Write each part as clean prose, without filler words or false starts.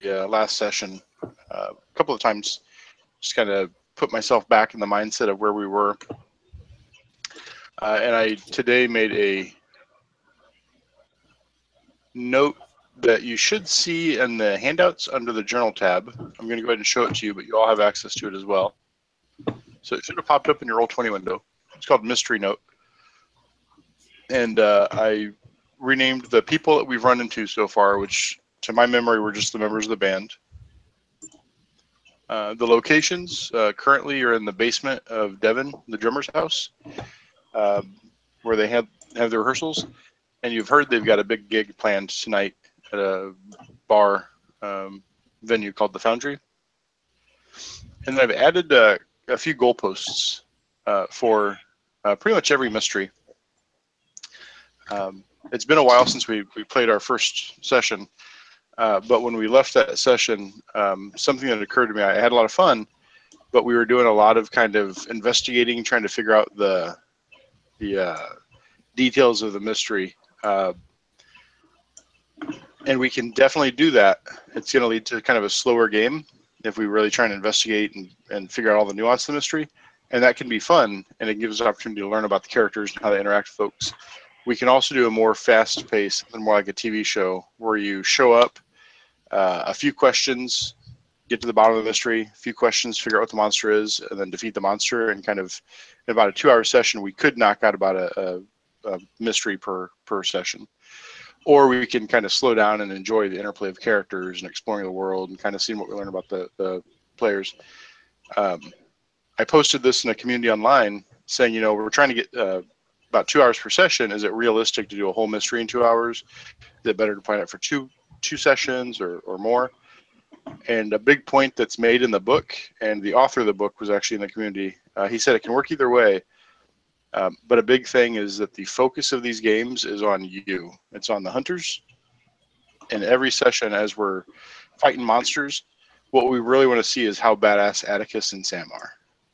last session a couple of times, just kind of put myself back in the mindset of where we were. And I today made a note that you should see in the handouts under the journal tab. I'm going to go ahead and show it to you, but you all have access to it as well. So it should have popped up in your Roll20 window. It's called Mystery Note. And I renamed the people that we've run into so far, which to my memory were just the members of the band. The locations currently are in the basement of Devin, the drummer's house, where they have their rehearsals. And you've heard they've got a big gig planned tonight at a bar venue called The Foundry. And then I've added a few goalposts for pretty much every mystery. It's been a while since we played our first session, but when we left that session, something that occurred to me, I had a lot of fun, but we were doing a lot of kind of investigating, trying to figure out the details of the mystery. And we can definitely do that. It's going to lead to kind of a slower game if we really try and investigate and figure out all the nuance of the mystery. And that can be fun, and it gives us an opportunity to learn about the characters and how they interact with folks. We can also do a more fast pace, and more like a TV show, where you show up, a few questions, get to the bottom of the mystery, a few questions, figure out what the monster is, and then defeat the monster. And kind of in about a 2-hour session, we could knock out about a mystery per session. Or we can kind of slow down and enjoy the interplay of characters and exploring the world and kind of seeing what we learn about the players. I posted this in a community online saying, you know, we're trying to get about 2 hours per session. Is it realistic to do a whole mystery in 2 hours? Is it better to plan it for two sessions or more? And a big point that's made in the book, and the author of the book was actually in the community, he said it can work either way. But a big thing is that the focus of these games is on you. It's on the hunters. And every session, as we're fighting monsters, what we really want to see is how badass Atticus and Sam are.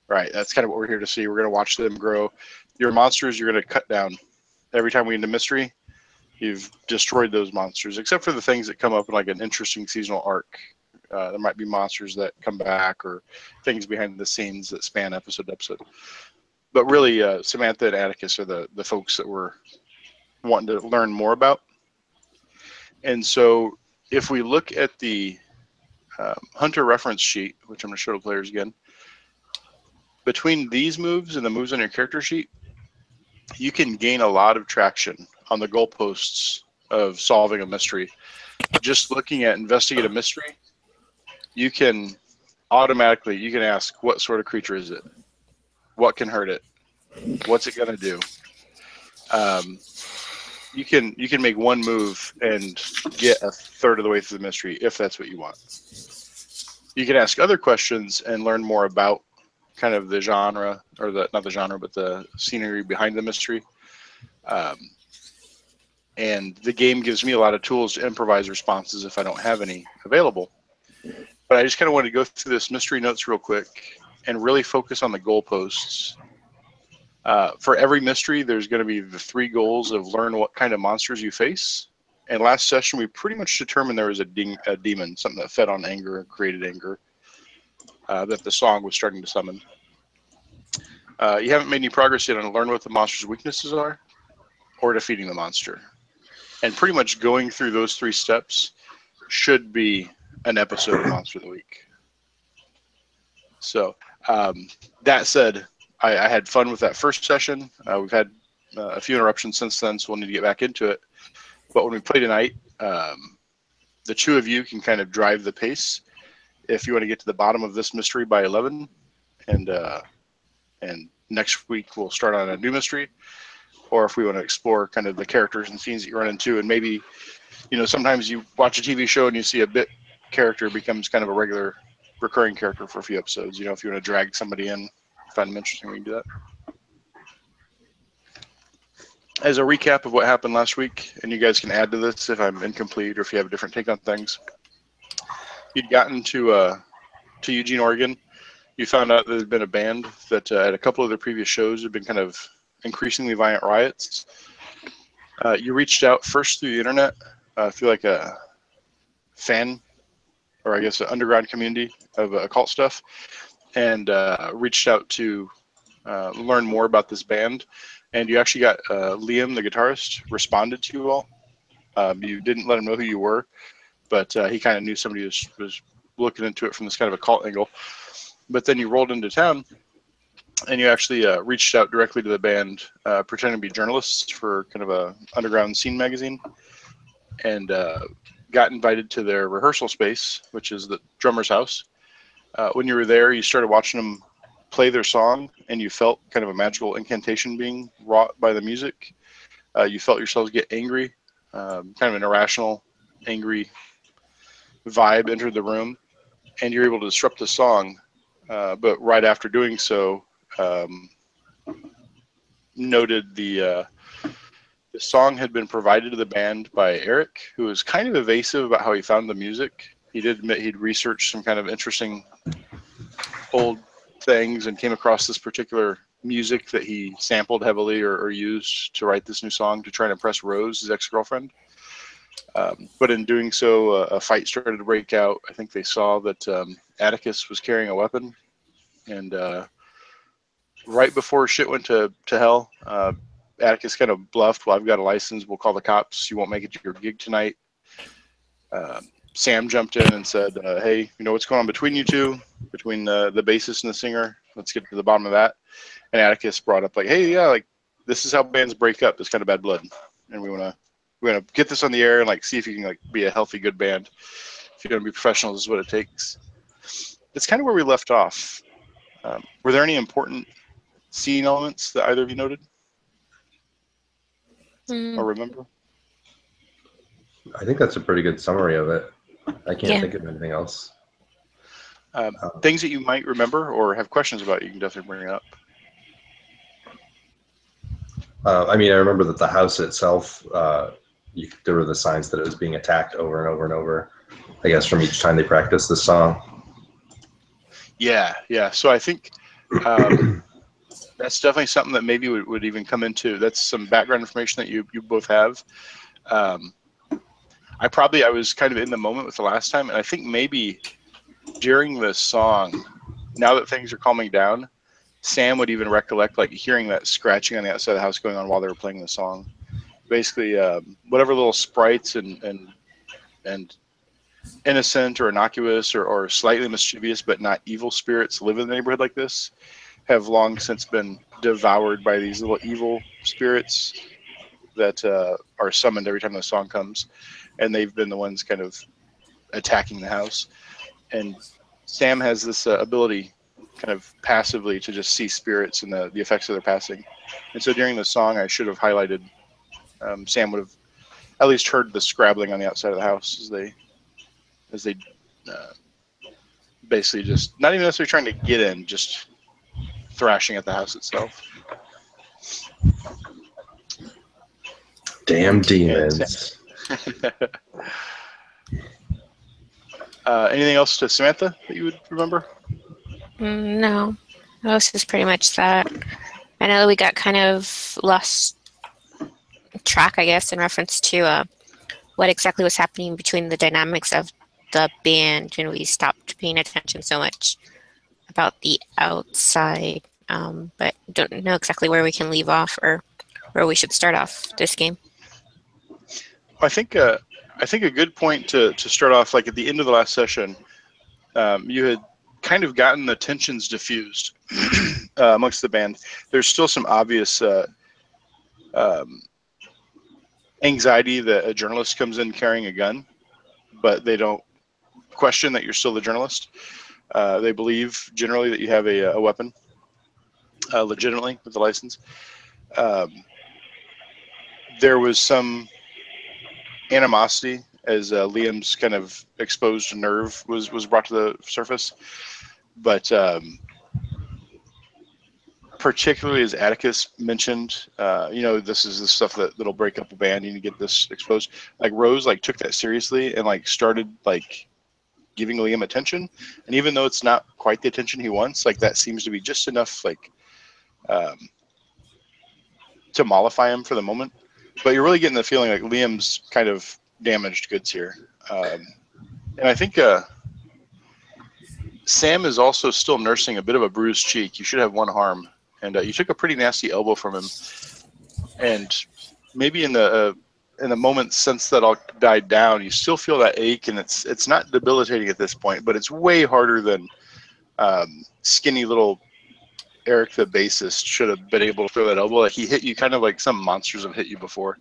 Right? That's kind of what we're here to see. We're going to watch them grow. Your monsters, you're going to cut down. Every time we get into mystery, you've destroyed those monsters, except for the things that come up in like an interesting seasonal arc. There might be monsters that come back or things behind the scenes that span episode to episode. But really, Samantha and Atticus are the folks that we're wanting to learn more about. And so if we look at the Hunter reference sheet, which I'm going to show the players again, between these moves and the moves on your character sheet, you can gain a lot of traction on the goalposts of solving a mystery. Just looking at investigate a mystery, you can automatically, you can ask, what sort of creature is it? What can hurt it? What's it gonna do? You can make one move and get a third of the way through the mystery if that's what you want. You can ask other questions and learn more about kind of the genre, or not the genre, but the scenery behind the mystery. And the game gives me a lot of tools to improvise responses if I don't have any available. But I just kind of wanted to go through this mystery notes real quick and really focus on the goalposts. For every mystery, there's going to be the 3 goals of learn what kind of monsters you face. And last session, we pretty much determined there was a demon, something that fed on anger and created anger, that the song was starting to summon. You haven't made any progress yet on learn what the monster's weaknesses are or defeating the monster. And pretty much going through those 3 steps should be an episode of Monster of the Week. So that said, I had fun with that first session. We've had a few interruptions since then, so we'll need to get back into it. But when we play tonight, the 2 of you can kind of drive the pace. If you want to get to the bottom of this mystery by 11, and next week we'll start on a new mystery, or if we want to explore kind of the characters and scenes that you run into, and maybe, you know, sometimes you watch a TV show and you see a bit character becomes kind of a regular recurring character for a few episodes. You know, if you want to drag somebody in, find them interesting, we can do that. As a recap of what happened last week, and you guys can add to this if I'm incomplete or if you have a different take on things. You'd gotten to Eugene, Oregon. You found out there'd been a band that at a couple of the previous shows had been kind of increasingly violent riots. You reached out first through the internet through like a fan or I guess an underground community of occult stuff, and reached out to learn more about this band. And you actually got Liam, the guitarist, responded to you all. You didn't let him know who you were, but he kind of knew somebody was looking into it from this kind of occult angle. But then you rolled into town, and you actually reached out directly to the band, pretending to be journalists for kind of a underground scene magazine, and got invited to their rehearsal space, which is the drummer's house. When you were there, you started watching them play their song, and you felt kind of a magical incantation being wrought by the music. You felt yourselves get angry, kind of an irrational, angry vibe entered the room, and you're able to disrupt the song. But right after doing so, noted the song had been provided to the band by Eric, who was kind of evasive about how he found the music. He did admit he'd researched some kind of interesting old things and came across this particular music that he sampled heavily or used to write this new song to try and impress Rose, his ex-girlfriend. But in doing so, a fight started to break out. I think they saw that Atticus was carrying a weapon, and right before shit went to hell, Atticus kind of bluffed, well, I've got a license, we'll call the cops, you won't make it to your gig tonight. Sam jumped in and said, hey, you know what's going on between you two, between the bassist and the singer? Let's get to the bottom of that. And Atticus brought up, like, hey, yeah, like, this is how bands break up. It's kind of bad blood. And we want to get this on the air and, like, see if you can, like, be a healthy, good band. If you're going to be professional, this is what it takes. That's kind of where we left off. Were there any important scene elements that either of you noted or remember? I think that's a pretty good summary of it. I can't think of anything else. Things that you might remember or have questions about, you can definitely bring it up. I mean, I remember that the house itself, there were the signs that it was being attacked over and over and over, I guess, from each time they practiced the song. Yeah. So I think that's definitely something that maybe would even come into. That's some background information that you both have. I was kind of in the moment with the last time, and I think maybe during the song, now that things are calming down, Sam would even recollect, like, hearing that scratching on the outside of the house going on while they were playing the song. Basically, whatever little sprites and innocent or innocuous or slightly mischievous but not evil spirits live in the neighborhood like this have long since been devoured by these little evil spirits that are summoned every time the song comes, and they've been the ones kind of attacking the house. And Sam has this ability kind of passively to just see spirits and the effects of their passing. And so during the song, I should have highlighted, Sam would have at least heard the scrabbling on the outside of the house as they basically just, not even necessarily trying to get in, just thrashing at the house itself. Damn demons. Anything else to Samantha that you would remember? No. Most is pretty much that. I know we got kind of lost track, I guess, in reference to what exactly was happening between the dynamics of the band when we stopped paying attention so much about the outside, but don't know exactly where we can leave off or where we should start off this game. I think a good point to start off, like at the end of the last session, you had kind of gotten the tensions diffused amongst the band. There's still some obvious anxiety that a journalist comes in carrying a gun, but they don't question that you're still the journalist. They believe generally that you have a weapon, legitimately with the license. There was some animosity as Liam's kind of exposed nerve was brought to the surface, but particularly as Atticus mentioned, this is the stuff that'll break up a band. You need to get this exposed. Like Rose, like took that seriously and like started like giving Liam attention, and even though it's not quite the attention he wants, like that seems to be just enough like to mollify him for the moment. But you're really getting the feeling like Liam's kind of damaged goods here, and I think Sam is also still nursing a bit of a bruised cheek. You should have one harm, and you took a pretty nasty elbow from him. And maybe in the moment since that all died down, you still feel that ache, and it's not debilitating at this point, but it's way harder than skinny little Eric the bassist should have been able to throw that elbow. Like he hit you kind of like some monsters have hit you before,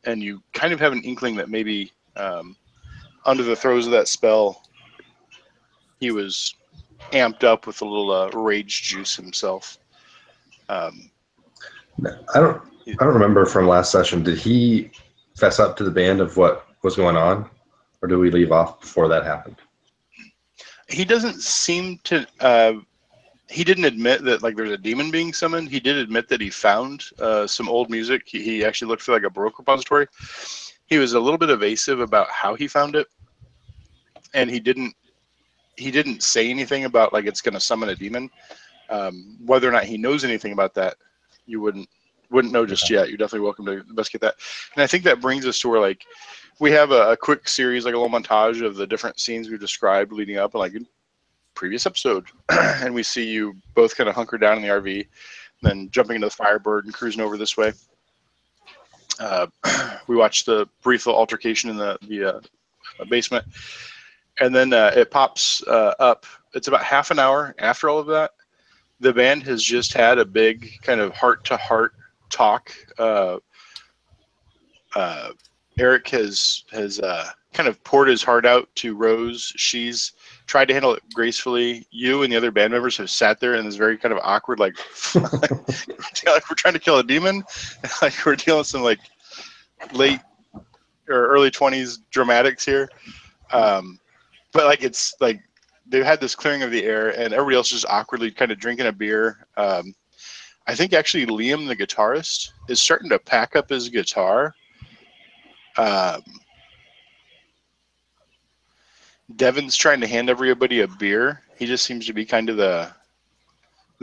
and you kind of have an inkling that maybe under the throes of that spell, he was amped up with a little rage juice himself. I don't remember from last session. Did he fess up to the band of what was going on, or did we leave off before that happened? He doesn't seem to. He didn't admit that like there's a demon being summoned. He did admit that he found some old music. He actually looked for like a Baroque repository. He was a little bit evasive about how he found it, and he didn't say anything about like it's going to summon a demon. Whether or not he knows anything about that, you wouldn't know just yet. You're definitely welcome to investigate that. And I think that brings us to where like we have a quick series, like a little montage of the different scenes we've described leading up, and like in previous episode, and we see you both kind of hunker down in the RV, then jumping into the Firebird and cruising over this way. We watched the brief little altercation in the basement, and then it pops up. It's about half an hour after all of that. The band has just had a big kind of heart-to-heart talk. Eric has kind of poured his heart out to Rose. She's tried to handle it gracefully. You and the other band members have sat there in this very kind of awkward, like, like we're trying to kill a demon, like we're dealing with some like late or early 20s dramatics here. But like it's like they've had this clearing of the air, and everybody else is just awkwardly kind of drinking a beer. I think actually Liam, the guitarist, is starting to pack up his guitar. Devin's trying to hand everybody a beer. He just seems to be kind of the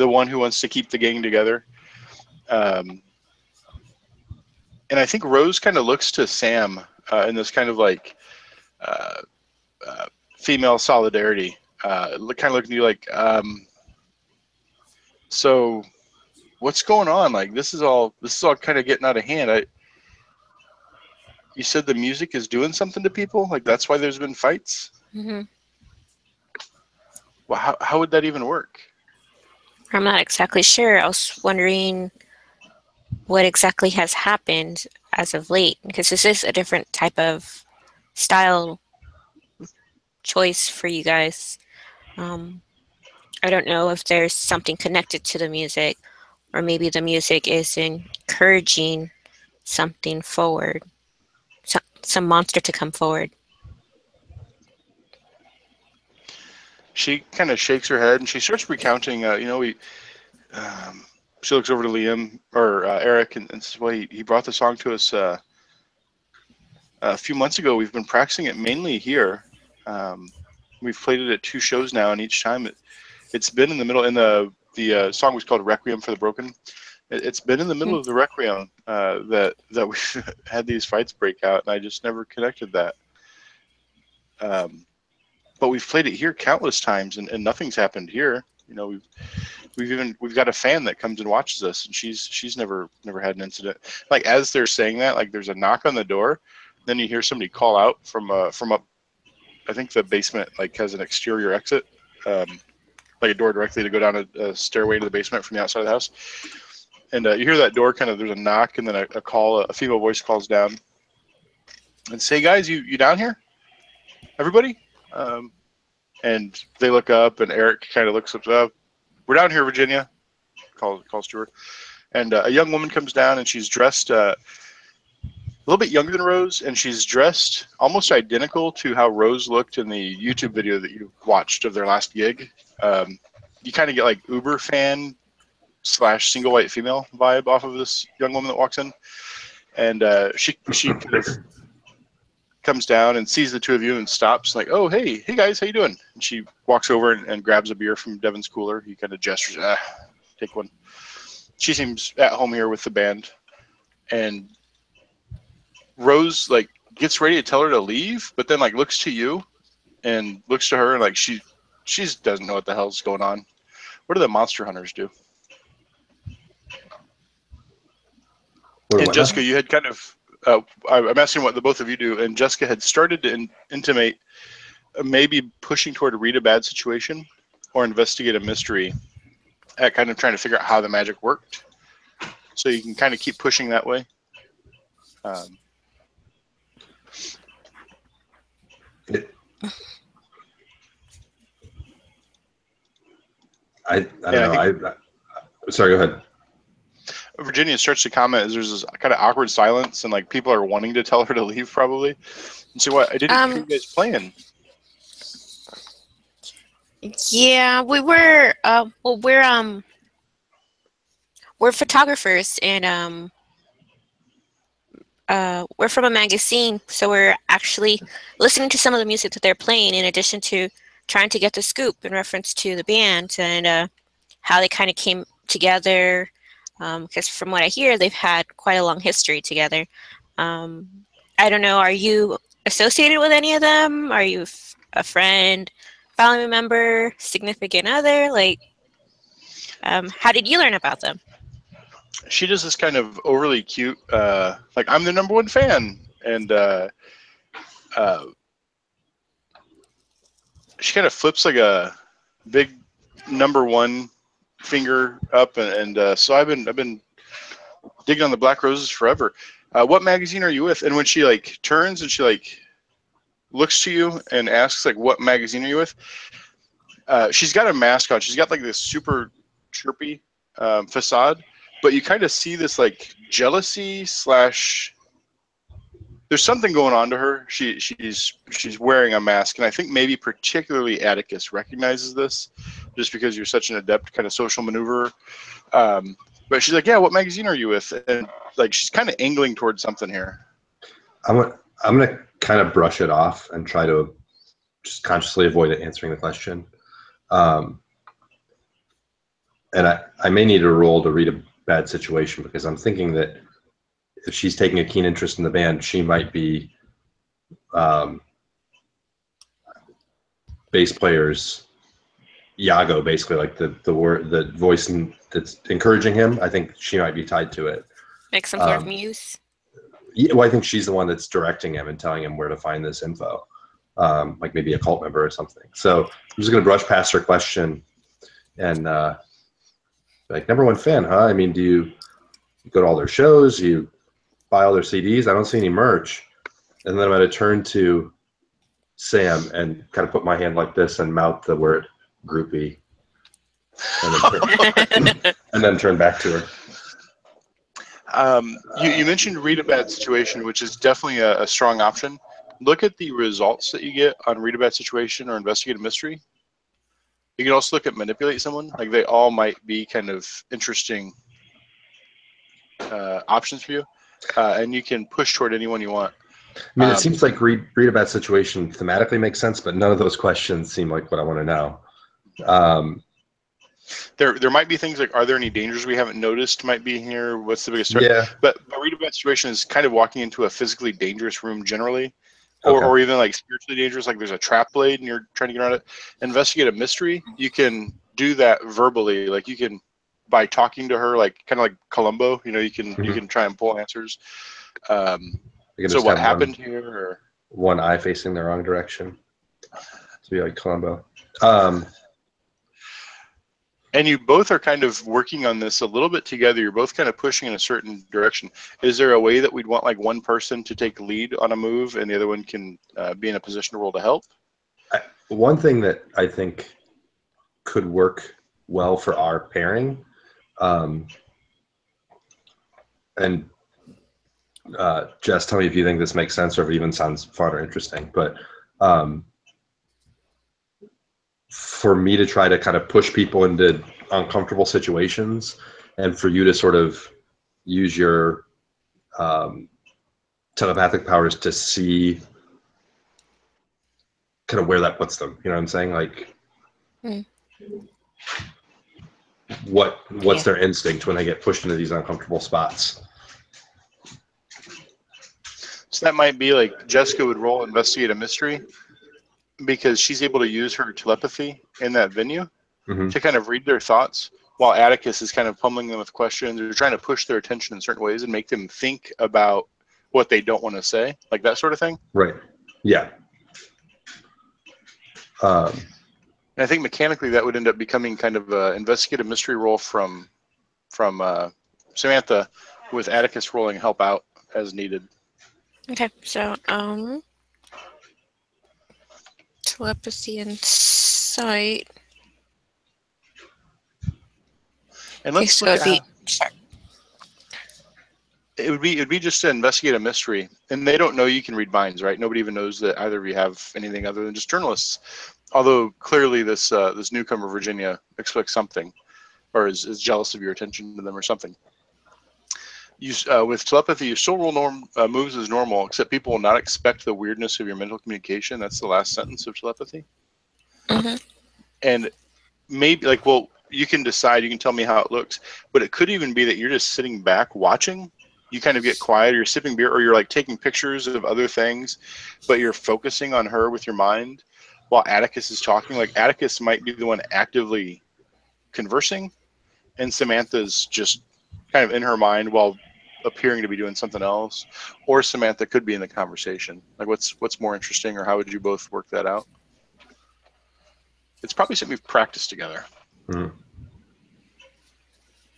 one who wants to keep the gang together. And I think Rose kind of looks to Sam in this kind of like female solidarity. Kind of looking at you like, so what's going on? Like this is all kind of getting out of hand. You said the music is doing something to people? Like that's why there's been fights? Mm-hmm. Well, how would that even work? I'm not exactly sure. I was wondering what exactly has happened as of late, because this is a different type of style choice for you guys. I don't know if there's something connected to the music, or maybe the music is encouraging something forward, some monster to come forward. She kind of shakes her head and she starts recounting. She looks over to Liam or Eric and says, "Well, he brought the song to us a few months ago. We've been practicing it mainly here. We've played it at 2 shows now, and each time it's been in the middle. And the song was called Requiem for the Broken. It's been in the middle of the Requiem that we've had these fights break out, and I just never connected that. But we've played it here countless times, and nothing's happened here. You know, we've got a fan that comes and watches us, and she's never had an incident. Like as they're saying that, like there's a knock on the door, then you hear somebody call out from up. I think the basement like has an exterior exit, like a door directly to go down a stairway to the basement from the outside of the house. And you hear that door kind of, there's a knock, and then a call, a female voice calls down and say, "Guys, you down here? Everybody?" And they look up, and Eric kind of looks up. "We're down here, Virginia," calls to her. And a young woman comes down, and she's dressed a little bit younger than Rose, and she's dressed almost identical to how Rose looked in the YouTube video that you watched of their last gig. You kind of get like Uber fan / single white female vibe off of this young woman that walks in, and she kind of comes down and sees the two of you and stops like, "Oh, hey guys, how you doing?" And she walks over and grabs a beer from Devin's cooler. He kind of gestures, "Take one." She seems at home here with the band, and Rose like gets ready to tell her to leave, but then like looks to you and looks to her, and like she she doesn't know what the hell's going on. What do the monster hunters do? And Jessica, you had kind of, I'm asking what the both of you do, and Jessica had started to intimate maybe pushing toward a read a bad situation or investigate a mystery at kind of trying to figure out how the magic worked. So you can kind of keep pushing that way. I don't know. Sorry, go ahead. Virginia starts to comment as there's this kind of awkward silence and like people are wanting to tell her to leave probably. And so what? I didn't hear you guys playing. Yeah, we were. Well, we're photographers, and we're from a magazine, so we're actually listening to some of the music that they're playing, in addition to trying to get the scoop in reference to the band and how they kind of came together. Because from what I hear, they've had quite a long history together. I don't know. Are you associated with any of them? Are you a friend, family member, significant other? Like, how did you learn about them? She does this kind of overly cute, like I'm the #1 fan, and she kind of flips like a big #1 finger up, and so I've been digging on the Black Roses forever. What magazine are you with? And when she like turns and she like looks to you and asks like what magazine are you with, she's got a mask on. She's got like this super chirpy facade, but you kind of see this like jealousy / there's something going on to her. She's wearing a mask, and I think maybe particularly Atticus recognizes this, just because you're such an adept kind of social maneuverer. But she's like, "Yeah, what magazine are you with?" And like she's kind of angling towards something here. I'm gonna kind of brush it off and try to just consciously avoid answering the question. And I may need a roll to read a bad situation, because I'm thinking that if she's taking a keen interest in the band, she might be bass player's Iago, basically, like the voice that's encouraging him. I think she might be tied to it. Like some sort of muse? Yeah, well, I think she's the one that's directing him and telling him where to find this info, like maybe a cult member or something. So I'm just going to brush past her question and like, #1 fan, huh? I mean, do you go to all their shows? You buy all their CDs? I don't see any merch. And then I'm going to turn to Sam and kind of put my hand like this and mouth the word groupie, and then turn back to her. You mentioned read a bad situation, which is definitely a strong option. Look at the results that you get on read a bad situation or investigate a mystery. You can also look at manipulate someone. Like they all might be kind of interesting options for you, and you can push toward anyone you want. I mean, it seems like read a bad situation thematically makes sense, but none of those questions seem like what I want to know. There might be things like, are there any dangers we haven't noticed might be here? What's the biggest threat? Yeah. But read a bad situation is kind of walking into a physically dangerous room generally, or even like spiritually dangerous, like there's a trap blade and you're trying to get around it. Investigate a mystery. You can do that verbally. Like you can, by talking to her, like kind of like Columbo, you can try and pull answers. So what happened here? Or one eye facing the wrong direction to be like Columbo. And you both are kind of working on this a little bit together. You're both kind of pushing in a certain direction. Is there a way that we'd want like one person to take lead on a move and the other one can be in a position to roll to help? One thing that I think could work well for our pairing, and Jess, tell me if you think this makes sense or if it even sounds fun or interesting, but for me to try to kind of push people into uncomfortable situations and for you to sort of use your telepathic powers to see kind of where that puts them. You know what I'm saying? Like what's their instinct when they get pushed into these uncomfortable spots? So that might be like Jessica would roll investigate a mystery. because she's able to use her telepathy in that venue Mhm. to kind of read their thoughts, while Atticus is kind of pummeling them with questions or trying to push their attention in certain ways and make them think about what they don't want to say, like that sort of thing. Right. Yeah. And I think mechanically that would end up becoming kind of an investigative mystery role from Samantha, with Atticus rolling help out as needed. Okay, so telepathy and sight. And Okay, let's so look it'd be at it'd be just to investigate a mystery, and they don't know you can read minds, right? Nobody even knows that either of you have anything other than just journalists. Although clearly this this newcomer Virginia expects something, or is jealous of your attention to them or something. You with telepathy, you still roll moves as normal, except people will not expect the weirdness of your mental communication. That's the last sentence of telepathy. Mm-hmm. And maybe like, well, you can decide, you can tell me how it looks, but it could even be that you're just sitting back watching. You kind of get quiet, or you're sipping beer, or you're like taking pictures of other things, but you're focusing on her with your mind while Atticus is talking. Like Atticus might be the one actively conversing, and Samantha's just kind of in her mind while appearing to be doing something else. Or Samantha could be in the conversation. Like what's more interesting, or how would you both work that out? It's probably something we've practiced together. Mhm.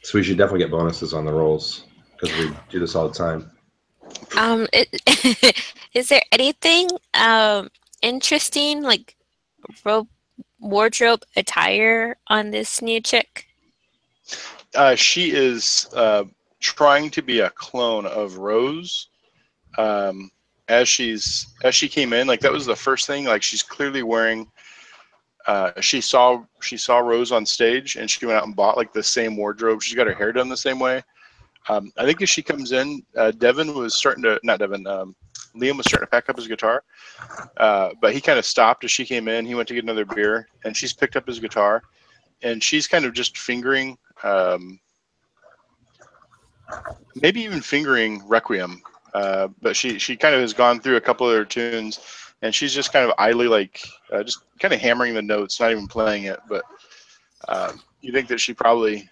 So we should definitely get bonuses on the rolls because we do this all the time. Is there anything interesting like wardrobe attire on this new chick? She is trying to be a clone of Rose. As she came in, like that was the first thing. Like she's clearly wearing. She saw Rose on stage, and she went out and bought like the same wardrobe. She's got her hair done the same way. I think as she comes in, Devin was starting to not Devin. Liam was starting to pack up his guitar, but he kind of stopped as she came in. He went to get another beer, and she's picked up his guitar, and she's kind of just fingering. Maybe even fingering Requiem, but she kind of has gone through a couple of their tunes, and she's just kind of idly like just kind of hammering the notes, not even playing it. But you think that she probably,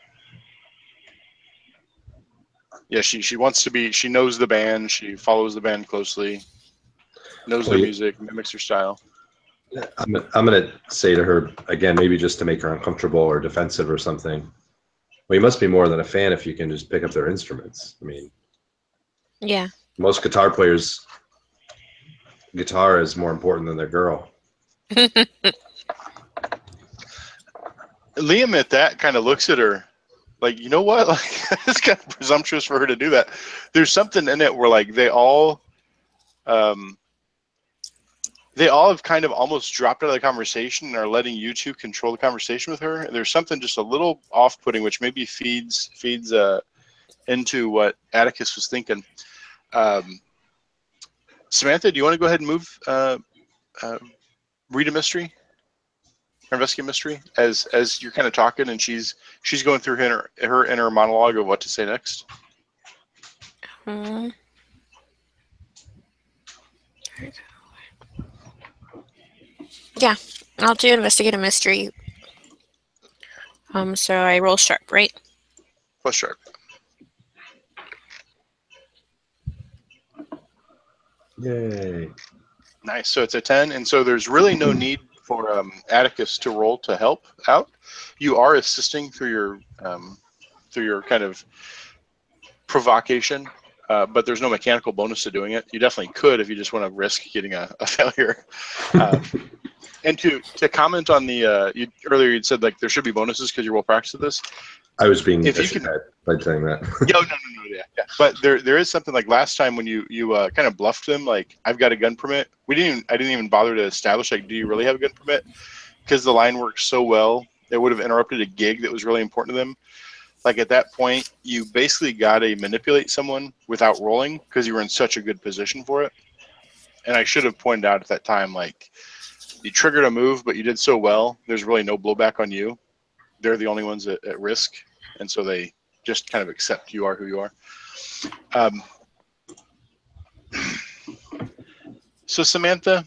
yeah, she wants to be. She knows the band. She follows the band closely, knows their music, mimics their style. I'm going to say to her again, maybe just to make her uncomfortable or defensive or something. Well, you must be more than a fan if you can just pick up their instruments. I mean, Yeah. most guitar players, guitar is more important than their girl. Liam at that kind of looks at her like, you know what? Like it's kind of presumptuous for her to do that. There's something in it where like they all have kind of almost dropped out of the conversation and are letting you two control the conversation with her. And there's something just a little off-putting, which maybe feeds into what Atticus was thinking. Samantha, do you want to go ahead and move read a mystery or investigate mystery as you're kind of talking and she's going through her inner monologue of what to say next? Yeah, I'll do investigate a mystery. So I roll sharp, right? Plus sharp. Yay. Nice. So it's a 10, and so there's really no need for Atticus to roll to help out. You are assisting through your kind of provocation, but there's no mechanical bonus to doing it. You definitely could if you just want to risk getting a failure. And to comment on the earlier you'd said like there should be bonuses because you're well practiced at this. I was being if you can by saying that. no, yeah. But there is something like last time when you kind of bluffed them like I've got a gun permit. I didn't even bother to establish like do you really have a gun permit, because the line works so well it would have interrupted a gig that was really important to them. Like at that point you basically got to manipulate someone without rolling because you were in such a good position for it. And I should have pointed out at that time like you triggered a move but you did so well there's really no blowback on you. They're the only ones at risk, and so they just kind of accept you are who you are. So Samantha,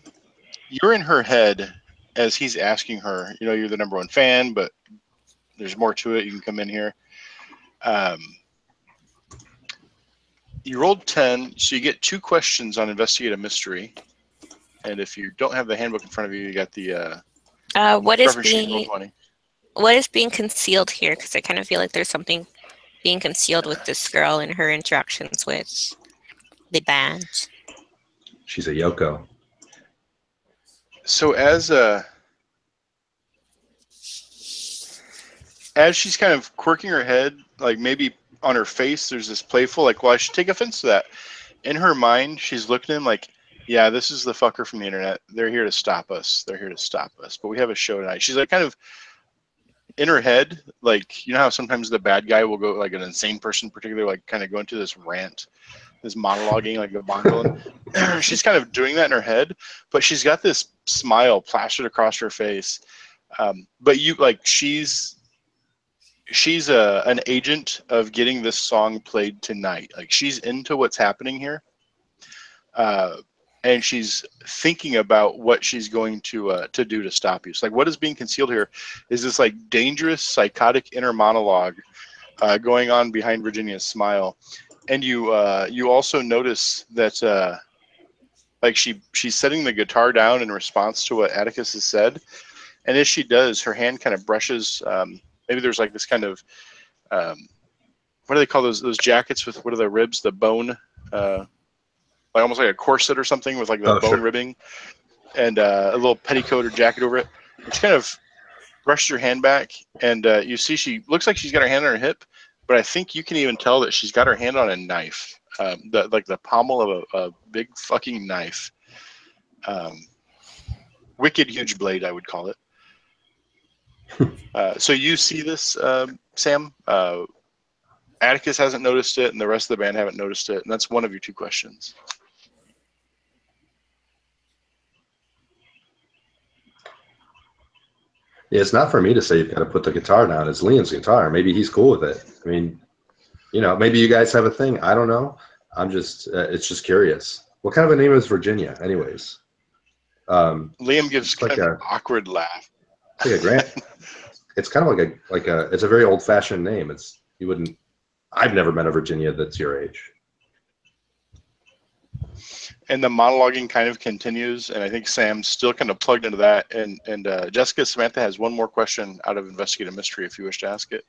you're in her head as he's asking her. You know, you're the number one fan, but there's more to it. You can come in here. You rolled 10, so you get 2 questions on investigate a mystery. And if you don't have the handbook in front of you, you got the what is reference sheet, roll 20. what is being concealed here? Because I kind of feel like there's something being concealed with this girl and her interactions with the band. She's a Yoko. So as she's kind of quirking her head, like maybe on her face, there's this playful, like, well, I should take offense to that. In her mind, she's looking at him like, yeah, this is the fucker from the internet. They're here to stop us. They're here to stop us. But we have a show tonight. She's like kind of in her head, like, you know how sometimes the bad guy will go, like an insane person particularly, like kind of go into this rant, this monologuing, like a Bond villain. She's kind of doing that in her head, but she's got this smile plastered across her face. But you, like, she's an agent of getting this song played tonight. Like, she's into what's happening here. And she's thinking about what she's going to do to stop you. So, like, what is being concealed here is this, like, dangerous, psychotic inner monologue going on behind Virginia's smile. And you also notice that, like, she's setting the guitar down in response to what Atticus has said. And as she does, her hand kind of brushes, maybe there's, like, this kind of, what do they call those jackets with, what are the ribs, the bone, like almost like a corset or something with like the bone ribbing and a little petticoat or jacket over it. She kind of brushes her hand back, and you see she looks like she's got her hand on her hip, but I think you can even tell that she's got her hand on a knife, like the pommel of a big fucking knife. Wicked huge blade, I would call it. So you see this, Sam. Atticus hasn't noticed it, and the rest of the band haven't noticed it, and that's one of your 2 questions. Yeah, it's not for me to say you've got to put the guitar down. It's Liam's guitar. Maybe he's cool with it. I mean, you know, maybe you guys have a thing. I don't know. I'm just, it's just curious. What kind of a name is Virginia, anyways? Liam gives like kind of an awkward laugh. Like a grant. It's kind of like a. It's a very old-fashioned name. It's you wouldn't. I've never met a Virginia that's your age. And the monologuing kind of continues, and I think Sam's still kind of plugged into that. And Jessica Samantha has one more question out of Investigate a Mystery if you wish to ask it.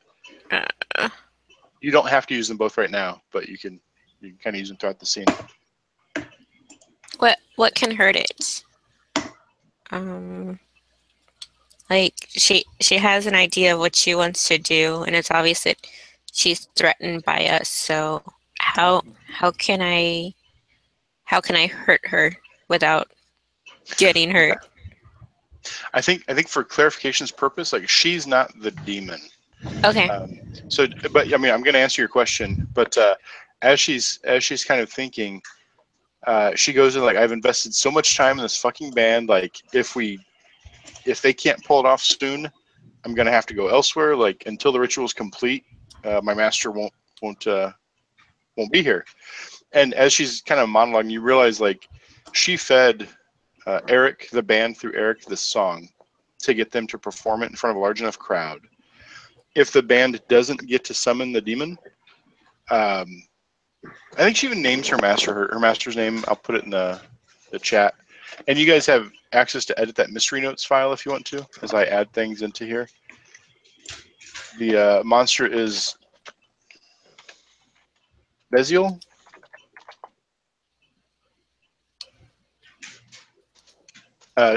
You don't have to use them both right now, but you can kind of use them throughout the scene. What can hurt it? Like she has an idea of what she wants to do, and it's obvious that she's threatened by us. So how can I hurt her without getting hurt? I think for clarification's purpose, like, she's not the demon. Okay. So, but I mean, I'm going to answer your question. But as she's kind of thinking, she goes in like, I've invested so much time in this fucking band. Like, if they can't pull it off soon, I'm going to have to go elsewhere. Like, until the ritual is complete, my master won't be here. And as she's kind of monologuing, you realize, like, she fed Eric, the band, through Eric, this song to get them to perform it in front of a large enough crowd. If the band doesn't get to summon the demon, I think she even names her master, her master's name. I'll put it in the chat. And you guys have access to edit that mystery notes file if you want to, as I add things into here. The monster is Beziel.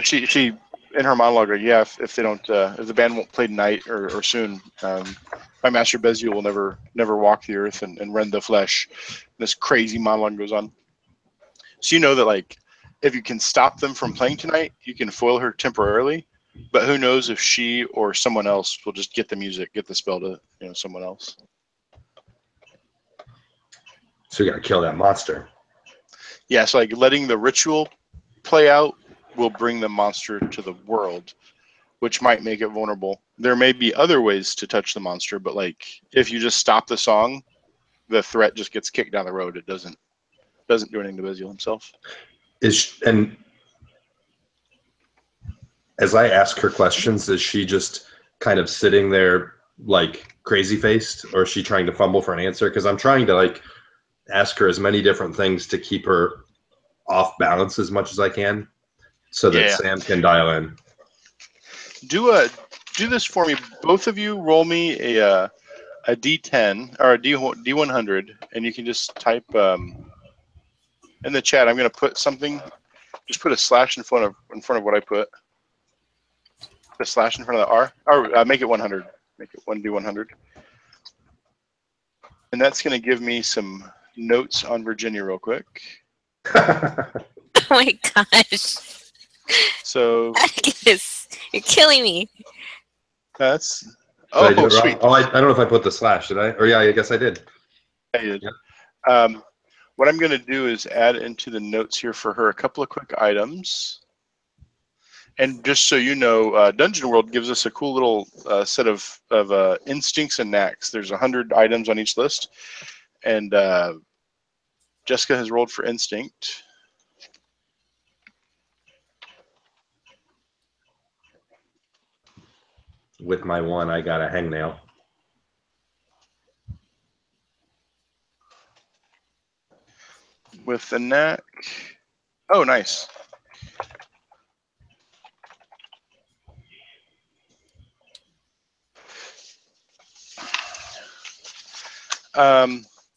She in her monologue, like, yeah, if they don't, if the band won't play tonight or soon, my master Beziel will never walk the earth and rend the flesh. This crazy monologue goes on. So you know that, like, if you can stop them from playing tonight, you can foil her temporarily. But who knows if she or someone else will just get the music, get the spell to someone else. So you got to kill that monster. Yeah, so like letting the ritual play out will bring the monster to the world, which might make it vulnerable. There may be other ways to touch the monster, but like if you just stop the song, the threat just gets kicked down the road. It doesn't do anything to Beziel himself. as I ask her questions, is she just kind of sitting there like crazy faced, or is she trying to fumble for an answer? Because I'm trying to like ask her as many different things to keep her off balance as much as I can, so that Yeah. Sam can dial in. Do this for me. Both of you roll me a D10 or a D100, and you can just type in the chat. I'm going to put something. Just put a slash in front of what I put. Put a slash in front of the R, or make it 100. Make it 1D100. And that's going to give me some notes on Virginia real quick. Oh my gosh. So Atticus, you're killing me. that's. Did I do Oh, it wrong? sweet. Oh, I don't know if I put the slash, did I? Or yeah, I guess I did. I did. Yep. What I'm going to do is add into the notes here for her a couple of quick items. And just so you know, Dungeon World gives us a cool little set of instincts and knacks. There's 100 items on each list, and Jessica has rolled for instinct. With my one, I got a hangnail. With the knack, oh, nice.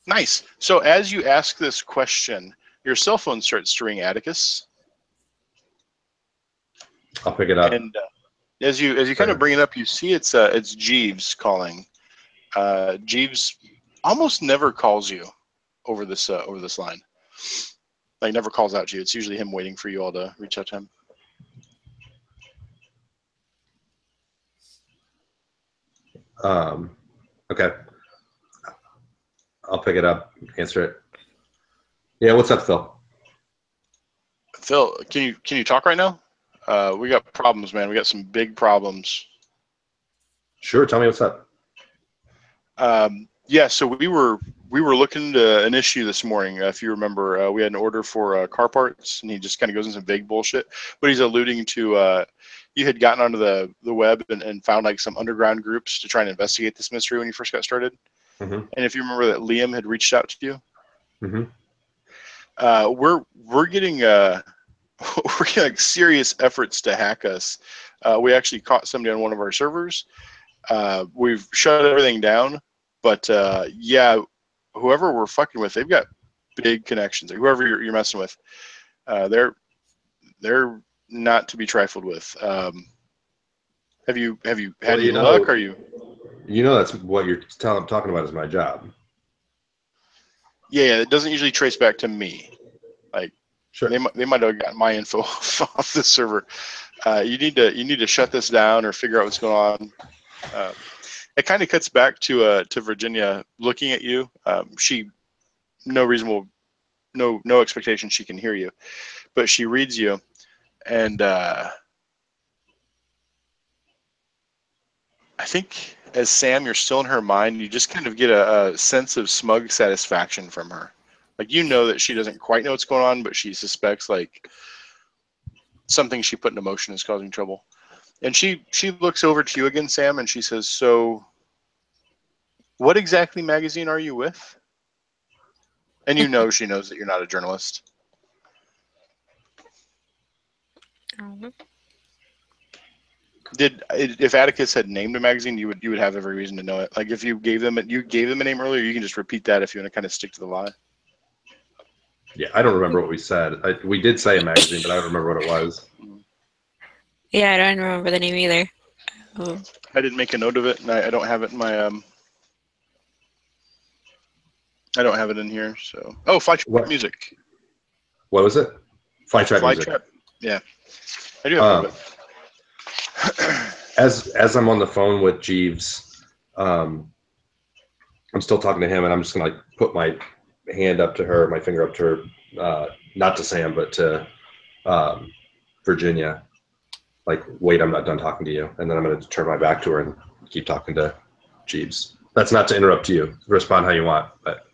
Nice. So as you ask this question, your cell phone starts to ring, Atticus. I'll pick it up. And as you kind of bring it up, you see it's Jeeves calling. Jeeves almost never calls you over this line. Like, never calls out to you. It's usually him waiting for you all to reach out to him. Okay. I'll pick it up, answer it. Yeah, what's up, Phil? Phil, can you talk right now? We got problems, man. We got some big problems. Sure, tell me what's up. Yeah, so we were looking into an issue this morning. If you remember, we had an order for car parts, and he just kind of goes into some vague bullshit. But he's alluding to you had gotten onto the web and found like some underground groups to try and investigate this mystery when you first got started. Mm-hmm. And if you remember that Liam had reached out to you, Mm-hmm. we're getting we're getting like serious efforts to hack us. We actually caught somebody on one of our servers. We've shut everything down, but yeah, whoever we're fucking with, they've got big connections. Like, whoever you're messing with, they're not to be trifled with. Have you had any luck? Are you? You know that's what you're talking about is my job. Yeah, it doesn't usually trace back to me. Like, Sure. they might have gotten my info off the server. You need to shut this down or figure out what's going on. It kind of cuts back to Virginia looking at you. She no expectation she can hear you, but she reads you, and I think as Sam, you're still in her mind. You just kind of get a sense of smug satisfaction from her. Like, you know that she doesn't quite know what's going on, but she suspects like something she put into motion is causing trouble. And she looks over to you again, Sam, and she says, "So, what exactly magazine are you with?" And you know she knows that you're not a journalist. If Atticus had named a magazine, you would have every reason to know it. Like, if you gave them a name earlier, you can just repeat that if you want to kind of stick to the lie. Yeah, I don't remember what we said. We did say a magazine, but I don't remember what it was. Yeah, I don't remember the name either. Oh. I didn't make a note of it, and I don't have it in my I don't have it in here. So, Flytrap Music. What was it? Flytrap Music. Yeah, I do have it. As I'm on the phone with Jeeves, I'm still talking to him, and I'm just gonna like put my hand up to her, my finger up to her, not to Sam, but to Virginia. Like, wait, I'm not done talking to you, and then I'm gonna turn my back to her and keep talking to Jeeves. That's not to interrupt you. Respond how you want, but.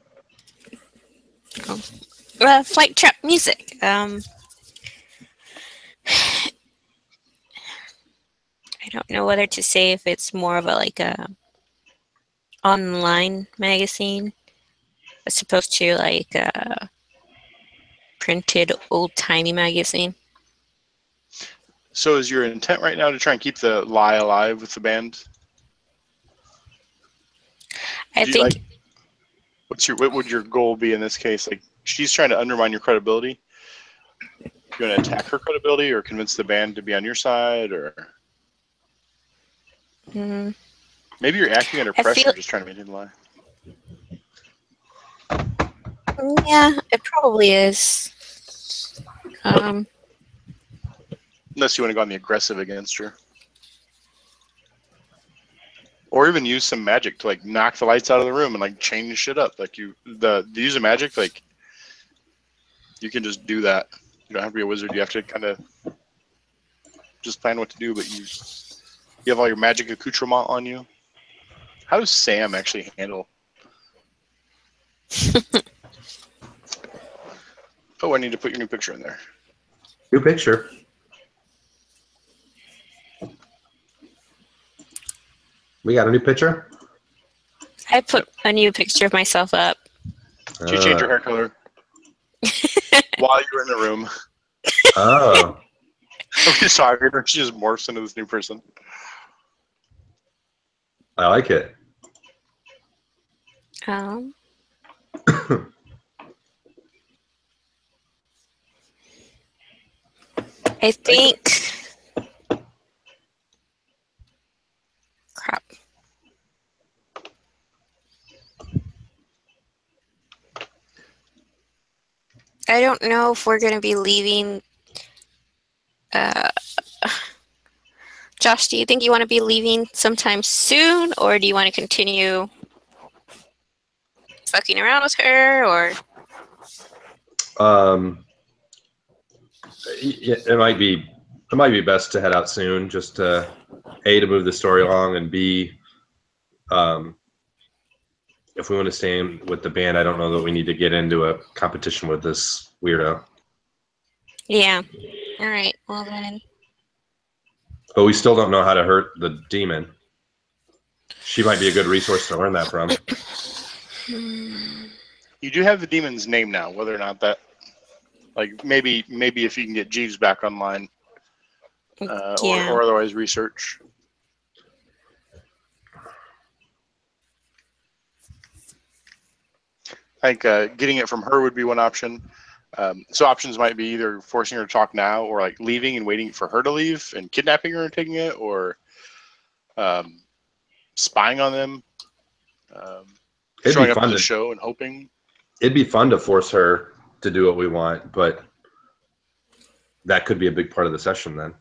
Flytrap Music. I don't know whether to say if it's more of a like a online magazine as opposed to like a printed old-timey magazine. So is your intent right now to try and keep the lie alive with the band? I Do you, think like, what would your goal be in this case? Like, she's trying to undermine your credibility. You want to attack her credibility, or convince the band to be on your side, or maybe you're acting under pressure, just trying to maintain the lie. Yeah, it probably is. Unless you want to go on the aggressive against her. Or even use some magic to like knock the lights out of the room and like change shit up. Like the use of magic, like you can just do that. You don't have to be a wizard. You have to kind of just plan what to do, but you have all your magic accoutrement on you. How does Sam actually handle? Oh, I need to put your new picture in there. New picture. We got a new picture? I put a new picture of myself up. She changed her hair color while you were in the room. Oh. Okay, sorry. She just morphs into this new person. I like it. I think. Crap. I don't know if we're going to be leaving. Josh, do you think you want to be leaving sometime soon, or do you want to continue fucking around with her, or? Yeah, it might be best to head out soon, just to A, to move the story along, and B, if we want to stay in with the band, I don't know that we need to get into a competition with this weirdo. Yeah. All right. Well then. But we still don't know how to hurt the demon. She might be a good resource to learn that from. You do have the demon's name now, whether or not that, like maybe if you can get Jeeves back online, Yeah. or otherwise research. I think getting it from her would be one option. So options might be either forcing her to talk now, or like leaving and waiting for her to leave and kidnapping her and taking it, or spying on them, showing up to the show and hoping. It'd be fun to force her to do what we want, but that could be a big part of the session then.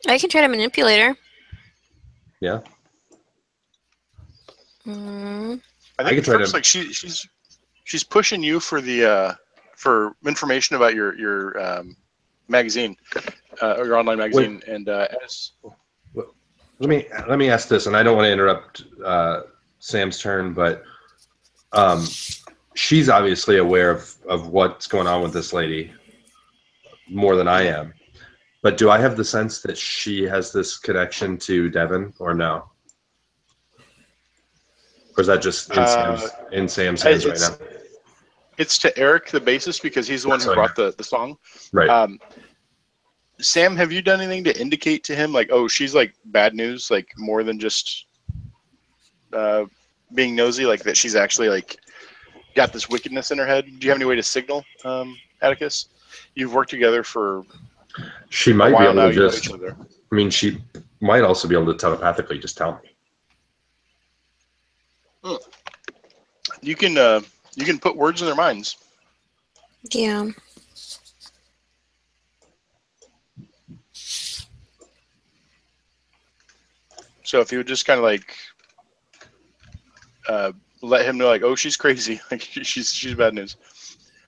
I can try to manipulate her. Yeah. I think first, like she's pushing you for the for information about your magazine or your online magazine. And as let me ask this, and I don't want to interrupt Sam's turn, but she's obviously aware of what's going on with this lady more than I am. But do I have the sense that she has this connection to Devin, or no? Or is that just in Sam's hands right now? It's to Eric, the bassist, because he's the one who brought the song. Right. Sam, have you done anything to indicate to him, like, oh, she's like bad news, like more than just being nosy, like that she's actually like got this wickedness in her head? Do you have any way to signal, Atticus? You've worked together for she might a while be able now. to just, I mean, she might also be able to telepathically just tell me. You can put words in their minds. Yeah. So if you would just kind of like let him know, like, oh, she's crazy, like she's bad news.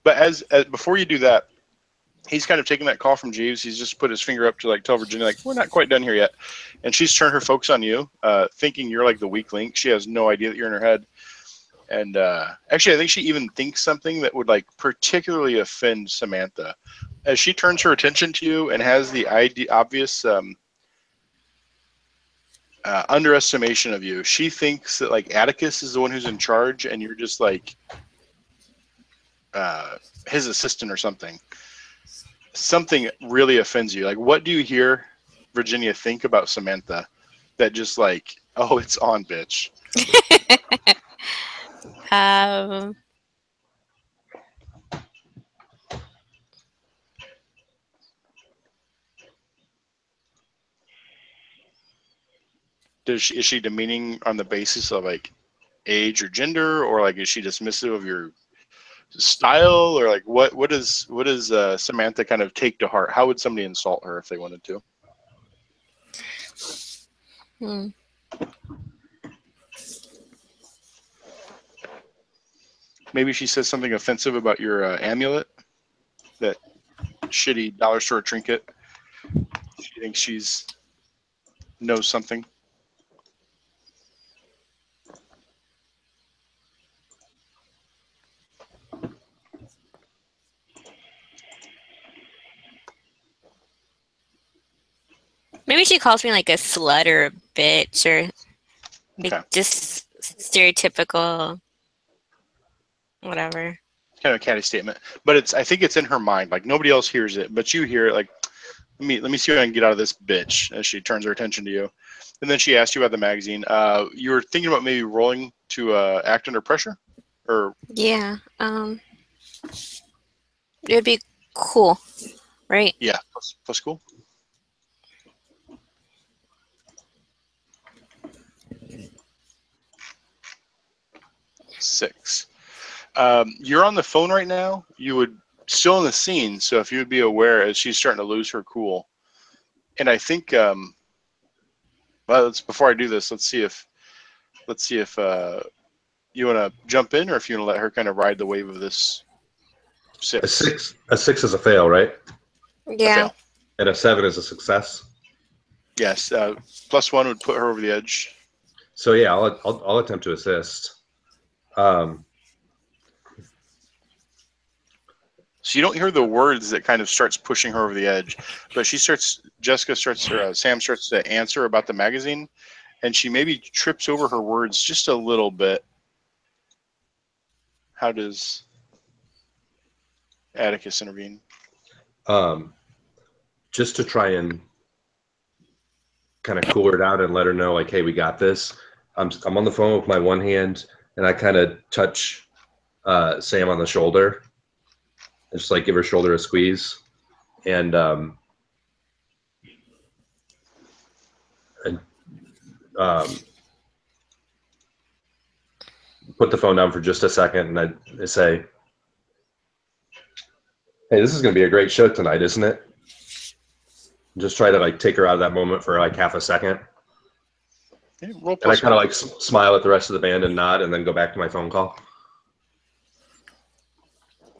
But as before you do that, he's kind of taking that call from Jeeves. He's just put his finger up to like tell Virginia, like, we're not quite done here yet. And she's turned her focus on you, thinking you're like the weak link. She has no idea that you're in her head. And actually, I think she even thinks something that would like particularly offend Samantha. As she turns her attention to you and has the obvious underestimation of you, she thinks that like Atticus is the one who's in charge, and you're just like his assistant or something. Something really offends you. Like, what do you hear Virginia think about Samantha that just like, oh, it's on, bitch? Um, Is she demeaning on the basis of like age or gender, or like is she dismissive of your style, or like what does Samantha kind of take to heart? How would somebody insult her if they wanted to? hmm. Maybe she says something offensive about your amulet, that shitty dollar store trinket. She thinks she's knows something. Maybe she calls me like a slut or a bitch or like Okay. just stereotypical whatever. Kind of a catty statement, but I think it's in her mind. Like nobody else hears it, but you hear it. Like, let me see what I can get out of this bitch. As she turns her attention to you, and then she asked you about the magazine. You were thinking about maybe rolling to act under pressure, or Yeah. It'd be cool, right? yeah, plus cool. Six. You're on the phone right now. You would still in the scene, so if you would be aware as she's starting to lose her cool. And I think, well, before I do this, let's see if you want to jump in, or if you want to let her kind of ride the wave of this six. A six is a fail, right? A Yeah. fail. And a 7 is a success. Yes. +1 would put her over the edge. So yeah, I'll attempt to assist. So you don't hear the words that kind of starts pushing her over the edge, but Sam starts to answer about the magazine, and she maybe trips over her words just a little bit. How does Atticus intervene? Just to try and kind of cool her down and let her know, like, hey, we got this. I'm on the phone with my one hand, and I kind of touch Sam on the shoulder, and just like give her shoulder a squeeze, and put the phone down for just a second, and I say, hey, this is going to be a great show tonight, isn't it? Just try to like take her out of that moment for like half a second. Yeah, roll And I plus kind of one. like smile at the rest of the band and nod, and then go back to my phone call.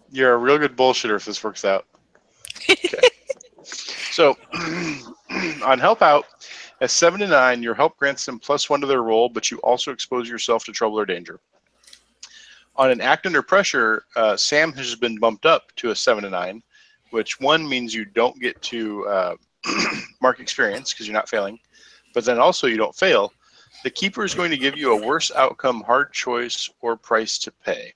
You're a real good bullshitter if this works out. Okay. So on help out, at 7 to 9, your help grants them +1 to their roll, but you also expose yourself to trouble or danger. On an act under pressure, Sam has been bumped up to a 7 to 9, which one means you don't get to mark experience because you're not failing, but then also you don't fail. The keeper is going to give you a worse outcome, hard choice, or price to pay.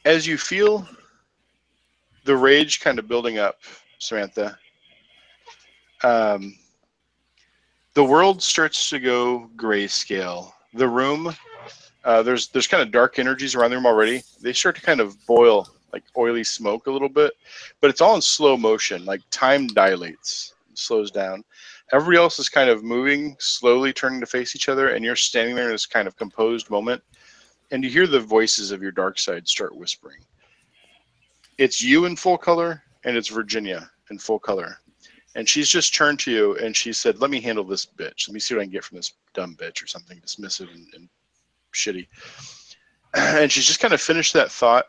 As you feel the rage kind of building up, Samantha, the world starts to go grayscale. The room, there's kind of dark energies around the room already. They start to kind of boil like oily smoke a little bit, but it's all in slow motion. Like time dilates, slows down. Everybody else is kind of moving, slowly turning to face each other, and you're standing there in this kind of composed moment, and you hear the voices of your dark side start whispering. It's you in full color, and it's Virginia in full color. And she's just turned to you, and she said, let me handle this bitch. Let me see what I can get from this dumb bitch, or something dismissive and shitty. And she's just kind of finished that thought.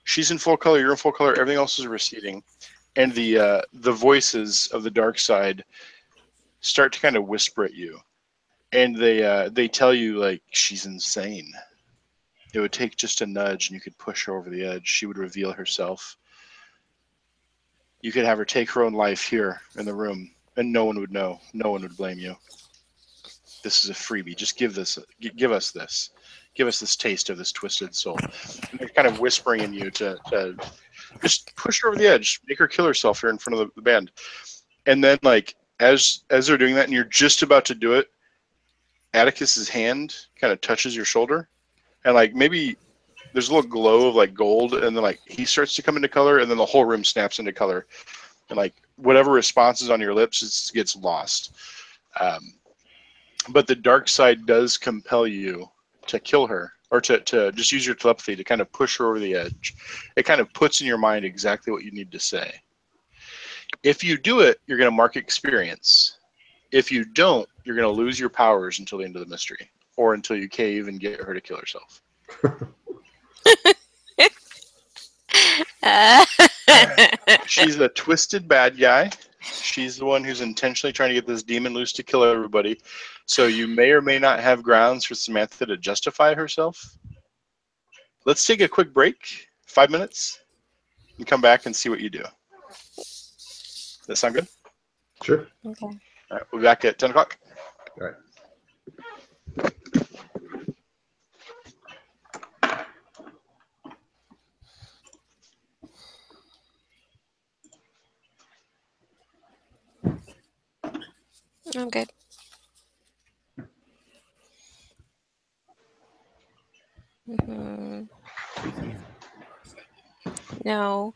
She's in full color, you're in full color, everything else is receding. and the voices of the dark side start to kind of whisper at you, and they tell you like she's insane. It would take just a nudge, and you could push her over the edge. She would reveal herself. You could have her take her own life here in the room, and no one would know. No one would blame you. This is a freebie. Just give us this. Give us this taste of this twisted soul. And they're kind of whispering in you to just push her over the edge, make her kill herself here in front of the band. And then, like, as they're doing that, and you're just about to do it, Atticus's hand kind of touches your shoulder, and like maybe there's a little glow of like gold, and then like he starts to come into color, and then the whole room snaps into color, and like whatever response is on your lips, it gets lost. But the dark side does compel you to kill her, or to just use your telepathy to kind of push her over the edge. It kind of puts in your mind exactly what you need to say. If you do it, you're going to mark experience. If you don't, you're going to lose your powers until the end of the mystery, or until you cave and get her to kill herself. She's a twisted bad guy. She's the one who's intentionally trying to get this demon loose to kill everybody. So you may or may not have grounds for Samantha to justify herself. Let's take a quick break, 5 minutes, and come back and see what you do. Does that sound good? Sure. Okay. All right, we'll be back at 10 o'clock. All right. I'm good. No.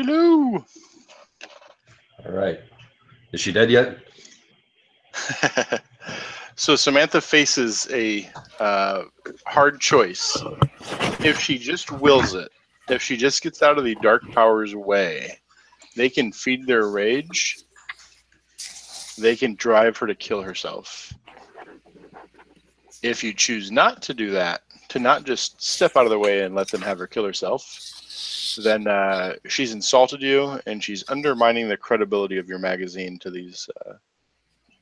Hello. All right. Is she dead yet? So Samantha faces a hard choice. If she just wills it, if she just gets out of the dark powers way, they can feed their rage. They can drive her to kill herself. If you choose not to do that, to not just step out of the way and let them have her kill herself, then she's insulted you and she's undermining the credibility of your magazine to these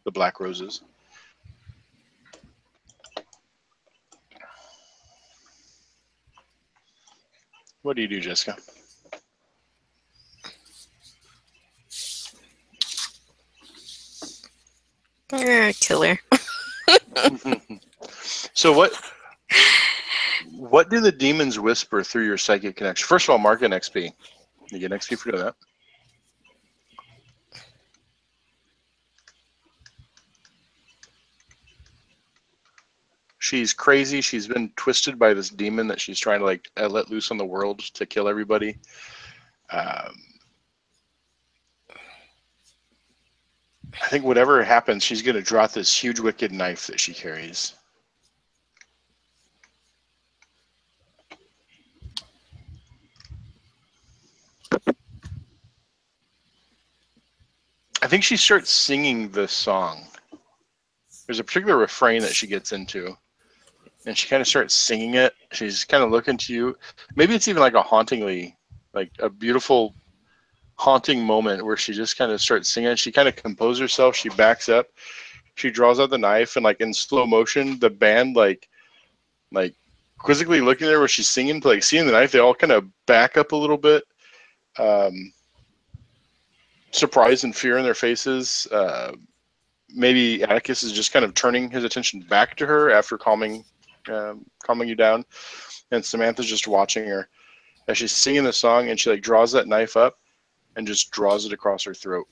the Black Roses. What do you do, Jessica? Killer. So what do the demons whisper through your psychic connection? First of all, mark an XP. You get an XP for doing that. She's crazy. She's been twisted by this demon that she's trying to let loose on the world to kill everybody. I think whatever happens, she's going to drop this huge wicked knife that she carries. I think she starts singing this song. There's a particular refrain that she gets into, and she kind of starts singing it. She's kind of looking to you. Maybe it's even like a beautiful, haunting moment where she just kind of starts singing. She kind of composes herself. She backs up. She draws out the knife, and in slow motion, the band like quizzically looking at her where she's singing, seeing the knife. They all kind of back up a little bit. Surprise and fear in their faces. Maybe Atticus is just kind of turning his attention back to her after calming you down, and Samantha's just watching her as she's singing the song, and she draws that knife up and just draws it across her throat.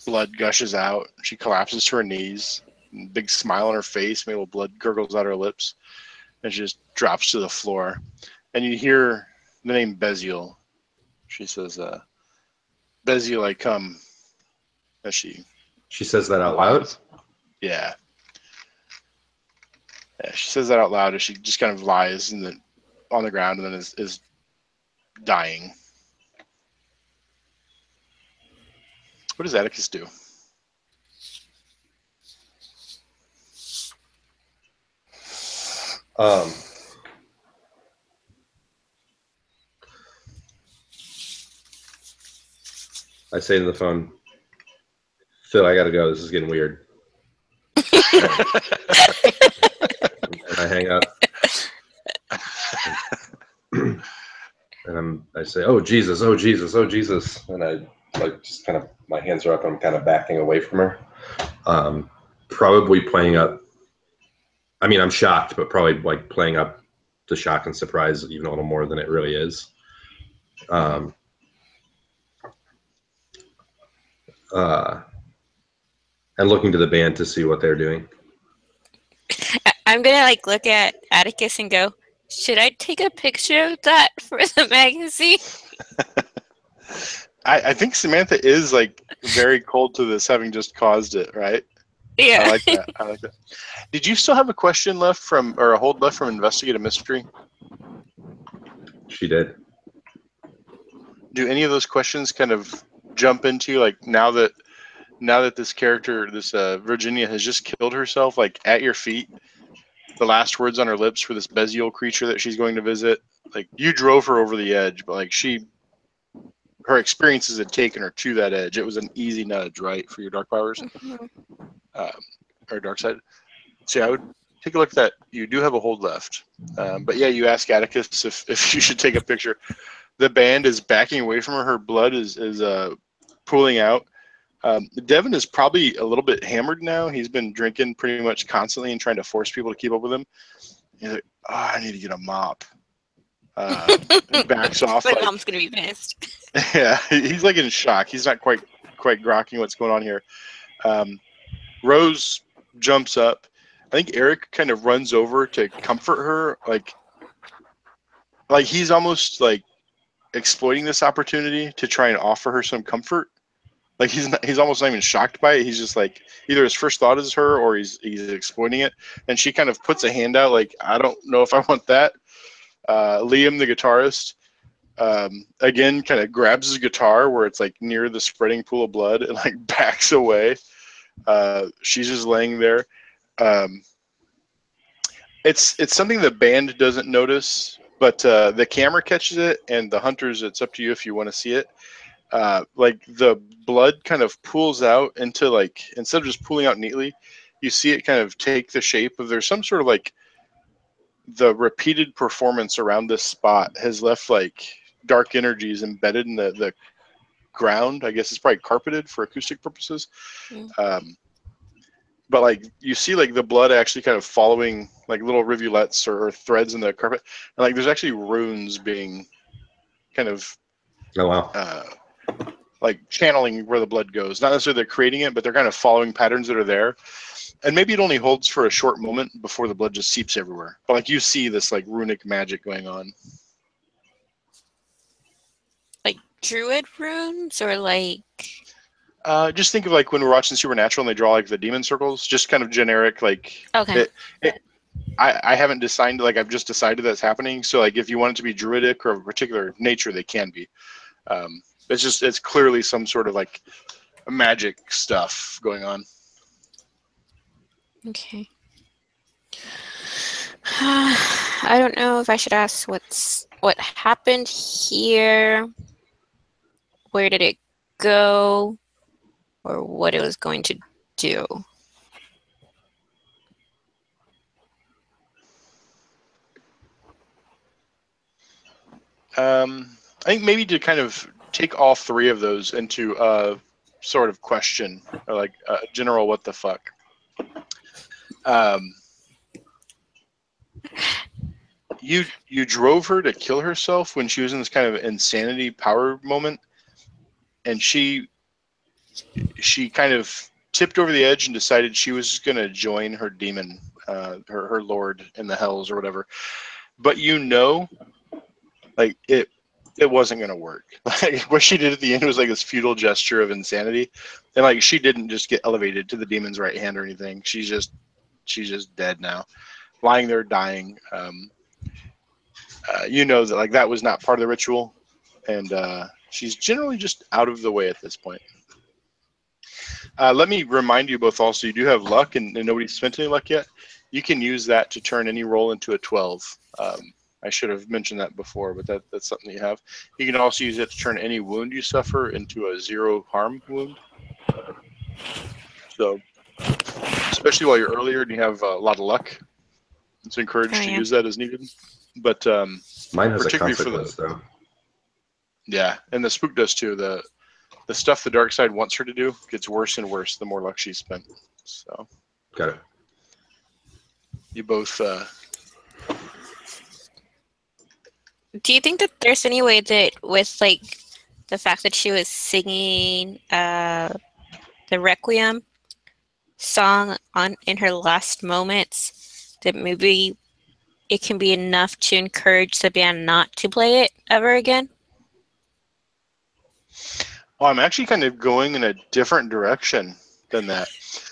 Blood gushes out. She collapses to her knees. Big smile on her face. Maybe blood gurgles out her lips, and she just drops to the floor. And you hear the name Beziel. She says, "Beziel, I come." As she says that out loud. Yeah. Yeah, she says that out loud as she just kind of lies on the ground and then is dying. What does Atticus do? I say to the phone, Phil, I gotta go. This is getting weird. And I hang up. And I say, "Oh Jesus, oh Jesus, oh Jesus!" And I just kind of, my hands are up. And I'm kind of backing away from her, probably playing up. I mean, I'm shocked, but probably playing up the shock and surprise even a little more than it really is. And looking to the band to see what they're doing. I'm gonna look at Atticus and go, should I take a picture of that for the magazine? I think Samantha is very cold to this, having just caused it, right? Yeah. I like that. Did you still have a question left or a hold left from Investigate a Mystery? She did. Do any of those questions kind of jump into now that this character, this Virginia, has just killed herself, at your feet? The last words on her lips for this Beziel creature that she's going to visit. You drove her over the edge, but her experiences had taken her to that edge. It was an easy nudge, right, for your dark powers, or dark side. So yeah, I would take a look at that. You do have a hold left, but yeah, you ask Atticus if you should take a picture. The band is backing away from her. Her blood is pooling out. Devin is probably a little bit hammered now. He's been drinking pretty much constantly and trying to force people to keep up with him. He's like, "Oh, I need to get a mop." And backs off. My mom's gonna be pissed. Yeah, he's in shock. He's not quite grokking what's going on here. Rose jumps up. I think Eric kind of runs over to comfort her. He's almost exploiting this opportunity to try and offer her some comfort. Like he's almost not even shocked by it. He's just like, either his first thought is her or he's exploiting it. And she kind of puts a hand out like, I don't know if I want that. Liam, the guitarist, again, kind of grabs his guitar where it's like near the spreading pool of blood and like backs away. She's just laying there. It's something the band doesn't notice, but the camera catches it, and the hunters, it's up to you if you want to see it. Like the blood kind of pools out into, like, instead of just pooling out neatly, you see it kind of take the shape of, there's some sort of like, the repeated performance around this spot has left like dark energies embedded in the ground. I guess it's probably carpeted for acoustic purposes. But like you see like the blood actually kind of following like little rivulets or threads in the carpet, and like there's actually runes being kind of like channeling where the blood goes. Not necessarily they're creating it, but they're kind of following patterns that are there. And maybe it only holds for a short moment before the blood just seeps everywhere. But like you see this like runic magic going on. Like druid runes, or like? Just think of like when we're watching Supernatural and they draw like the demon circles, just kind of generic, like, Okay. I haven't decided, like I've just decided that's happening. So like if you want it to be druidic or of a particular nature, they can be. It's clearly some sort of like magic stuff going on. Okay. I don't know if I should ask what happened here. Where did it go? Or what it was going to do. I think maybe to kind of take all three of those into a sort of question, or like a general what the fuck. You drove her to kill herself when she was in this kind of insanity power moment, and she kind of tipped over the edge and decided she was going to join her demon, her lord in the hells or whatever. But like it wasn't going to work. Like what she did at the end was like this futile gesture of insanity, and like she didn't just get elevated to the demon's right hand or anything. She's just dead now, lying there dying. That like that was not part of the ritual, and she's generally just out of the way at this point. Let me remind you both also, you do have luck, and nobody's spent any luck yet. You can use that to turn any roll into a 12. I should have mentioned that before, but that's something you have. You can also use it to turn any wound you suffer into a 0 harm wound. So, especially while you're earlier and you have a lot of luck, it's encouraged to use that as needed. But mine has a consequence, though. Yeah, and the spook does too. The stuff the dark side wants her to do gets worse and worse the more luck she's spent. So, got it. You both. Do you think that there's any way that with like the fact that she was singing the Requiem song in her last moments, that maybe it can be enough to encourage the band not to play it ever again? Well, I'm actually kind of going in a different direction than that.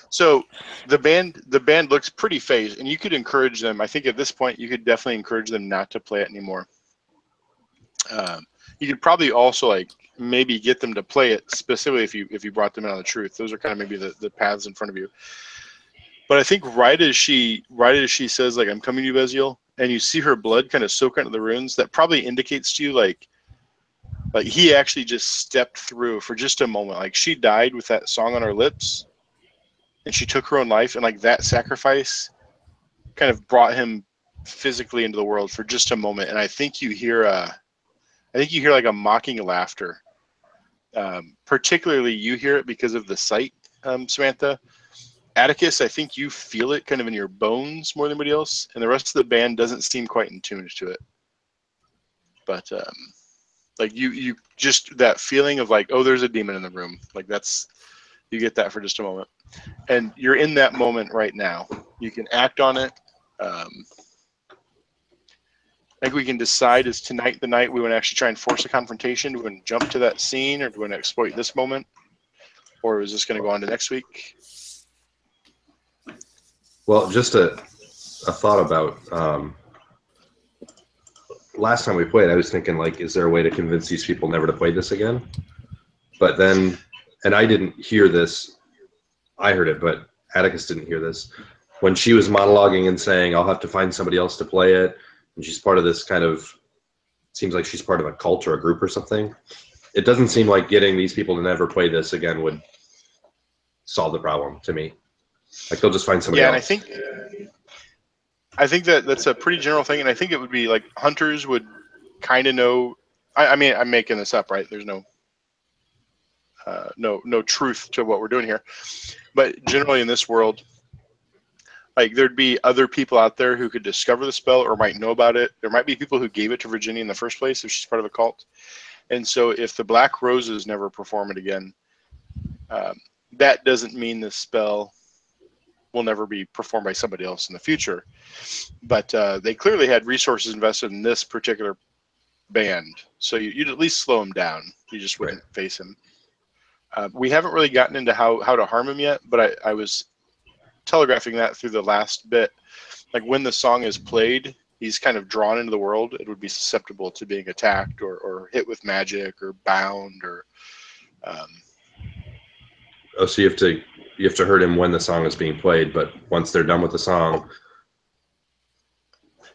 So the band looks pretty phased, and you could encourage them. I think at this point you could definitely encourage them not to play it anymore. You could probably also like maybe get them to play it specifically if you brought them in on the truth. Those are kind of maybe the paths in front of you. But I think right as she says like, I'm coming to you, Beziel, and you see her blood kind of soak into the runes, that probably indicates to you like he actually just stepped through for just a moment. Like she died with that song on her lips, and she took her own life, and like that sacrifice kind of brought him physically into the world for just a moment. And I think you hear like a mocking laughter. Particularly you hear it because of the sight, Samantha. Atticus, I think you feel it kind of in your bones more than anybody else, and the rest of the band doesn't seem quite in tune to it. But like you just that feeling of like, oh, there's a demon in the room. Like you get that for just a moment, and you're in that moment right now. You can act on it. I think we can decide, is tonight the night we want to actually try and force a confrontation? Do we want to jump to that scene, or do we want to exploit this moment? Or is this going to go on to next week? Well, just a thought about last time we played, I was thinking, like, is there a way to convince these people never to play this again? But then, and I didn't hear this, I heard it, but Atticus didn't hear this. When she was monologuing and saying, I'll have to find somebody else to play it, and she's part of this kind of, seems like she's part of a cult or a group or something. It doesn't seem like getting these people to never play this again would solve the problem to me. Like, they'll just find somebody else. And I think that that's a pretty general thing, and I think it would be like hunters would kind of know. I mean, I'm making this up, right? There's no truth to what we're doing here, but generally in this world, like, there'd be other people out there who could discover the spell or might know about it. There might be people who gave it to Virginia in the first place if she's part of a cult. And so if the Black Roses never perform it again, that doesn't mean the spell will never be performed by somebody else in the future. But they clearly had resources invested in this particular band. So you'd at least slow him down. You just wouldn't face him. We haven't really gotten into how to harm him yet, but I was telegraphing that through the last bit. Like, when the song is played, he's kind of drawn into the world. It would be susceptible to being attacked or hit with magic or bound or so you have to hurt him when the song is being played, but once they're done with the song.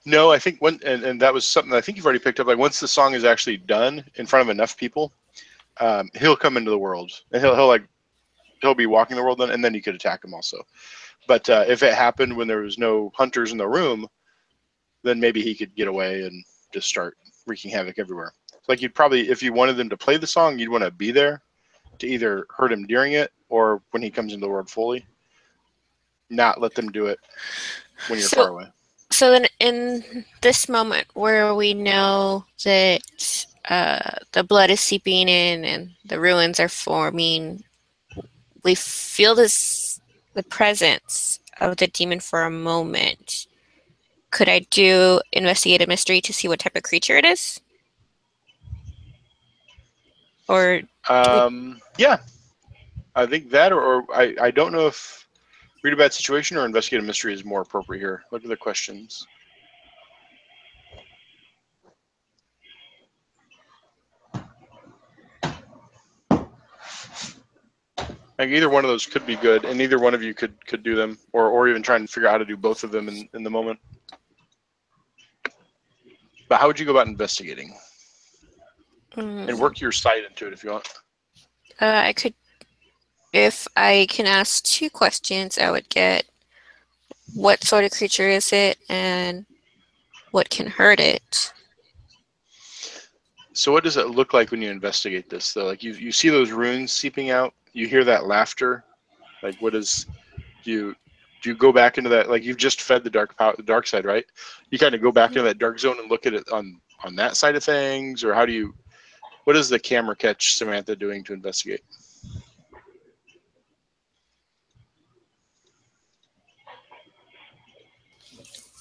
No, I think and that was something that I think you've already picked up. Like, once the song is actually done in front of enough people, he'll come into the world, and he'll be walking the world then, and then you could attack him also. But if it happened when there was no hunters in the room, then maybe he could get away and just start wreaking havoc everywhere. Like, you'd probably, if you wanted them to play the song, you'd want to be there to either hurt him during it or when he comes into the world fully. Not let them do it when you're far away. So then, in this moment where we know that the blood is seeping in and the ruins are forming, we feel the presence of the demon for a moment. Could I do investigate a mystery to see what type of creature it is? Or yeah, I think that, or I don't know if read a bad situation or investigate a mystery is more appropriate here. Look at the questions. Like, either one of those could be good, and either one of you could do them, or even try and figure out how to do both of them in the moment. But how would you go about investigating? And work your sight into it if you want. I could, if I can ask 2 questions, I would get what sort of creature is it and what can hurt it. So what does it look like when you investigate this, though? Like, you see those runes seeping out, you hear that laughter. Like, what is, do you go back into that? Like, you've just fed the dark side, right? You kind of go back into that dark zone and look at it on that side of things, or how do you? What is the camera catch Samantha doing to investigate?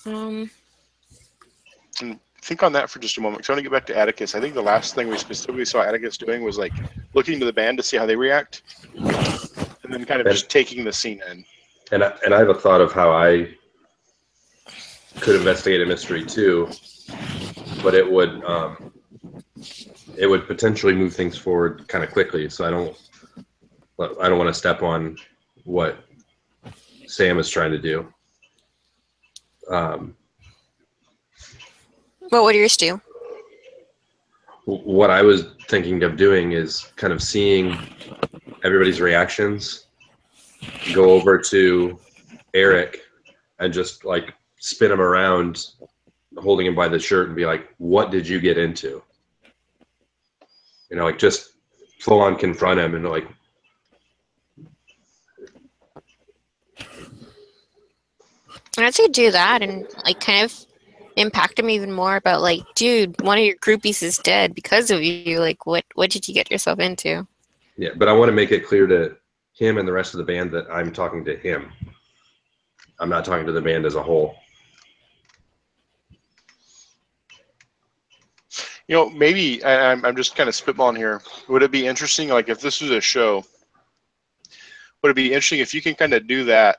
And think on that for just a moment. So I want to get back to Atticus. I think the last thing we specifically saw Atticus doing was, like, looking to the band to see how they react, and then kind of just taking the scene in. And I have a thought of how I could investigate a mystery too, but it would potentially move things forward kind of quickly. So I don't want to step on what Sam is trying to do. What would yours do? What I was thinking of doing is kind of seeing everybody's reactions, go over to Eric and just, like, spin him around, holding him by the shirt, and be like, what did you get into? You know, like, just full on confront him and, like, I'd say do that and, like, kind of impact him even more about, like, dude, one of your groupies is dead because of you. Like, what did you get yourself into? Yeah, but I want to make it clear to him and the rest of the band that I'm talking to him. I'm not talking to the band as a whole. You know, maybe I'm just kind of spitballing here. Would it be interesting, like if this was a show, would it be interesting if you can kind of do that?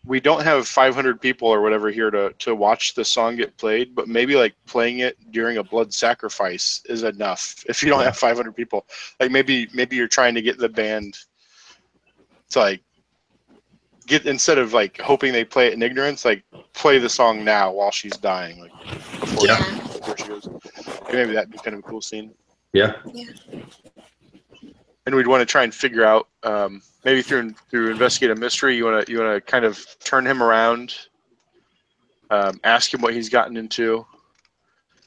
We don't have 500 people or whatever here to watch the song get played, but maybe like playing it during a blood sacrifice is enough. If you don't have 500 people, like maybe you're trying to get the band to like get, instead of like hoping they play it in ignorance, like play the song now while she's dying, like before, before she goes. Maybe that'd be kind of a cool scene. Yeah. And we'd want to try and figure out, maybe through investigate a mystery, you want to kind of turn him around, ask him what he's gotten into.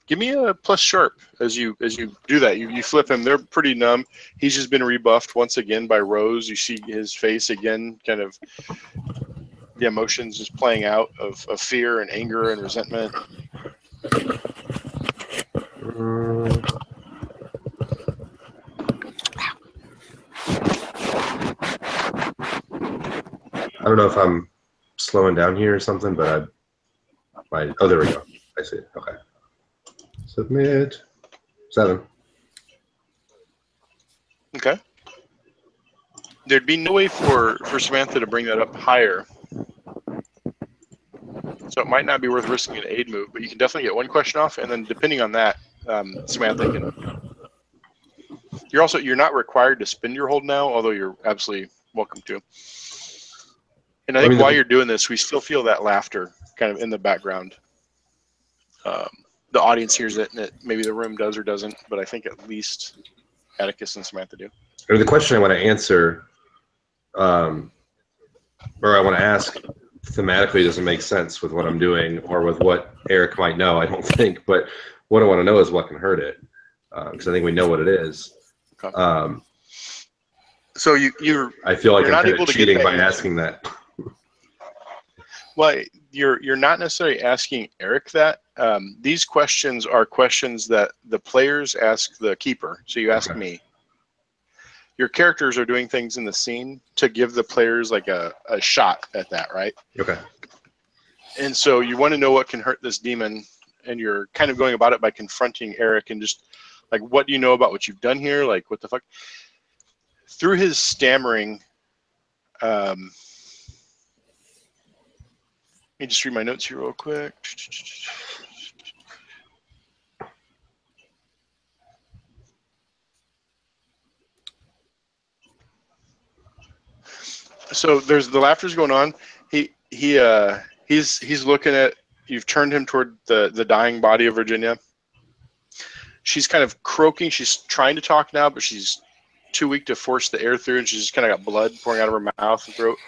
Give me a plus sharp as you do that. You flip him. They're pretty numb. He's just been rebuffed once again by Rose. You see his face again, kind of the emotions just playing out of fear and anger and resentment. I don't know if I'm slowing down here or something, but oh, there we go. I see it. Okay. Submit. 7. Okay. There'd be no way for Samantha to bring that up higher. So it might not be worth risking an aid move, but you can definitely get one question off, and then depending on that, Samantha can. You're not required to spend your hold now, although you're absolutely welcome to. And I think while you're doing this, we still feel that laughter kind of in the background. The audience hears it, and maybe the room does or doesn't, but I think at least Atticus and Samantha do. I mean, the question I want to answer, or I want to ask, thematically doesn't make sense with what I'm doing or with what Eric might know, I don't think. But what I want to know is what can hurt it, because I think we know what it is. Okay. So I feel like I'm kind of cheating by asking that. Well, you're not necessarily asking Eric that. These questions are questions that the players ask the keeper. So you ask me. Your characters are doing things in the scene to give the players like a shot at that, right? Okay. And so you want to know what can hurt this demon, and you're kind of going about it by confronting Eric and just like, what do you know about what you've done here? Like, what the fuck? Through his stammering, let me just read my notes here real quick. So there's the laughter's going on. He's looking at, you've turned him toward the dying body of Virginia. She's kind of croaking. She's trying to talk now, but she's too weak to force the air through, and she's just kind of got blood pouring out of her mouth and throat.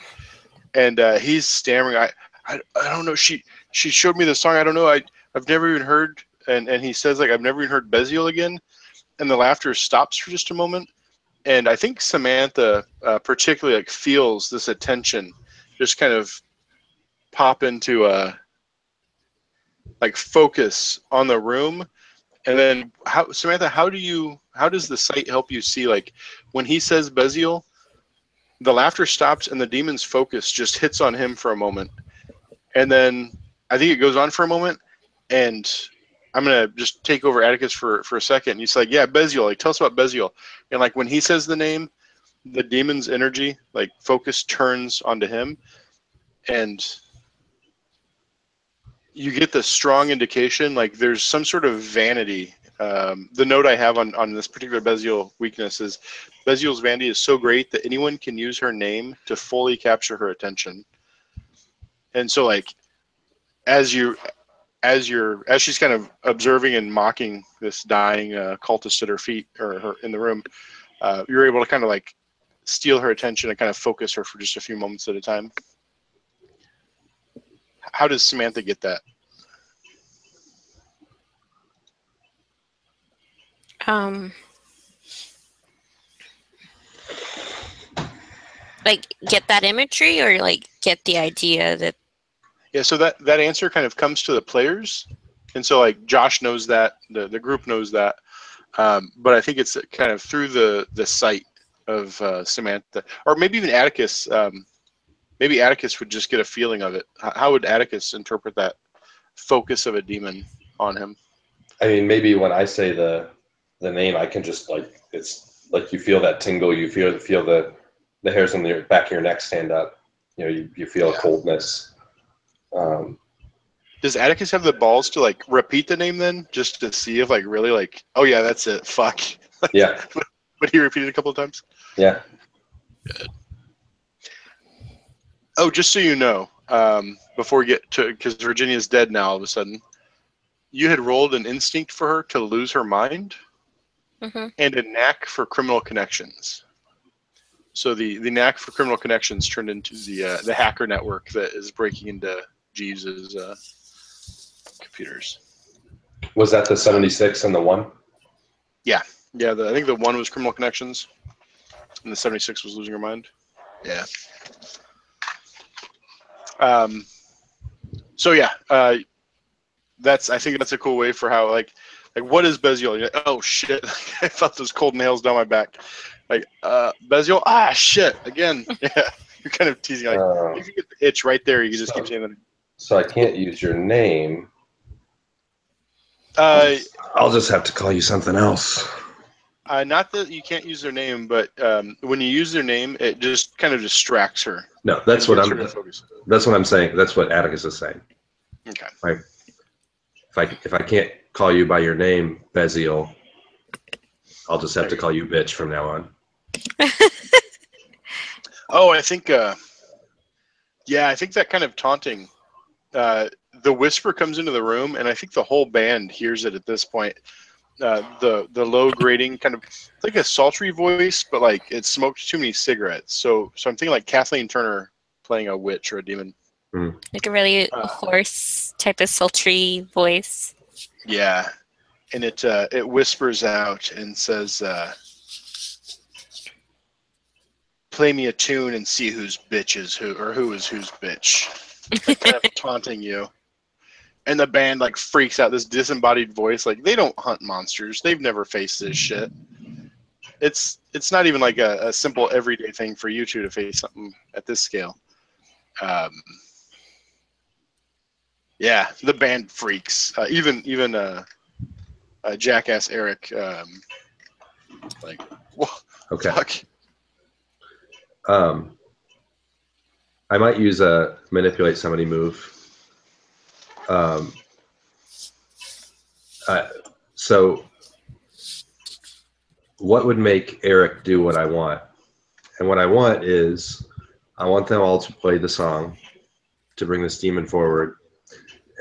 And he's stammering. I don't know. She showed me the song. I don't know. I've never even heard. And he says, like, I've never even heard Beziel again. And the laughter stops for just a moment. And I think Samantha particularly like feels this attention just kind of pop into like focus on the room. And then Samantha, how does the sight help you see, like, when he says Beziel, the laughter stops and the demon's focus just hits on him for a moment. And then I think it goes on for a moment, and I'm going to just take over Atticus for a second. And he's like, yeah, Beziel, like, tell us about Beziel. And like when he says the name, the demon's energy, like, focus turns onto him. And you get the strong indication, like there's some sort of vanity. The note I have on this particular Beziel weakness is Beziel's vanity is so great that anyone can use her name to fully capture her attention. And so like, as she's kind of observing and mocking this dying cultist at her feet, or her in the room, you're able to kind of like steal her attention and kind of focus her for just a few moments at a time. How does Samantha get that? Like get that imagery, or like get the idea that. Yeah, so that answer kind of comes to the players, and so like Josh knows that, the group knows that, but I think it's kind of through the sight of Samantha, or maybe even Atticus. Maybe Atticus would just get a feeling of it. How would Atticus interpret that focus of a demon on him? I mean, maybe when I say the name, I can just like, it's like you feel that tingle, you feel the hairs on the back of your neck stand up. You know, you feel a coldness. Does Atticus have the balls to like repeat the name then, just to see if like really like, oh yeah, that's it. Fuck. Yeah. But he repeated a couple of times. Yeah. Good. Oh, just so you know, before we get to, because Virginia's dead now all of a sudden, you had rolled an instinct for her to lose her mind and a knack for criminal connections. So the knack for criminal connections turned into the hacker network that is breaking into Jeeves's computers. Was that the 76 and the 1? Yeah. Yeah, I think the 1 was criminal connections, and the 76 was losing her mind. Yeah. So yeah, I think that's a cool way for how like what is Beziel? You're like, oh shit, I felt those cold nails down my back. Like Beziel, shit again. Yeah, you're kind of teasing. Like if you get the itch right there, you can just keep saying that. So I can't use your name. I'll just have to call you something else. Not that you can't use their name, but when you use their name, it just kind of distracts her. No, that's what I'm saying. That's what Atticus is saying. Okay. Right. If I can't call you by your name, Beziel, I'll just have to call you bitch from now on. Oh, I think I think that kind of taunting, the whisper comes into the room, and I think the whole band hears it at this point. The low grading kind of like a sultry voice, but like it smoked too many cigarettes. So I'm thinking like Kathleen Turner playing a witch or a demon. Like a really hoarse type of sultry voice. Yeah, and it whispers out and says, "Play me a tune and see whose bitch is who, or who is whose bitch." Like, kind of taunting you. And the band like freaks out. This disembodied voice, like they don't hunt monsters. They've never faced this shit. It's not even like a simple everyday thing for you two to face something at this scale. Yeah, the band freaks. Even Jackass Eric, like, whoa, okay. Fuck. I might use a manipulate somebody move. So what would make Eric do what I want? And what I want is I want them all to play the song to bring this demon forward.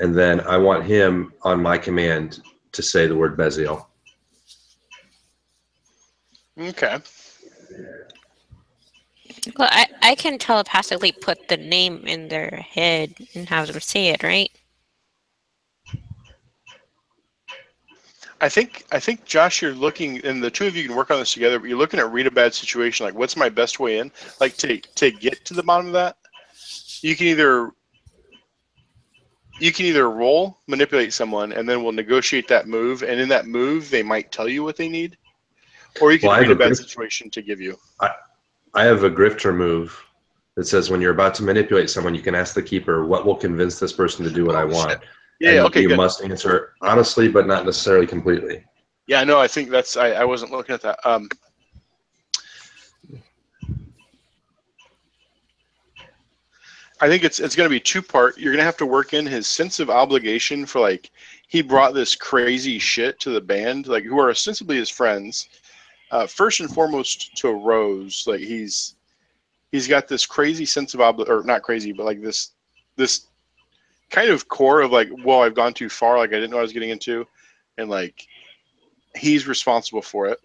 And then I want him on my command to say the word Beziel. Okay. Well, I can telepathically put the name in their head and have them say it, right? I think Josh, you're looking, and the two of you can work on this together. But you're looking at read a bad situation. Like, what's my best way in? Like to get to the bottom of that, you can either roll, manipulate someone, and then we'll negotiate that move. And in that move, they might tell you what they need, or you can read a bad situation to give you. I have a grifter move that says when you're about to manipulate someone, you can ask the keeper what will convince this person to do what I want. Shit. Yeah, okay, you good. must answer honestly, but not necessarily completely. Yeah, no, I think that's. I wasn't looking at that. I think it's going to be two-part. You're going to have to work in his sense of obligation for like he brought this crazy shit to the band, like who are ostensibly his friends. First and foremost to Rose, like he's got this crazy sense of or not crazy, but like this kind of core of like, whoa, I've gone too far, like I didn't know I was getting into, and like he's responsible for it.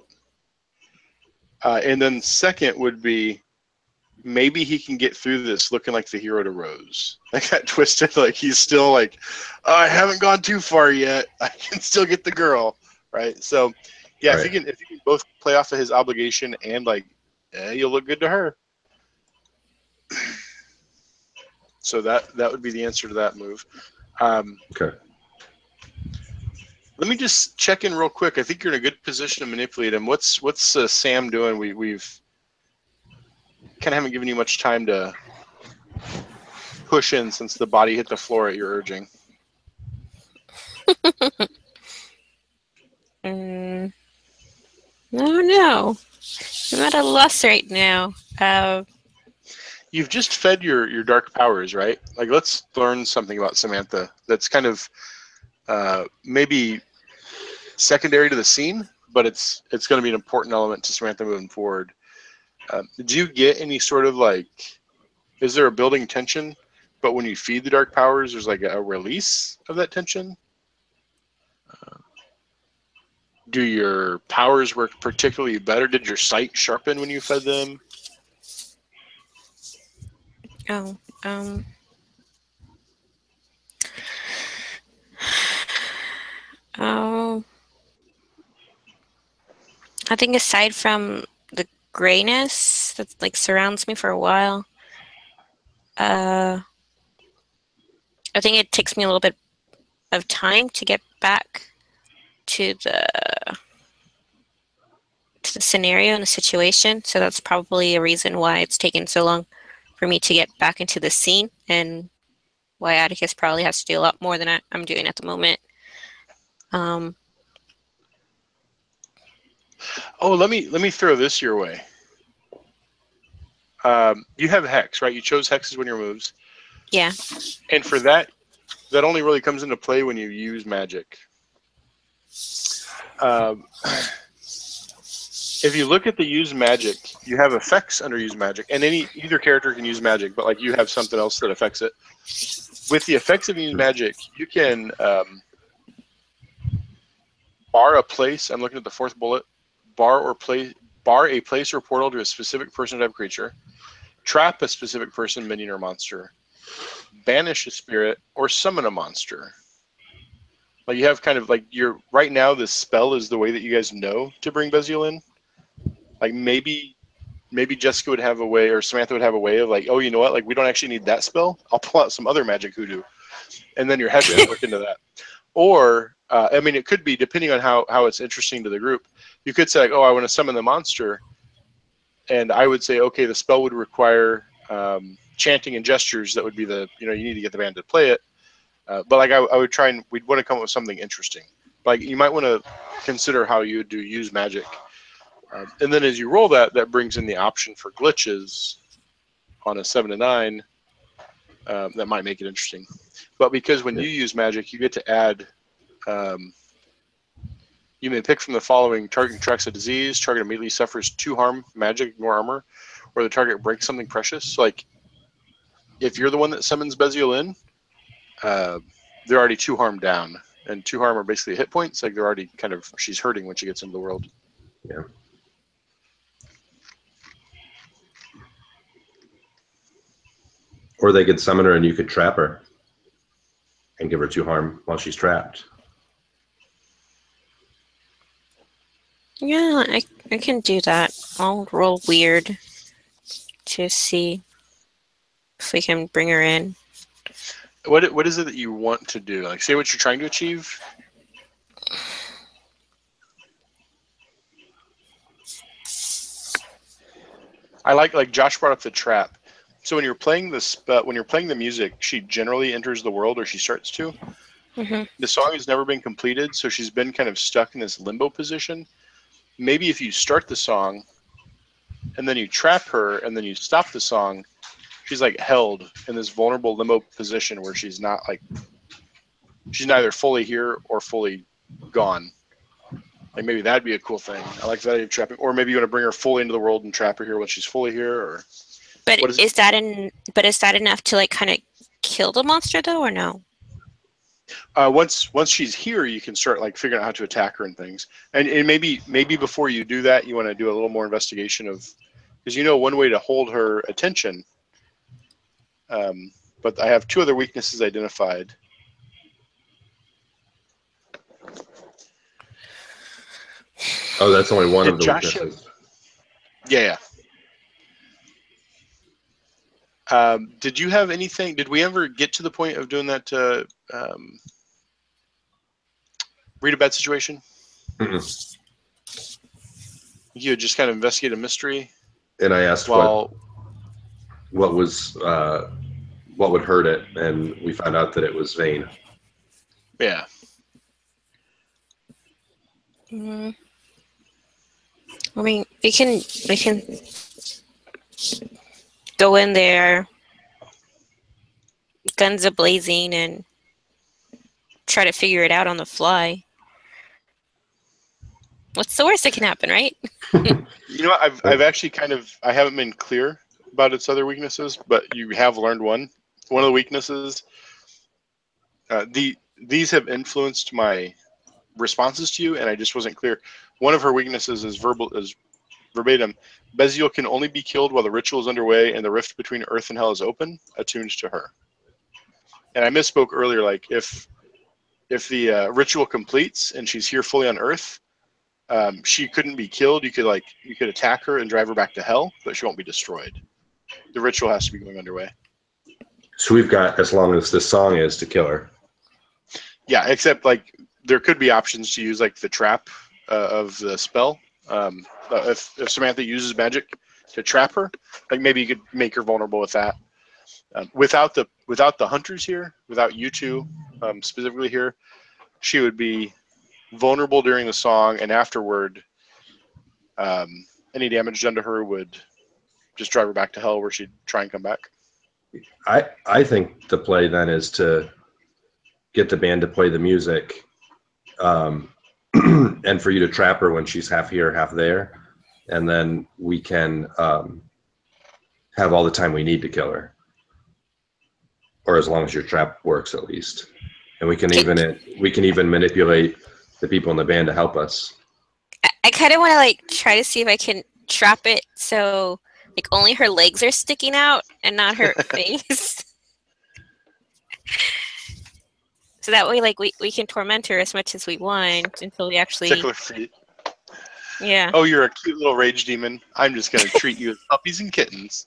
And then second would be maybe he can get through this looking like the hero to Rose. Like that twisted, like he's still like, oh, I haven't gone too far yet. I can still get the girl, right? So yeah, right. If you can both play off of his obligation and like, you'll look good to her. So that would be the answer to that move. Okay. Let me just check in real quick. I think you're in a good position to manipulate him. What's Sam doing? We've kind of haven't given you much time to push in since the body hit the floor at your urging. Mm, no, no. I'm at a loss right now. You've just fed your dark powers, right? Like, let's learn something about Samantha that's kind of maybe secondary to the scene, but it's going to be an important element to Samantha moving forward. Do you get any sort of like, is there a building tension, but when you feed the dark powers, there's like a release of that tension? Do your powers work particularly better? Did your sight sharpen when you fed them? oh, oh. I think aside from the grayness that like surrounds me for a while, I think it takes me a little bit of time to get back to the scenario and the situation. So that's probably a reason why it's taken so long for me to get back into the scene, and why Atticus probably has to do a lot more than I'm doing at the moment. Oh, let me throw this your way. You have Hex, right? You chose Hex as one of your moves. Yeah. And for that only really comes into play when you use magic. If you look at the use magic, you have effects under use magic, and either character can use magic, but like you have something else that affects it. With the effects of use magic, you can bar a place. I'm looking at the fourth bullet. Bar a place or portal to a specific person or type of creature. Trap a specific person, minion, or monster. Banish a spirit, or summon a monster. Like you have kind of like right now this spell is the way that you guys know to bring Beziel in. Like maybe Jessica would have a way, or Samantha would have a way of like, oh, you know what? Like we don't actually need that spell. I'll pull out some other magic hoodoo, and then your head will work into that. Or I mean, it could be depending on how it's interesting to the group. You could say like, oh, I want to summon the monster, and I would say, okay, the spell would require chanting and gestures. That would be you need to get the band to play it. But like I would try and we'd want to come up with something interesting. Like you might want to consider how you would use magic. And then as you roll that brings in the option for glitches on a 7 to 9. That might make it interesting. But because when you use magic, you get to add, you may pick from the following: target contracts a disease, target immediately suffers 2 harm, magic, ignore armor, or the target breaks something precious. So like, if you're the one that summons Beziel in, they're already 2 harm down, and 2 harm are basically hit points. Like they're already she's hurting when she gets into the world. Yeah. Or they could summon her and you could trap her and give her 2 harm while she's trapped. Yeah, I can do that. I'll roll weird to see if we can bring her in. What is it that you want to do? Like, say what you're trying to achieve. I like Josh brought up the trap. So when you're playing the music, she generally enters the world, or she starts to. Mm-hmm. The song has never been completed, so she's been kind of stuck in this limbo position. Maybe if you start the song, and then you trap her, and then you stop the song, she's like held in this vulnerable limbo position where she's neither fully here or fully gone. Like maybe that'd be a cool thing. I like that idea of trapping. Or maybe you want to bring her fully into the world and trap her here when she's fully here. Or but is that enough to like kind of kill the monster though, or no? Once she's here, you can start like figuring out how to attack her and things. And maybe before you do that, you want to do a little more investigation of, because one way to hold her attention. But I have 2 other weaknesses identified. Oh, that's only one of the weaknesses. Yeah. Did you have anything? Did we ever get to the point of doing that to read a bad situation? Mm-mm. You had just kind of investigate a mystery. And I asked what would hurt it, and we found out that it was Vane. Yeah. Mm, I mean, we can go in there, guns a blazing, and try to figure it out on the fly. What's the worst that can happen, right? You know what? I've actually I haven't been clear about its other weaknesses, but you have learned one. One of the weaknesses, these have influenced my responses to you, and I just wasn't clear. One of her weaknesses is verbatim. Beziel can only be killed while the ritual is underway and the rift between Earth and Hell is open, attuned to her. And I misspoke earlier. Like if the ritual completes and she's here fully on Earth, she couldn't be killed. You could attack her and drive her back to Hell, but she won't be destroyed. The ritual has to be going underway. So we've got as long as this song is to kill her. Yeah, except like there could be options to use like the trap of the spell. If Samantha uses magic to trap her, like maybe you could make her vulnerable with that. Without the hunters here, without you two specifically here, she would be vulnerable during the song, and afterward, any damage done to her would just drive her back to Hell, where she'd try and come back. I think the play then is to get the band to play the music, and for you to trap her when she's half here, half there, and then we can have all the time we need to kill her, or as long as your trap works at least, and we can even manipulate the people in the band to help us. I kind of want to like try to see if I can trap it so like only her legs are sticking out and not her face. So that way, like we can torment her as much as we want until we actually Tickle her feet. Yeah. Oh, you're a cute little rage demon. I'm just gonna treat you as puppies and kittens.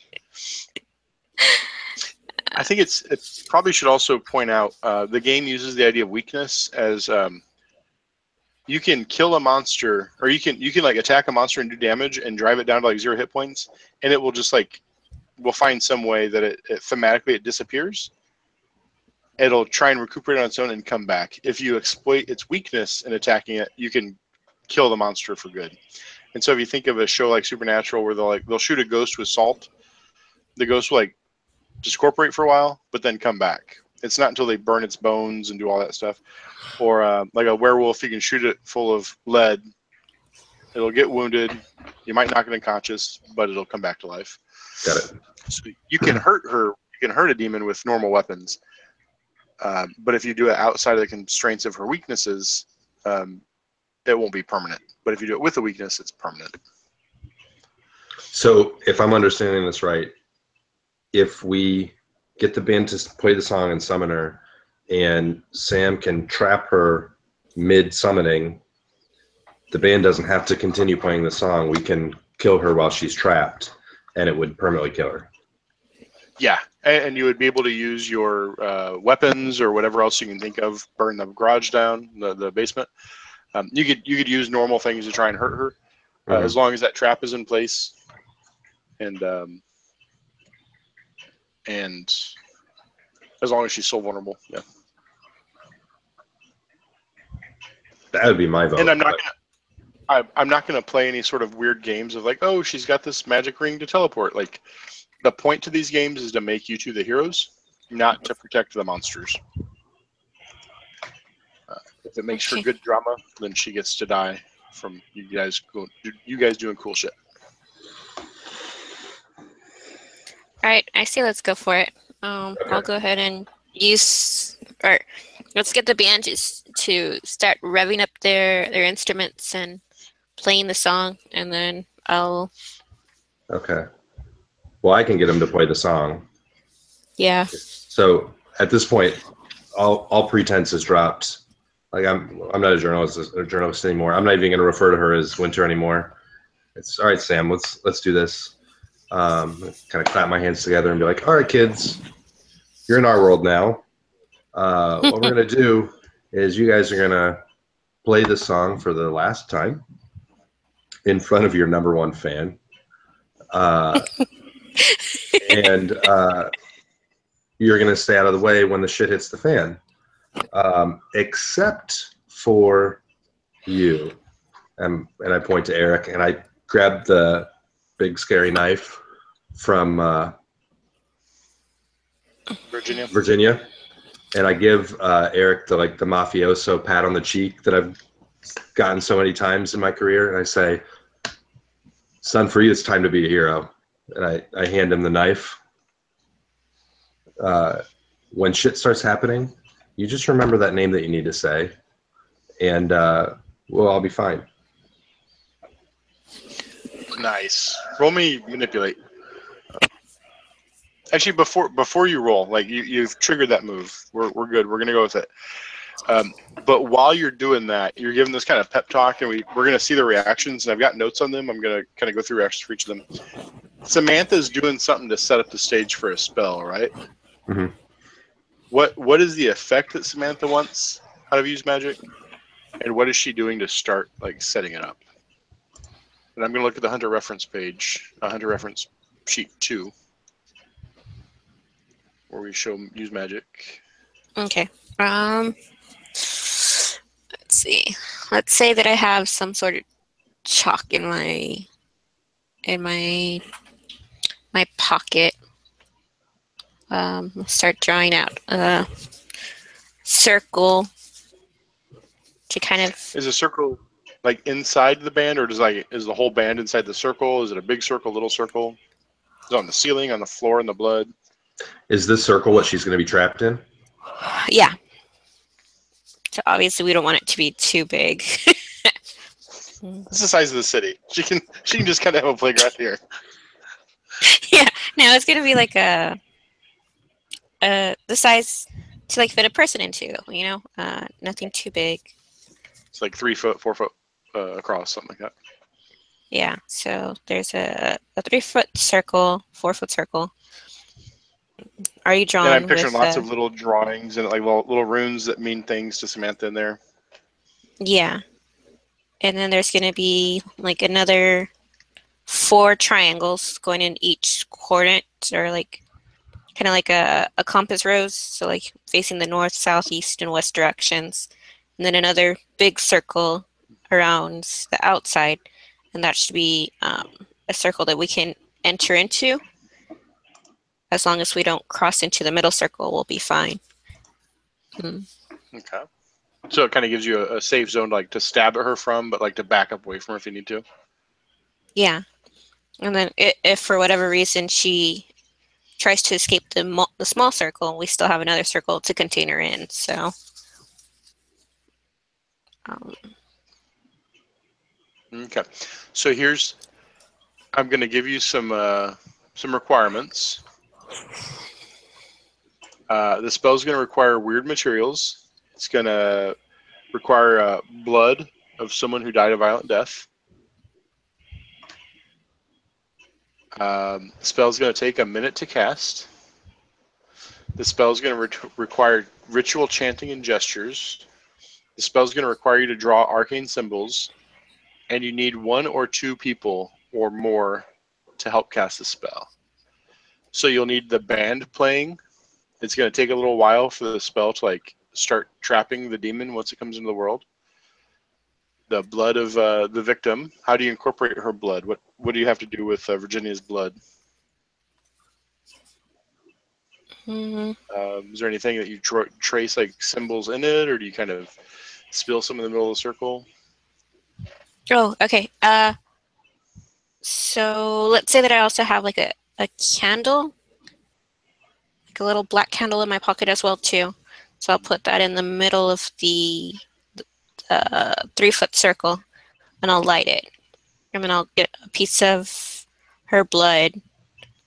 I think it probably should also point out the game uses the idea of weakness as you can kill a monster, or you can like attack a monster and do damage and drive it down to like 0 hit points, and it will just like we'll find some way that it thematically it disappears. It'll try and recuperate on its own and come back. If you exploit its weakness in attacking it, you can kill the monster for good. And so if you think of a show like Supernatural where they'll shoot a ghost with salt, the ghost will like discorporate for a while, but then come back. It's not until they burn its bones and do all that stuff. Or like a werewolf, you can shoot it full of lead. It'll get wounded. You might knock it unconscious, but it'll come back to life. Got it. So you can hurt her. You can hurt a demon with normal weapons. But if you do it outside of the constraints of her weaknesses, it won't be permanent. But if you do it with a weakness, it's permanent. So if I'm understanding this right, if we get the band to play the song and summon her, and Sam can trap her mid-summoning, the band doesn't have to continue playing the song. We can kill her while she's trapped, and it would permanently kill her. Yeah, and you would be able to use your weapons or whatever else you can think of, burn the garage down, the basement. You could use normal things to try and hurt her, as long as that trap is in place, and as long as she's still vulnerable. Yeah. That would be my vote. And I'm not gonna play any sort of weird games of like, oh, she's got this magic ring to teleport. Like, the point to these games is to make you two the heroes, not to protect the monsters. If it makes for good drama, then she gets to die from you guys doing cool shit. All right, I say let's go for it. I'll go ahead and let's get the band to start revving up their instruments and playing the song, and then I'll. Okay. Well, I can get them to play the song. Yeah. So at this point, all pretense is dropped. Like I'm not a journalist anymore. I'm not even going to refer to her as Winter anymore. It's all right, Sam. Let's do this. Kind of clap my hands together and be like, all right, kids, you're in our world now. What we're going to do is you guys are going to play this song for the last time in front of your #1 fan. And you're going to stay out of the way when the shit hits the fan. Except for you. and I point to Eric, and I grab the big scary knife from Virginia, and I give Eric the mafioso pat on the cheek that I've gotten so many times in my career, and I say, "Son, for you, it's time to be a hero." And I hand him the knife. When shit starts happening, you just remember that name that you need to say, and we'll all be fine. Nice. Roll me manipulate. Actually, before you roll, like you've triggered that move. We're good. We're gonna go with it. But while you're doing that, you're giving this kind of pep talk, and we're gonna see the reactions. And I've got notes on them. I'm gonna kind of go through reactions for each of them. Samantha's doing something to set up the stage for a spell, right? Mm-hmm. What is the effect that Samantha wants out of use magic, and what is she doing to start like setting it up? And I'm gonna look at the Hunter reference page, Hunter reference sheet 2. Where we show use magic. Okay. Let's see. Let's say that I have some sort of chalk in my pocket. I'll start drawing out a circle to kind of. Is a circle like inside the band, or is the whole band inside the circle? Is it a big circle, little circle? Is it on the ceiling, on the floor, in the blood? Is this circle what she's going to be trapped in? Yeah. So obviously we don't want it to be too big. It's the size of the city. She can just kind of have a playground here. Yeah. No, it's gonna be like the size to like fit a person into. Nothing too big. It's like 3 foot, 4 foot across, something like that. Yeah. So there's a 3-foot circle, 4-foot circle. Are you drawing? And I'm picturing lots of little drawings and like little runes that mean things to Samantha in there. Yeah. And then there's going to be like another 4 triangles going in each coordinate, or like kind of like a compass rose. So like facing the north, south, east, and west directions. And then another big circle around the outside. And that should be a circle that we can enter into. As long as we don't cross into the middle circle, we'll be fine. Okay. So it kind of gives you a safe zone, like to stab at her from, but like to back up away from her if you need to. Yeah. And then if for whatever reason she tries to escape the small circle, we still have another circle to contain her in. So. Okay. So I'm going to give you some requirements. The spell is going to require weird materials. It's going to require blood of someone who died a violent death. The spell is going to take a minute to cast. The spell is going to require ritual chanting and gestures. The spell is going to require you to draw arcane symbols, and you need 1 or 2 people or more to help cast the spell. So you'll need the band playing. It's going to take a little while for the spell to like start trapping the demon once it comes into the world. The blood of the victim. How do you incorporate her blood? What do you have to do with Virginia's blood? Mm-hmm. Is there anything that you trace like symbols in it, or do you kind of spill some in the middle of the circle? Oh, okay. So let's say that I also have like a candle, like a little black candle in my pocket as well too. So I'll put that in the middle of the 3-foot circle, and I'll light it. And then I'll get a piece of her blood,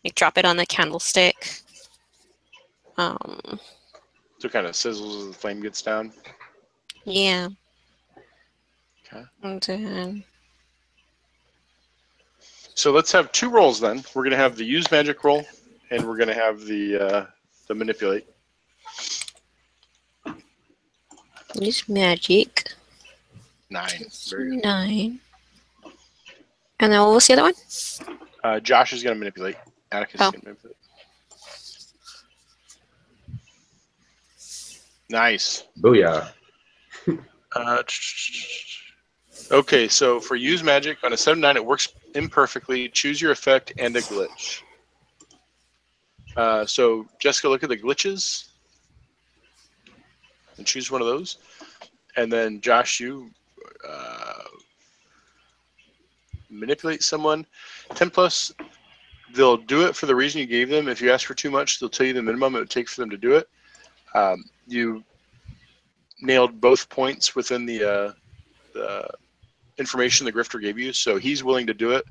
like drop it on the candlestick. So it kind of sizzles as the flame gets down. Yeah. Okay. And then. So let's have 2 rolls then. We're going to have the use magic roll, and we're going to have the manipulate. Use magic. 9. Very good. 9. And then what was the other one? Josh is going to manipulate. Atticus is going to manipulate. Nice. Booyah. Okay, so for use magic on a 7/9, it works imperfectly. Choose your effect and a glitch. So Jessica, look at the glitches and choose one of those. And then Josh, you manipulate someone. 10 plus, they'll do it for the reason you gave them. If you ask for too much, they'll tell you the minimum it would take for them to do it. You nailed both points within the information the grifter gave you, so he's willing to do it.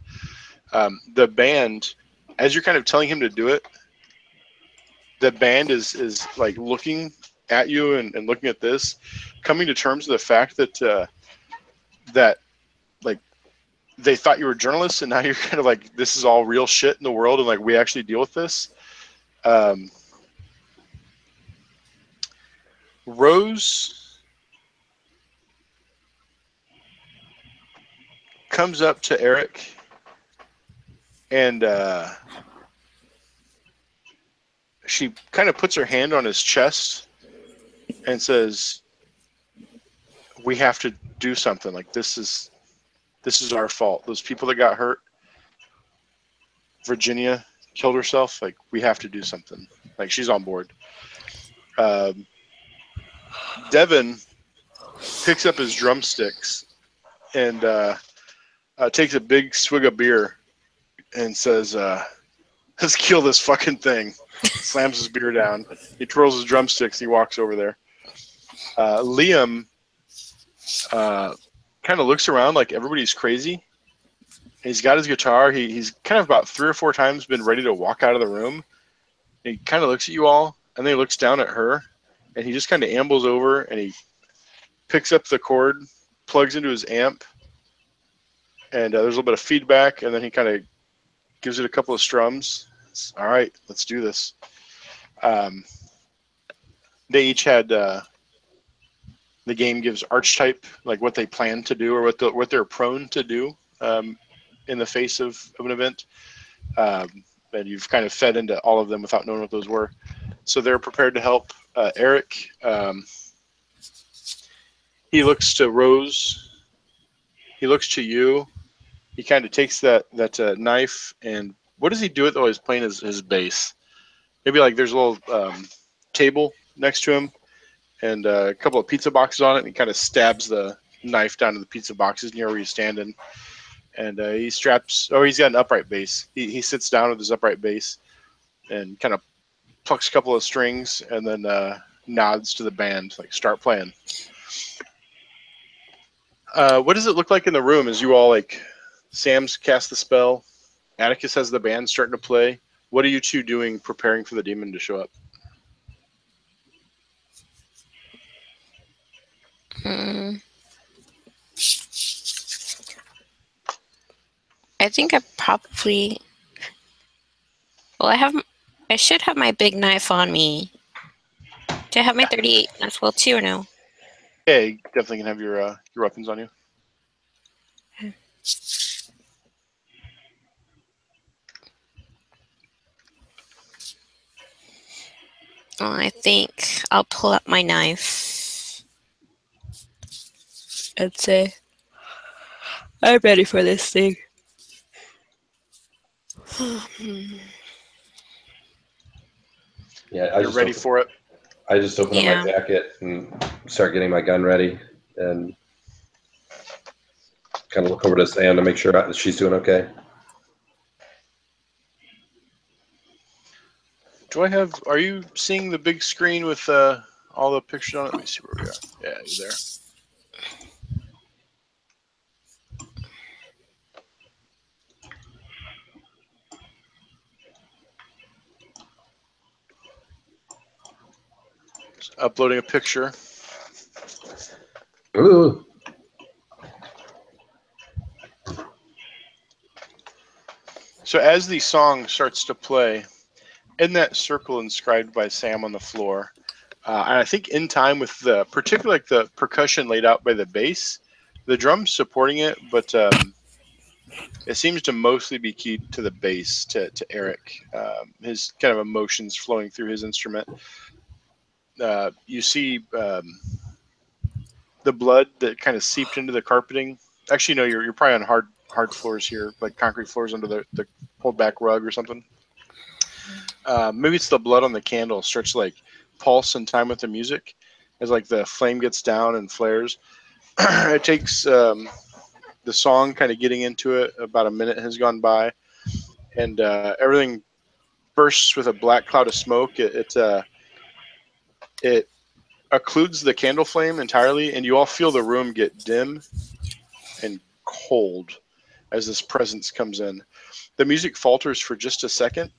The band, as you're kind of telling him to do it, the band is like looking at you and looking at this, coming to terms with the fact that that like they thought you were journalists, and now you're kind of like, this is all real shit in the world, and like we actually deal with this. Rose comes up to Eric and she kind of puts her hand on his chest and says, we have to do something. Like this is our fault. Those people that got hurt, Virginia killed herself. Like we have to do something. Like she's on board. Devin picks up his drumsticks and takes a big swig of beer and says, let's kill this fucking thing. Slams his beer down. He twirls his drumsticks. He walks over there. Liam kind of looks around like everybody's crazy. He's got his guitar. He's kind of about 3 or 4 times been ready to walk out of the room. He kind of looks at you all, and then he looks down at her, and he just kind of ambles over, and he picks up the cord, plugs into his amp, and there's a little bit of feedback, and then he kind of gives it a couple of strums. All right, let's do this. They each had the game gives archetype, like what they plan to do or what they're prone to do in the face of an event. And you've kind of fed into all of them without knowing what those were. So they're prepared to help. Eric, he looks to Rose. He looks to you. He kind of takes that knife, and what does he do with it while he's playing his bass? Maybe like there's a little table next to him and a couple of pizza boxes on it, and he kind of stabs the knife down to the pizza boxes near where he's standing. And he's got an upright bass. He sits down with his upright bass and kind of plucks a couple of strings and then nods to the band, like, start playing. What does it look like in the room as you all, like, Sam's cast the spell, Atticus has the band starting to play. What are you two doing preparing for the demon to show up? I think I probably... Well, I should have my big knife on me. Do I have my 38 as well too, or no? Yeah, you definitely can have your weapons on you. Well, I think I'll pull up my knife. I'd say I'm ready for this thing. Yeah, You're ready for it. I just open up my jacket and start getting my gun ready and kind of look over to Sam to make sure that she's doing okay. Are you seeing the big screen with all the pictures on it? Let me see where we are. Yeah, you're there. Just uploading a picture. Ooh. So as the song starts to play, in that circle inscribed by Sam on the floor, and I think in time with particularly like the percussion laid out by the bass, the drums supporting it, but it seems to mostly be keyed to the bass, to Eric, his kind of emotions flowing through his instrument. You see the blood that kind of seeped into the carpeting Actually, no, you're probably on hard floors here, like concrete floors under the pulled back rug or something. Maybe it's the blood on the candle starts to like pulse in time with the music as like the flame gets down and flares. It takes the song kind of getting into it. About a minute has gone by, and everything bursts with a black cloud of smoke. It occludes the candle flame entirely, and you all feel the room get dim and cold as this presence comes in. The music falters for just a second,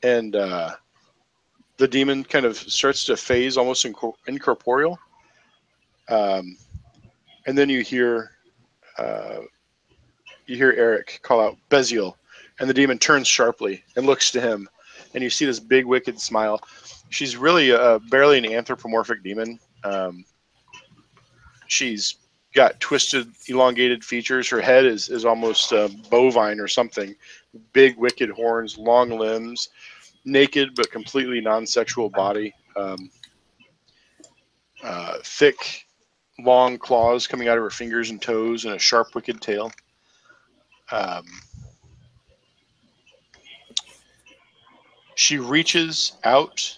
and the demon kind of starts to phase almost incorporeal. And then you hear Eric call out Beziel, and the demon turns sharply and looks to him, and you see this big wicked smile. She's really barely an anthropomorphic demon. She's got twisted, elongated features. Her head is almost bovine or something. Big wicked horns, long limbs, naked but completely non-sexual body. Thick, long claws coming out of her fingers and toes, and a sharp, wicked tail. She reaches out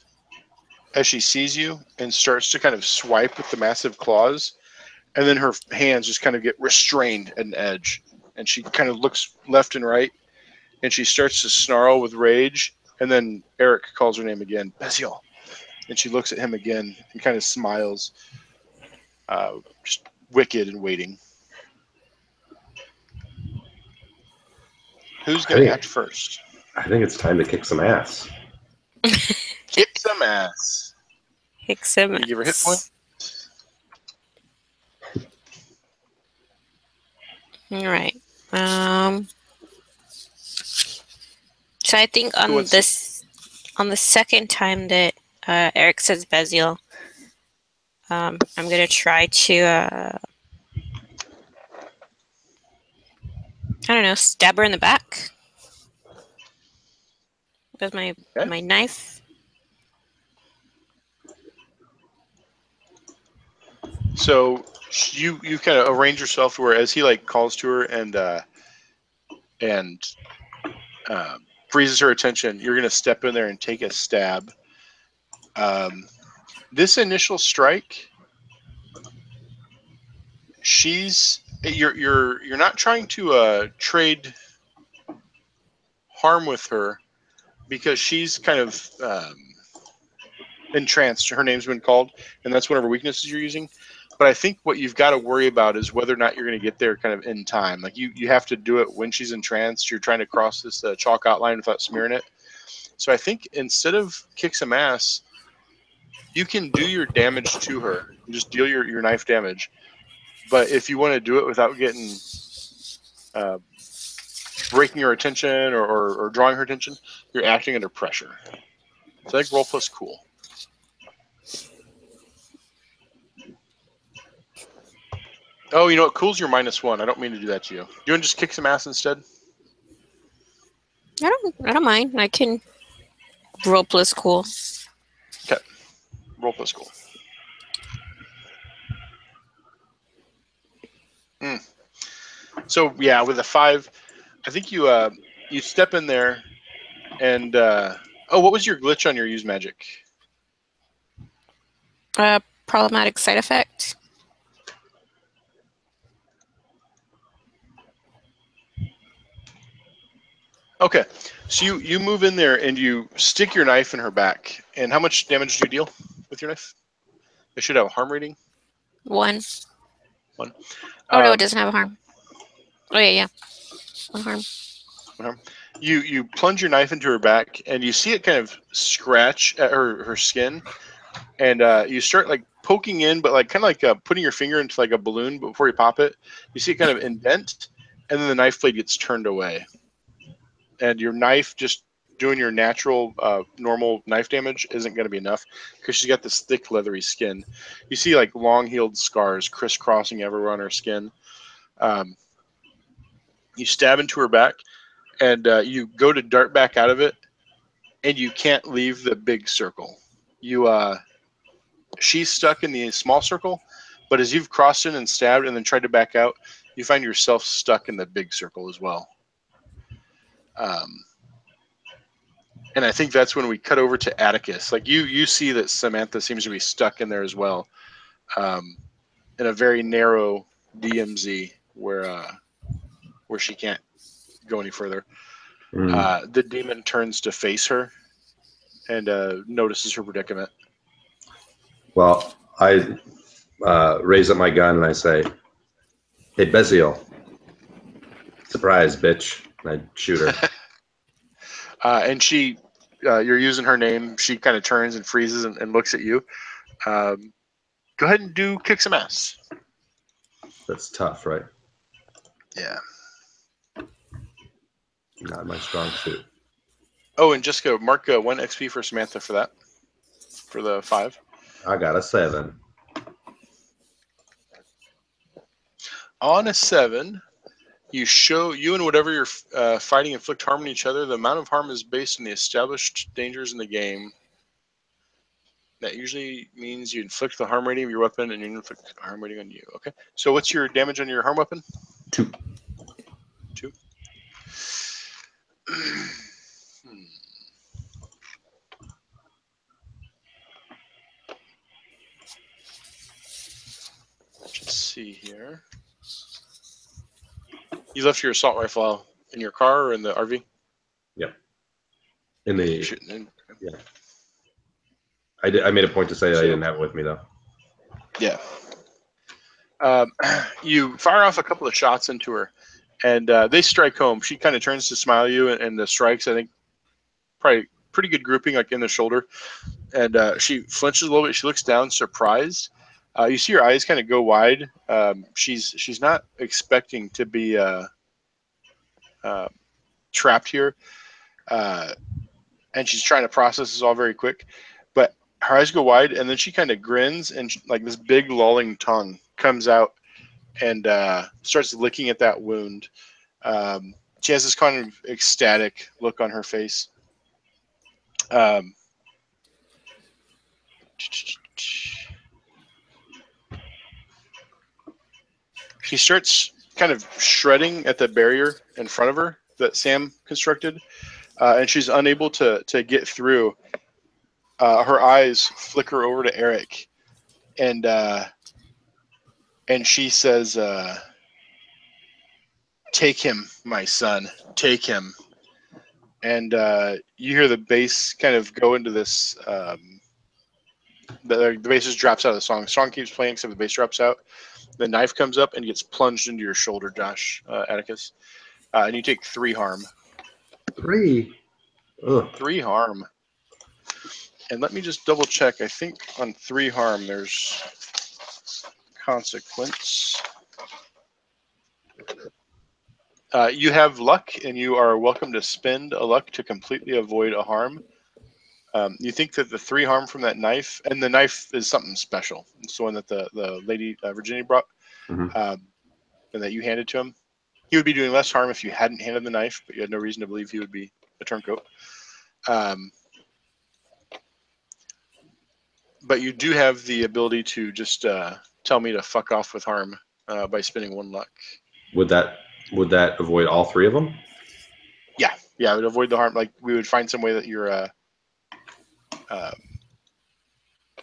as she sees you and starts to kind of swipe with the massive claws, and then her hands just kind of get restrained at an edge, and she kind of looks left and right, and she starts to snarl with rage, and then Eric calls her name again, Beziel, and she looks at him again and kind of smiles, just wicked and waiting. Who's going to act first? I think it's time to kick some ass. Kick some ass. Kick some ass. Give her a hit point. All right. So I think on the second time that Eric says Beziel, I'm gonna try to I don't know, stab her in the back with my knife. So you kind of arrange yourself to where as he like calls to her and freezes her attention, you're gonna step in there and take a stab. This initial strike, you're not trying to trade harm with her because she's kind of entranced. Her name's been called, and that's one of her weaknesses you're using. But I think what you've got to worry about is whether or not you're going to get there kind of in time. Like you have to do it when she's entranced. You're trying to cross this chalk outline without smearing it. So I think instead of kick some ass, you can do your damage to her. Just deal your knife damage. But if you want to do it without getting breaking her attention or drawing her attention, you're acting under pressure. So I think roll plus cool. Oh, you know what? Cool's your -1. I don't mean to do that to you. Do you want to just kick some ass instead? I don't mind. I can roll plus cool. Okay. Roll plus cool. So yeah, with a 5, I think you step in there and what was your glitch on your use magic? Problematic side effect. Okay, so you move in there and you stick your knife in her back. And how much damage do you deal with your knife? It should have a harm rating. 1. 1. Oh no, it doesn't have a harm. Oh yeah. 1 harm. 1 harm. You plunge your knife into her back, and you see it kind of scratch at her skin, and you start like poking in, but like kind of like putting your finger into like a balloon. But before you pop it, you see it kind of indent, and then the knife blade gets turned away. And your knife just doing your natural, normal knife damage isn't going to be enough because she's got this thick, leathery skin. You see like long-healed scars crisscrossing everywhere on her skin. You stab into her back, and you go to dart back out of it, and you can't leave the big circle. She's stuck in the small circle, but as you've crossed in and stabbed and then tried to back out, you find yourself stuck in the big circle as well. And I think that's when we cut over to Atticus. Like you see that Samantha seems to be stuck in there as well, in a very narrow DMZ where she can't go any further. The demon turns to face her and notices her predicament. Well, I raise up my gun and I say, "Hey, Beziel, surprise, bitch!" And I shoot her. And she, you're using her name. She kind of turns and freezes and looks at you. Go ahead and kick some ass. That's tough, right? Yeah. Not my strong suit. Oh, and Jessica, mark 1 XP for Samantha for that. For the 5. I got a 7. On a 7, you and whatever you're fighting inflict harm on each other. The amount of harm is based on the established dangers in the game. That usually means you inflict the harm rating of your weapon and you inflict harm rating on you. Okay. So what's your damage on your harm weapon? 2. 2. Let's see here. You left your assault rifle in your car or in the RV? Yep. In the Shooting. yeah. I made a point to say that I didn't have it with me though. Yeah. You fire off a couple of shots into her, and they strike home. She kind of turns to smile at you, and the strikes, I think, probably pretty good grouping, like in the shoulder. And she flinches a little bit. She looks down, surprised. You see her eyes kind of go wide. She's not expecting to be trapped here, and she's trying to process this all very quick. But her eyes go wide, and then she kind of grins, and like this big lolling tongue comes out and starts licking at that wound. She has this kind of ecstatic look on her face. She starts kind of shredding at the barrier in front of her that Sam constructed, and she's unable to get through. Her eyes flicker over to Eric, and she says, "Take him, my son. Take him." And you hear the bass kind of go into this. The bass just drops out of the song. The song keeps playing, except the bass drops out. The knife comes up and gets plunged into your shoulder, Josh, Atticus. And you take 3 harm. 3. Ugh. 3 harm. And let me just double check. I think on 3 harm, there's consequence. You have luck, and you are welcome to spend a luck to completely avoid a harm. You think that the 3 harm from that knife, and the knife is something special. It's the one that the lady Virginia brought, and that you handed to him. He would be doing less harm if you hadn't handed the knife, but you had no reason to believe he would be a turncoat. But you do have the ability to just tell me to fuck off with harm by spending 1 luck. Would that avoid all 3 of them? Yeah, it would avoid the harm. Like we would find some way that your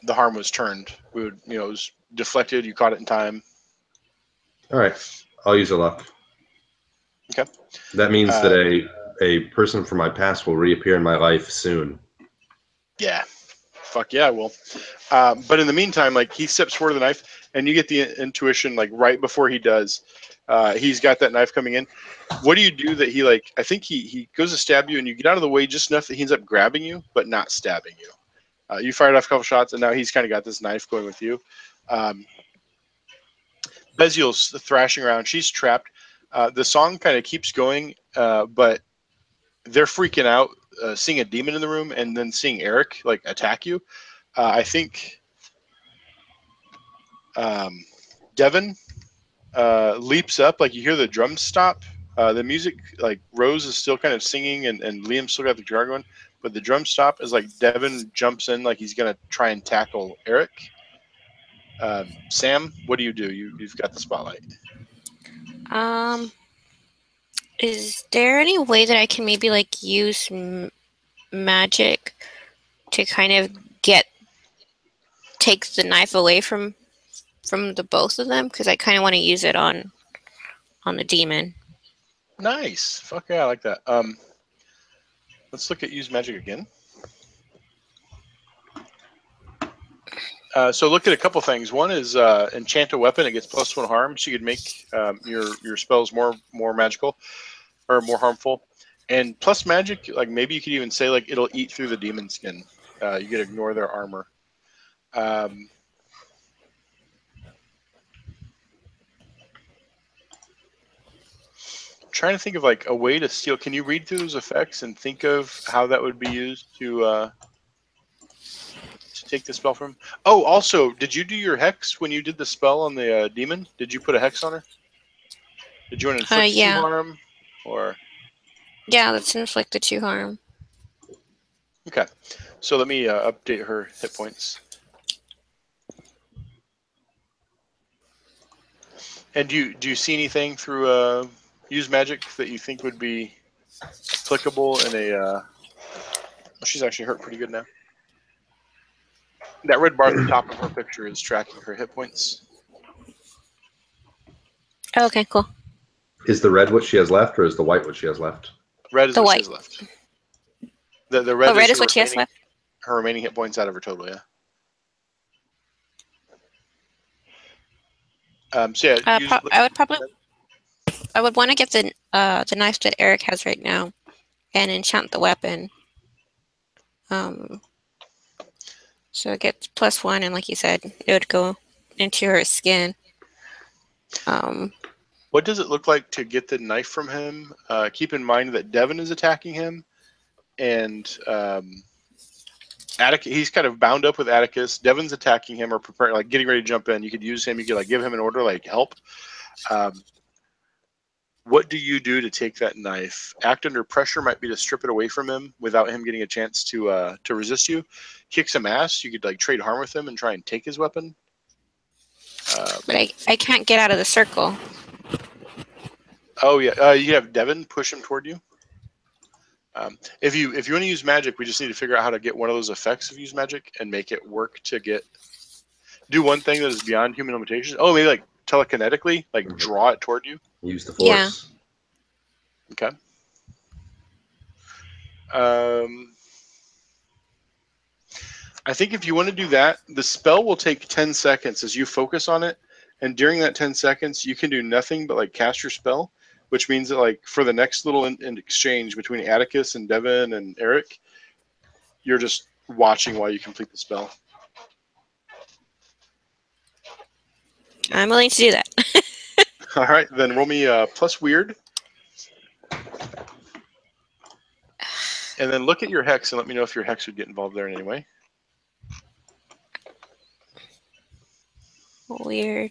the harm was turned. We would, it was deflected. You caught it in time. All right, I'll use a luck. Okay. That means that a person from my past will reappear in my life soon. Yeah. Fuck yeah, I will. But in the meantime, like he steps forward with the knife, and you get the intuition, like right before he does, he's got that knife coming in. What do you do that he like? I think he goes to stab you, and you get out of the way just enough that he ends up grabbing you, but not stabbing you. You fired off a couple shots, and now he's kind of got this knife going with you. Beziel's thrashing around. She's trapped. The song kind of keeps going, but they're freaking out, seeing a demon in the room, and then seeing Eric like attack you. I think Devin leaps up. Like you hear the drums stop. The music, like Rose is still kind of singing, and Liam's still got the guitar going, but the drums stop as like Devin jumps in, like he's gonna try and tackle Eric. Sam, what do? You've got the spotlight. Is there any way that I can maybe like use magic to kind of take the knife away from the both of them? Because I kind of want to use it on the demon. Nice. Fuck yeah, I like that. Let's look at use magic again. So look at a couple things. One is enchant a weapon; it gets +1 harm, so you could make your spells more magical or more harmful. And plus magic, like maybe you could even say like it'll eat through the demon skin. You could ignore their armor. Trying to think of like a way to steal. Can you read through those effects and think of how that would be used to take the spell from? Oh, also, did you do your hex when you did the spell on the demon? Did you put a hex on her? Did you want to inflict 2 Yeah. harm, or? Yeah, let's inflict the 2 harm. Okay, so let me update her hit points. And do you see anything through use magic that you think would be applicable in a? Well, she's actually hurt pretty good now. That red bar at the top of her picture is tracking her hit points. Okay, cool. Is the red what she has left, or is the white what she has left? Red is The what white. she has left. The red, red is is what she has left. Her remaining hit points out of her total, yeah. So yeah, I would want to get the knife that Eric has right now, and enchant the weapon. So it gets +1, and like you said, it would go into her skin. What does it look like to get the knife from him? Keep in mind that Devin is attacking him, and he's kind of bound up with Atticus. Devin's attacking him or preparing, like getting ready to jump in. You could use him. You could like give him an order, like help. What do you do to take that knife? Act under pressure might be to strip it away from him without him getting a chance to resist you. Kick some ass. You could like trade harm with him and try and take his weapon. But I can't get out of the circle. Oh yeah, you have Devin push him toward you. If you want to use magic, we just need to figure out how to get one of those effects of use magic and make it work to do one thing that is beyond human limitations. Oh, maybe like telekinetically, like draw it toward you. Use the force. Yeah. Okay. I think if you want to do that, the spell will take 10 seconds as you focus on it. And during that 10 seconds, you can do nothing but like cast your spell, which means that like for the next little in exchange between Atticus and Devin and Eric, you're just watching while you complete the spell. I'm willing to do that. All right, then roll me plus weird. And then look at your hex and let me know if your hex would get involved there in any way. Weird.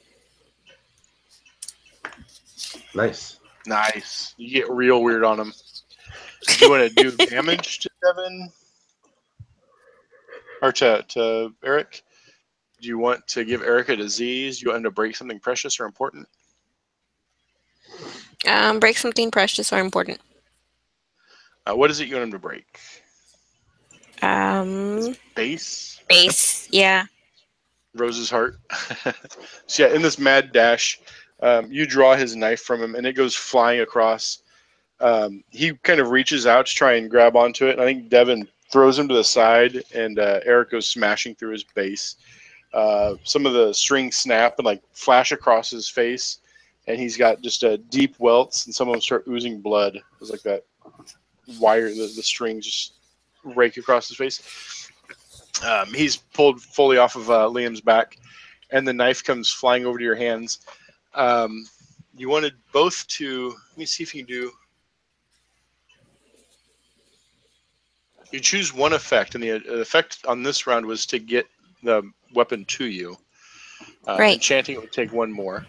Nice. Nice. You get real weird on him. Do you want to do damage to Devin? Or to Eric? Do you want to give Eric a disease? Do you want him to break something precious or important? Break something precious or important. What is it you want him to break? His base? Base, yeah. Rose's heart. So yeah, in this mad dash, you draw his knife from him and it goes flying across. He kind of reaches out to try and grab onto it. And I think Devin throws him to the side and Eric goes smashing through his base. Some of the strings snap and like flash across his face. And he's got just a deep welts and some of them start oozing blood. It was like that wire, the strings just rake across his face. He's pulled fully off of Liam's back, and the knife comes flying over to your hands. You wanted both to. Let me see if you can do. You choose one effect, and the effect on this round was to get the weapon to you. Right. Enchanting would take one more.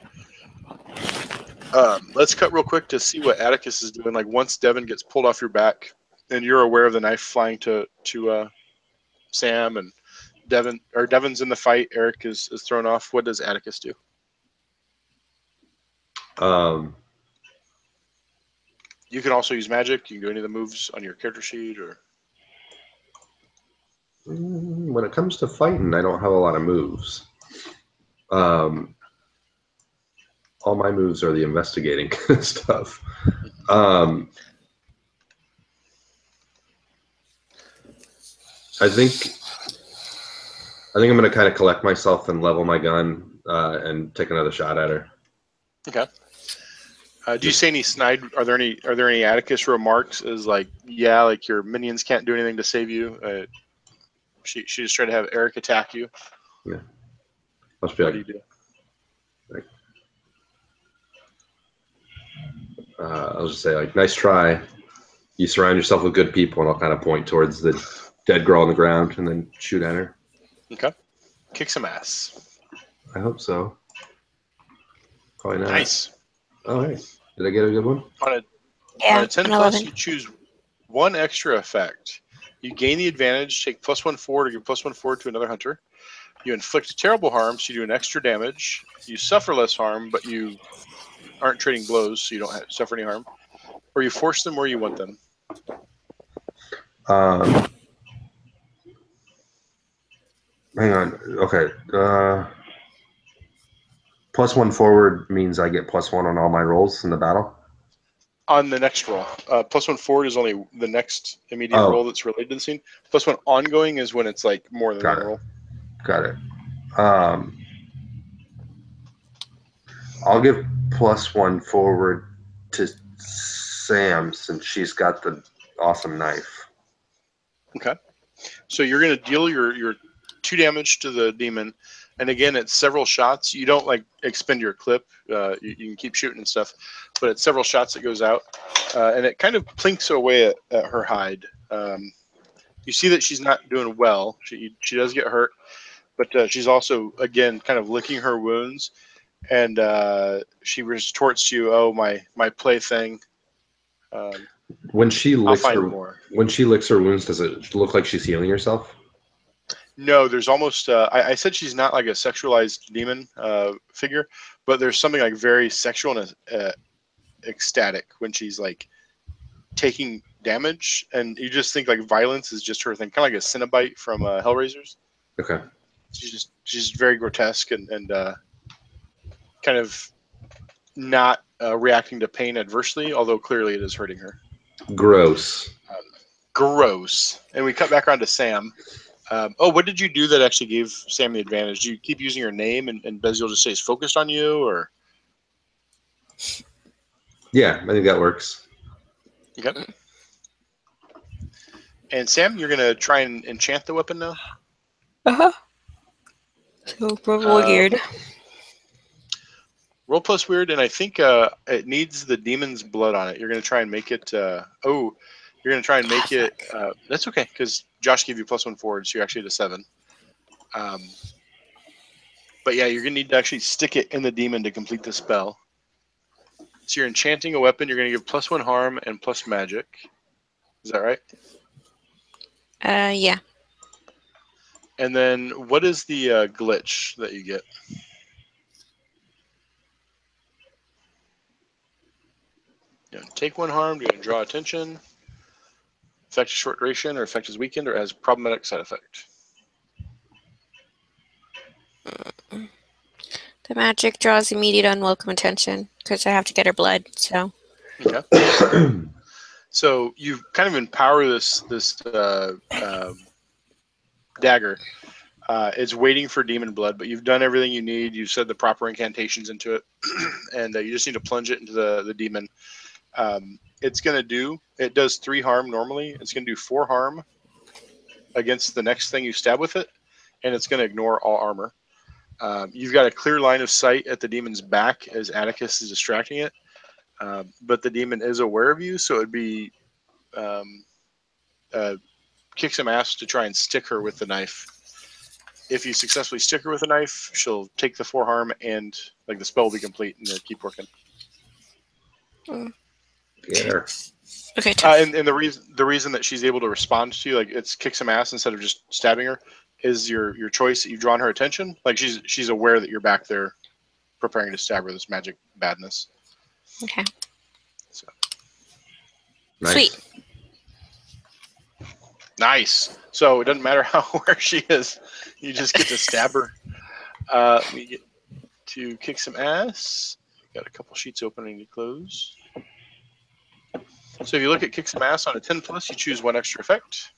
Let's cut real quick to see what Atticus is doing. Like once Devin gets pulled off your back, and you're aware of the knife flying to Sam and Devin's in the fight. Eric is thrown off. What does Atticus do? You can also use magic. You can do any of the moves on your character sheet, or When it comes to fighting, I don't have a lot of moves. All my moves are the investigating stuff. I think I'm going to kind of collect myself and level my gun and take another shot at her. okay. Do you say any snide? Are there any Atticus remarks? As like, yeah, like your minions can't do anything to save you. She just tried to have Eric attack you. Yeah. Must be What like, do you do? I'll just say like, nice try. You surround yourself with good people, and I'll kind of point towards the dead girl on the ground and then shoot at her. Okay. Kick some ass. I hope so. Probably not. Nice. All right. Did I get a good one? On Yeah, a 10 an plus, 11. you choose one extra effect. You gain the advantage, take +1 forward, or give +1 forward to another hunter. You inflict terrible harm, so you do an extra damage. You suffer less harm, but you aren't trading blows, so you don't suffer any harm. Or you force them where you want them. Hang on. Okay. +1 forward means I get +1 on all my rolls in the battle. On the next roll, +1 forward is only the next immediate roll that's related to the scene. +1 ongoing is when it's like more than one roll. Got it. I'll give +1 forward to Sam since she's got the awesome knife. Okay. So you're going to deal your 2 damage to the demon, and again, it's several shots. You don't like expend your clip. You can keep shooting and stuff, but it's several shots that goes out, and it kind of plinks away at her hide. You see that she's not doing well. She does get hurt, but she's also again kind of licking her wounds, and she retorts to you, "Oh, my plaything." When she licks find her more. When she licks her wounds, does it look like she's healing herself? No, there's almost. I said she's not like a sexualized demon figure, but there's something like very sexual and ecstatic when she's like taking damage, and you just think like violence is just her thing, kind of like a Cenobite from Hellraisers. Okay. She's very grotesque and kind of not reacting to pain adversely, although clearly it is hurting her. Gross. Gross. And we cut back around to Sam. What did you do that actually gave Sam the advantage? Do you keep using your name and Beziel just stays focused on you, or? Yeah, I think that works. Okay. And Sam, you're gonna try and enchant the weapon now. So roll weird. Roll plus weird, and I think it needs the demon's blood on it. You're gonna try and make it. You're gonna try and make it. That's okay because Josh gave you +1 forward, so you're actually at a 7. But yeah, you're gonna need to actually stick it in the demon to complete the spell. So you're enchanting a weapon. You're gonna give +1 harm and plus magic. Is that right? Yeah. And then what is the glitch that you get? You're gonna take 1 harm. You're gonna draw attention. Effect is short duration, or effect is weakened, or has problematic side effect. The magic draws immediate unwelcome attention because I have to get her blood. So. Okay. So you kind of empower this dagger. It's waiting for demon blood, but you've done everything you need. You've said the proper incantations into it, and you just need to plunge it into the demon. It does 3 harm normally. It's going to do 4 harm against the next thing you stab with it, and it's going to ignore all armor. You've got a clear line of sight at the demon's back as Atticus is distracting it, but the demon is aware of you, so it'd be kick some ass to try and stick her with the knife. If you successfully stick her with a knife, she'll take the 4 harm, and like the spell will be complete, and keep working. Yeah. Okay. And the reason that she's able to respond to you, like it's kick some ass instead of just stabbing her, is your choice that you've drawn her attention. Like she's aware that you're back there, preparing to stab her with this magic badness. Okay. So. Nice. Sweet. Nice. So it doesn't matter where she is, you just get to stab her. Let me get to kick some ass. Got a couple sheets open I need to close. So if you look at kick some ass on a 10 plus, you choose one extra effect.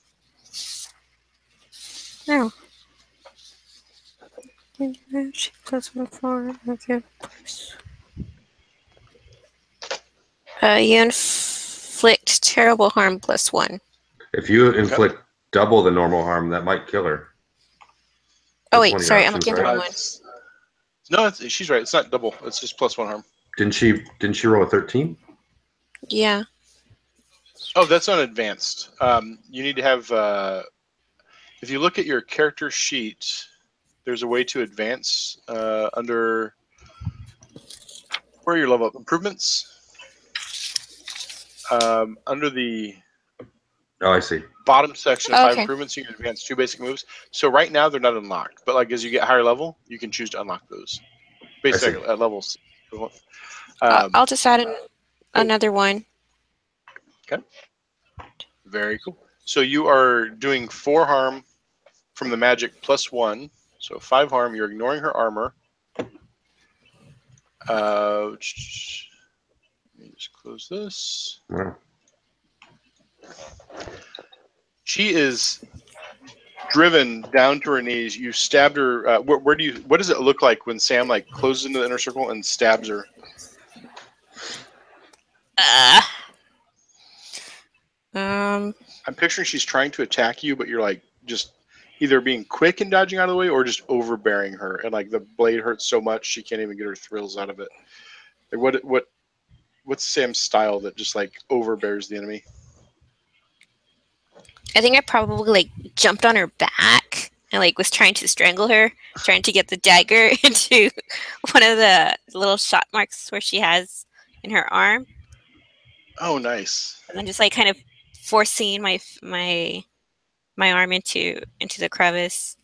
No. Plus 1 4. Okay. You inflict terrible harm plus 1. If you inflict double the normal harm, that might kill her. Oh, That's wait. one of your Sorry. I'm options, looking at the right? wrong one. No, she's right. It's not double. It's just plus 1 harm. Didn't she roll a 13? Yeah. Oh, that's on advanced. You need to have. If you look at your character sheet, there's a way to advance under. Where are your level up improvements? Under the Oh, I see. bottom section of Oh, 5 okay. improvements, you can advance 2 basic moves. So right now they're not unlocked, but like as you get higher level, you can choose to unlock those. Basically at levels. I'll just add another one. Okay. Very cool. So you are doing 4 harm from the magic plus 1. So 5 harm. You're ignoring her armor. Let me just close this. Wow. She is driven down to her knees. You stabbed her. Where do you? What does it look like when Sam like closes into the inner circle and stabs her? Um. I'm picturing she's trying to attack you, but you're like just either being quick and dodging out of the way, or just overbearing her, and like the blade hurts so much she can't even get her thrills out of it. Like what's Sam's style that just like overbears the enemy? I think I probably like jumped on her back and like was trying to strangle her, trying to get the dagger into one of the little shot marks where she has in her arm, Oh, nice. and then just like kind of forcing my arm into the crevice.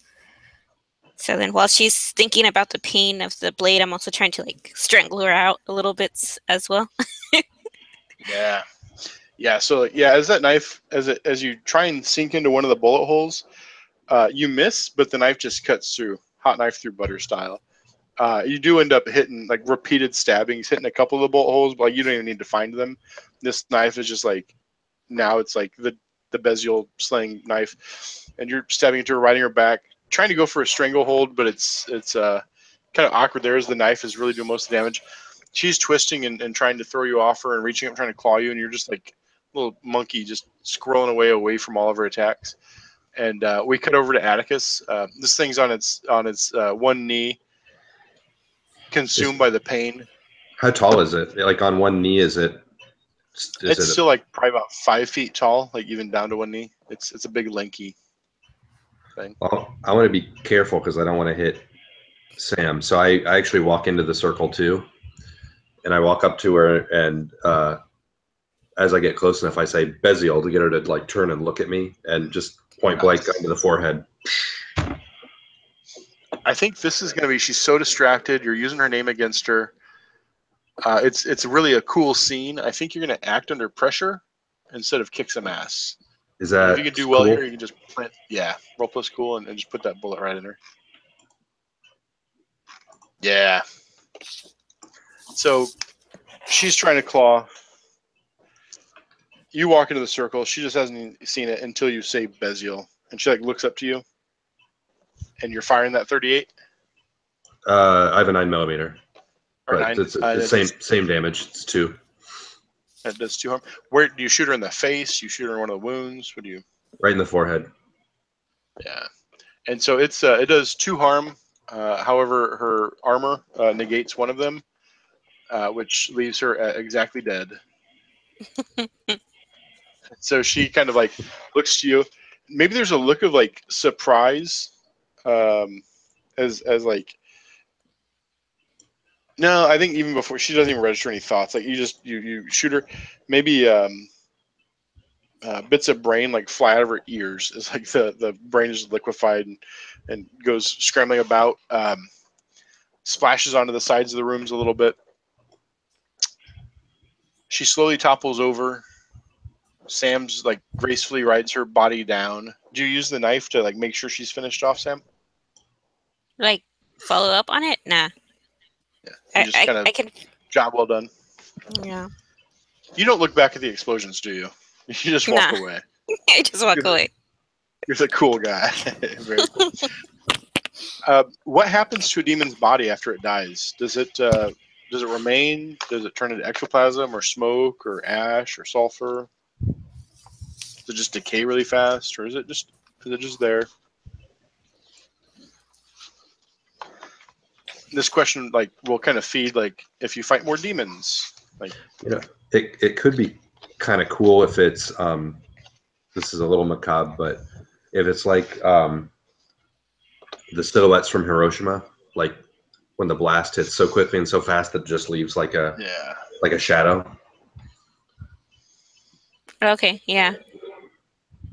So then while she's thinking about the pain of the blade, I'm also trying to like strangle her out a little bit as well. Yeah. Yeah, so yeah, as that knife, as you try and sink into one of the bullet holes, you miss, but the knife just cuts through, hot knife through butter style. You do end up hitting like repeated stabbings, hitting a couple of the bullet holes, but like, you don't even need to find them. This knife is just like now it's like the Bezial slaying knife, and you're stabbing into her, riding her back, trying to go for a stranglehold, but it's kind of awkward. There as the knife is really doing most of the damage. She's twisting and trying to throw you off her and reaching up, trying to claw you, and you're just like little monkey just scrolling away from all of her attacks. And we cut over to Atticus. This thing's on its one knee, consumed by the pain. How tall is it? Like on one knee, is it? It's still like probably about 5 feet tall, like even down to one knee. It's a big lanky thing. Well, I want to be careful because I don't want to hit Sam. So I actually walk into the circle too, and I walk up to her, and as I get close enough, I say Bezial to get her to like turn and look at me, and just point blank into the forehead. I think this is going to be. She's so distracted. You're using her name against her. It's really a cool scene. I think you're going to act under pressure instead of kick some ass. Is that if you can do well cool? here, you can just plant. Yeah, roll plus cool and just put that bullet right in her. Yeah. So she's trying to claw. You walk into the circle. She just hasn't even seen it until you say Bezial, and she like looks up to you, and you're firing that 38. I have a 9mm, Or but 9. it's the same damage. It's 2. That does 2 harm. Where do you shoot her in the face? You shoot her in one of the wounds. What do you? Right in the forehead. Yeah, and so it does 2 harm. However, her armor negates one of them, which leaves her exactly dead. So she kind of like looks to you. Maybe there's a look of like surprise, as like. No, I think even before she doesn't even register any thoughts. Like you shoot her. Maybe bits of brain like fly out of her ears. It's like the brain is liquefied and goes scrambling about. Splashes onto the sides of the rooms a little bit. She slowly topples over. Sam's like gracefully rides her body down. Do you use the knife to like make sure she's finished off, Sam? Like follow up on it? Nah. You just kind of I can. job well done. Yeah. You don't look back at the explosions, do you? You just walk Nah. away. I just walk away. You're the cool guy. Very cool. What happens to a demon's body after it dies? Does it remain? Does it turn into ectoplasm or smoke or ash or sulfur? Does it just decay really fast, or is it just there? This question like will kind of feed like if you fight more demons, like it could be kind of cool if it's this is a little macabre, but if it's like the silhouettes from Hiroshima, like when the blast hits so quickly and so fast that it just leaves like a shadow. Okay. Yeah.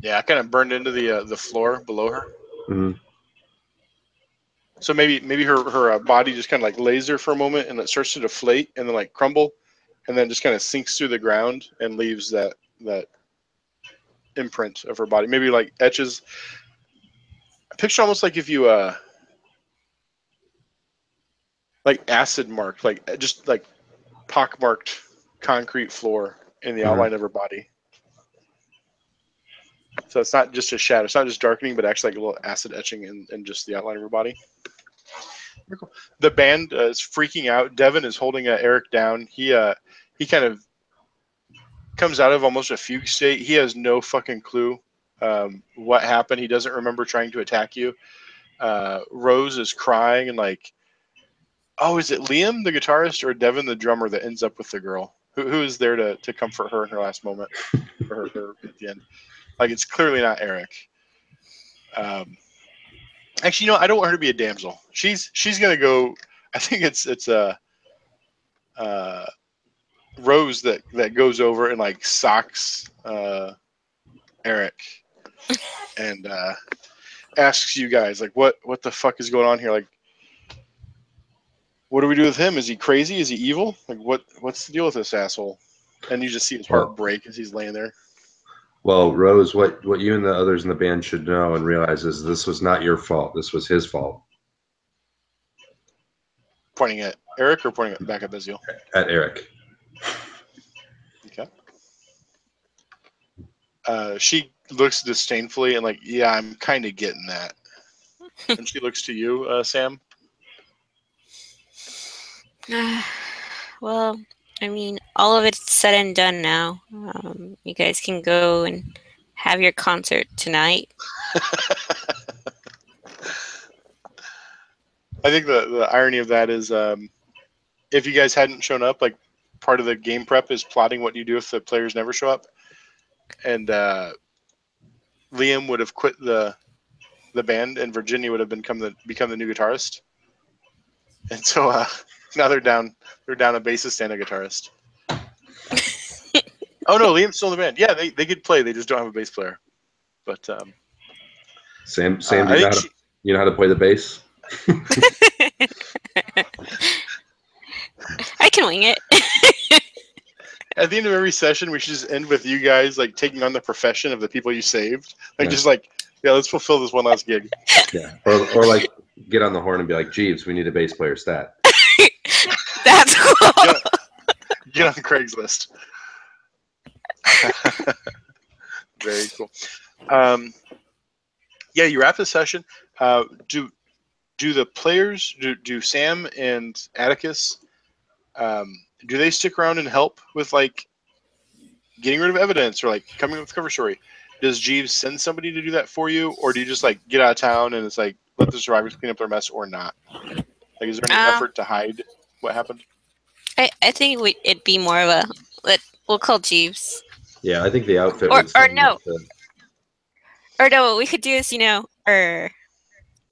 Yeah, I kind of burned into the floor below her. Mm-hmm. So maybe her body just kind of like lays there for a moment and it starts to deflate and then like crumble, and then just kind of sinks through the ground and leaves that imprint of her body. Maybe like etches. I picture almost like if you like acid marked, like just like pockmarked concrete floor in the outline of her body. So it's not just a shadow. It's not just darkening, but actually like a little acid etching in just the outline of her body. Cool. The band is freaking out. Devin is holding Eric down. He kind of comes out of almost a fugue state. He has no fucking clue what happened. He doesn't remember trying to attack you. Rose is crying and like, oh, is it Liam, the guitarist, or Devin, the drummer, that ends up with the girl? Who is there to comfort her in her last moment, or her at the end? Like, it's clearly not Eric. Actually, I don't want her to be a damsel. She's gonna go. I think it's Rose that goes over and like socks Eric and asks you guys like, what the fuck is going on here? Like, what do we do with him? Is he crazy? Is he evil? Like, what's the deal with this asshole? And you just see his heart break as he's laying there. Well, Rose, what you and the others in the band should know and realize is this was not your fault. This was his fault. Pointing at Eric or pointing back at Beziel? At Eric. Okay. She looks disdainfully and like, yeah, I'm kind of getting that. And she looks to you, Sam. Well, I mean, all of it's said and done now. You guys can go and have your concert tonight. I think the irony of that is if you guys hadn't shown up, like part of the game prep is plotting what you do if the players never show up. And Liam would have quit the band and Virginia would have become the new guitarist. And so now they're down a bassist and a guitarist. Oh no, Liam's still in the band. Yeah, they could play, they just don't have a bass player. But Sam, do you know how to play the bass? I can wing it. At the end of every session, we should just end with you guys like taking on the profession of the people you saved. Like just like, yeah, let's fulfill this one last gig. Yeah, or like get on the horn and be like, Jeeves, we need a bass player stat. That's cool. Get on Craigslist. Very cool. Yeah, you wrap the session. Do the players, do Sam and Atticus, do they stick around and help with like getting rid of evidence or like coming up with cover story? Does Jeeves send somebody to do that for you, or do you just like get out of town and it's like let the survivors clean up their mess or not? Like, is there any effort to hide what happened? I think it'd be more of a we'll call Jeeves. Yeah, I think the outfit or no. Or no, what we could do is, or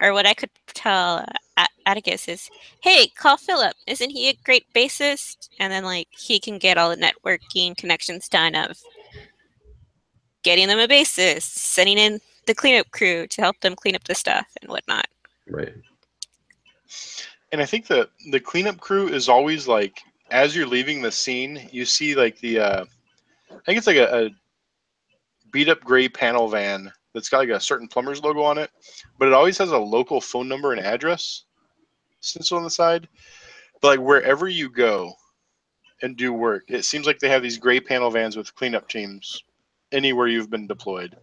what I could tell Atticus is, hey, call Philip. Isn't he a great bassist? And then, like, he can get all the networking connections done of getting them a bassist, sending in the cleanup crew to help them clean up the stuff and whatnot. Right. And I think the cleanup crew is always, like, as you're leaving the scene, you see, like, I think it's like a beat up gray panel van that's got like a certain plumber's logo on it, but it always has a local phone number and address stenciled on the side. But like wherever you go and do work, it seems like they have these gray panel vans with cleanup teams anywhere you've been deployed.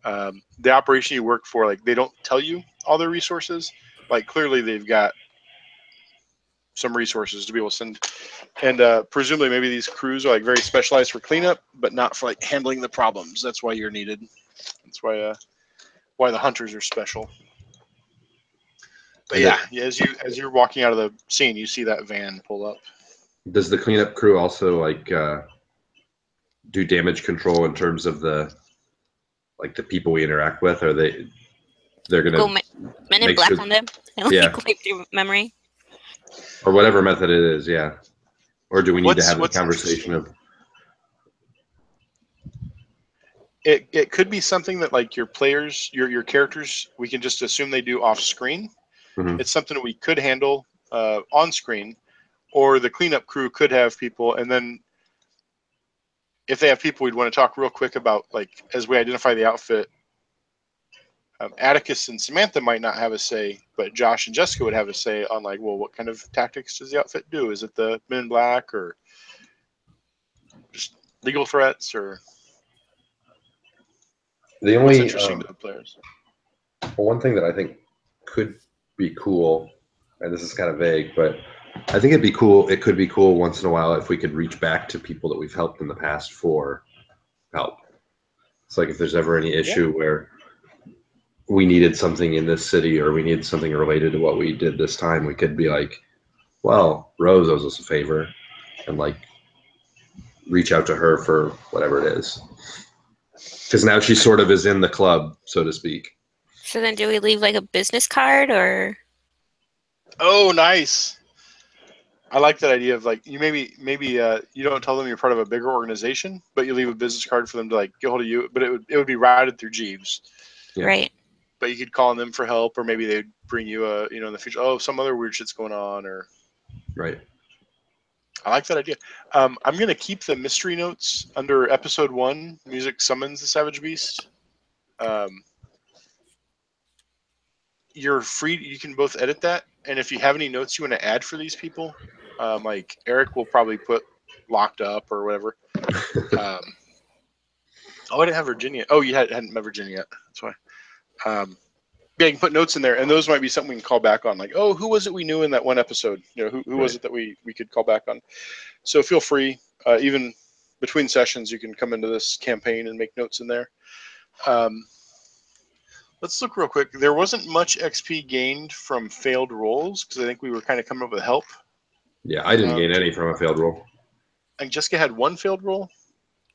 The operation you work for, like they don't tell you all their resources. Like clearly they've got some resources to be able to send, and presumably maybe these crews are like very specialized for cleanup, but not for like handling the problems. That's why you're needed. That's why the hunters are special. But yeah, as you're walking out of the scene, you see that van pull up. Does the cleanup crew also like do damage control in terms of the people we interact with? Are they're gonna Go Men in Black on them and like wipe their memory, or whatever method it is? Yeah. Or do we need to have the conversation of? It could be something that like your players, your characters, we can just assume they do off screen. Mm-hmm. It's something we could handle on screen, or the cleanup crew could have people, and then if they have people, we'd want to talk real quick about like as we identify the outfit. Atticus and Samantha might not have a say, but Josh and Jessica would have a say on like, well, what kind of tactics does the outfit do? Is it the Men in Black or just legal threats or the only what's interesting to the players? One thing that I think could be cool, and this is kind of vague, but I think it'd be cool. It could be cool once in a while if we could reach back to people that we've helped in the past for help. It's like if there's ever any issue where we needed something in this city or we needed something related to what we did this time, we could be like, well, Rose owes us a favor, and like reach out to her for whatever it is. Because now she sort of is in the club, so to speak. So then do we leave like a business card or? Oh, nice. I like that idea of like you maybe you don't tell them you're part of a bigger organization, but you leave a business card for them to like get hold of you. But it would be routed through Jeeves. Yeah. Right. But you could call on them for help, or maybe they'd bring you a in the future. Oh, some other weird shit's going on, or right. I like that idea. I'm gonna keep the mystery notes under episode 1. Music summons the Savage Beast. You're free. You can both edit that, and if you have any notes you want to add for these people, like Eric will probably put locked up or whatever. Oh, I didn't have Virginia. Oh, you hadn't met Virginia yet. That's why. Yeah, you can put notes in there, and those might be something we can call back on. Like, oh, who was it we knew in that one episode? Who was it that we could call back on? So feel free, even between sessions, you can come into this campaign and make notes in there. Let's look real quick. There wasn't much XP gained from failed rolls because I think we were kind of coming up with help. Yeah, I didn't gain any from a failed roll. I think Jessica had 1 failed roll.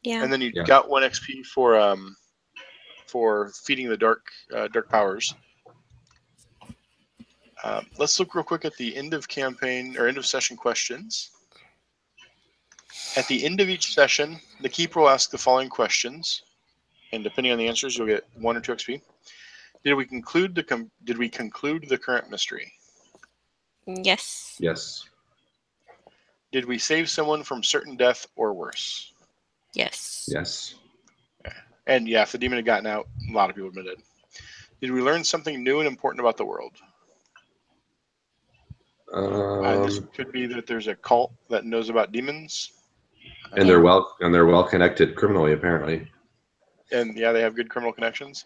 Yeah. And then you got 1 XP for feeding the dark powers. Let's look real quick at the end of campaign or end of session questions. At the end of each session, the keeper will ask the following questions, and depending on the answers, you'll get 1 or 2 XP. Did we conclude the current mystery? Yes. Yes. Did we save someone from certain death or worse? Yes. Yes. And yeah, if the demon had gotten out, a lot of people would have been dead. Did we learn something new and important about the world? This could be that there's a cult that knows about demons, and they're well connected criminally, apparently. And yeah, they have good criminal connections.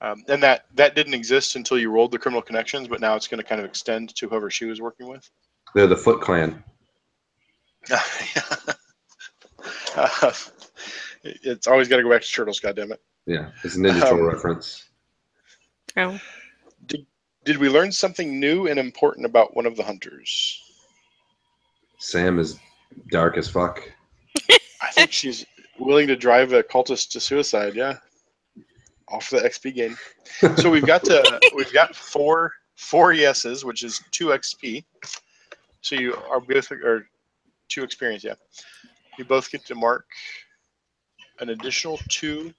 And that didn't exist until you rolled the criminal connections, but now it's going to kind of extend to whoever she was working with. They're the Foot Clan. It's always got to go back to Turtles, goddammit. Yeah, it's a Ninja Turtle reference. Oh. Did we learn something new and important about one of the hunters? Sam is dark as fuck. I think she's willing to drive a cultist to suicide. Yeah, off the XP gain. So we've got four yeses, which is 2 XP. So you are both or 2 experience. Yeah, you both get to mark an additional 2.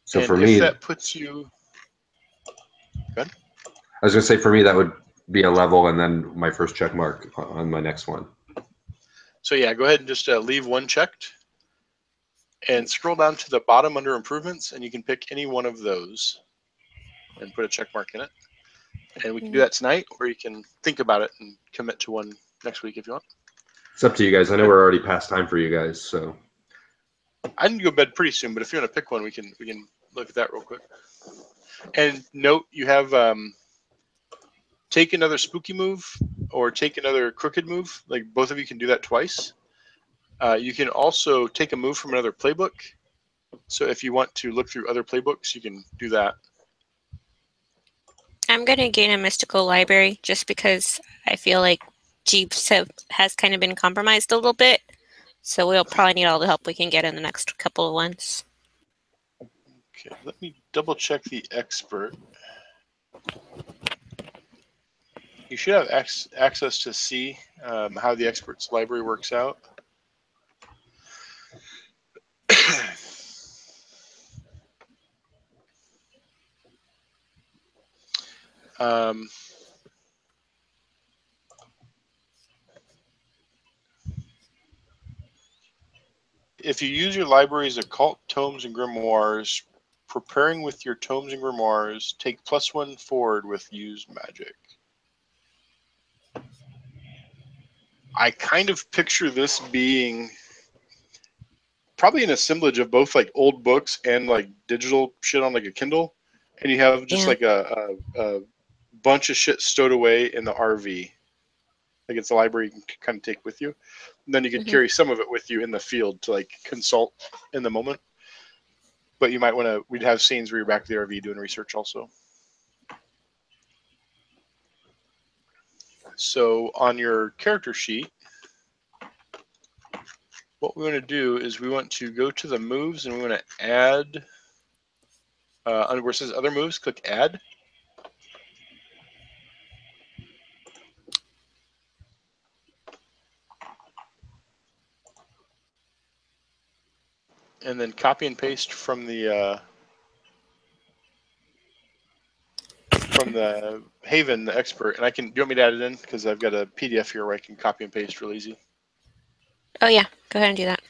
So and for if me, that puts you. Good. I was gonna say for me that would be a level, and then my first check mark on my next one. So yeah, go ahead and just leave 1 checked. and scroll down to the bottom under improvements, and you can pick any one of those and put a check mark in it. And we can do that tonight, or you can think about it and commit to one next week if you want. It's up to you guys. I know we're already past time for you guys, so. I need to go to bed pretty soon, but if you want to pick one, we can look at that real quick. And note you have take another spooky move or take another crooked move. Like both of you can do that twice. You can also take a move from another playbook. So if you want to look through other playbooks, you can do that. I'm going to gain a mystical library just because I feel like Jeeves has kind of been compromised a little bit. So we'll probably need all the help we can get in the next couple of ones. Okay, let me double check the expert. You should have access to see how the expert's library works out. If you use your library's occult tomes and grimoires, preparing with your tomes and grimoires, take +1 forward with used magic. I kind of picture this being probably an assemblage of both like old books and like digital shit on like a Kindle, and you have just like a bunch of shit stowed away in the RV. Like it's a library you can kind of take with you. And then you could carry some of it with you in the field to like consult in the moment. But you might want to, we'd have scenes where you're back to the RV doing research also. So on your character sheet, what we want to do is we want to go to the moves and we want to add, where it says other moves, click add. And then copy and paste from the Haven, the expert. And I can, do you want me to add it in? Because I've got a PDF here where I can copy and paste real easy. Oh yeah, go ahead and do that.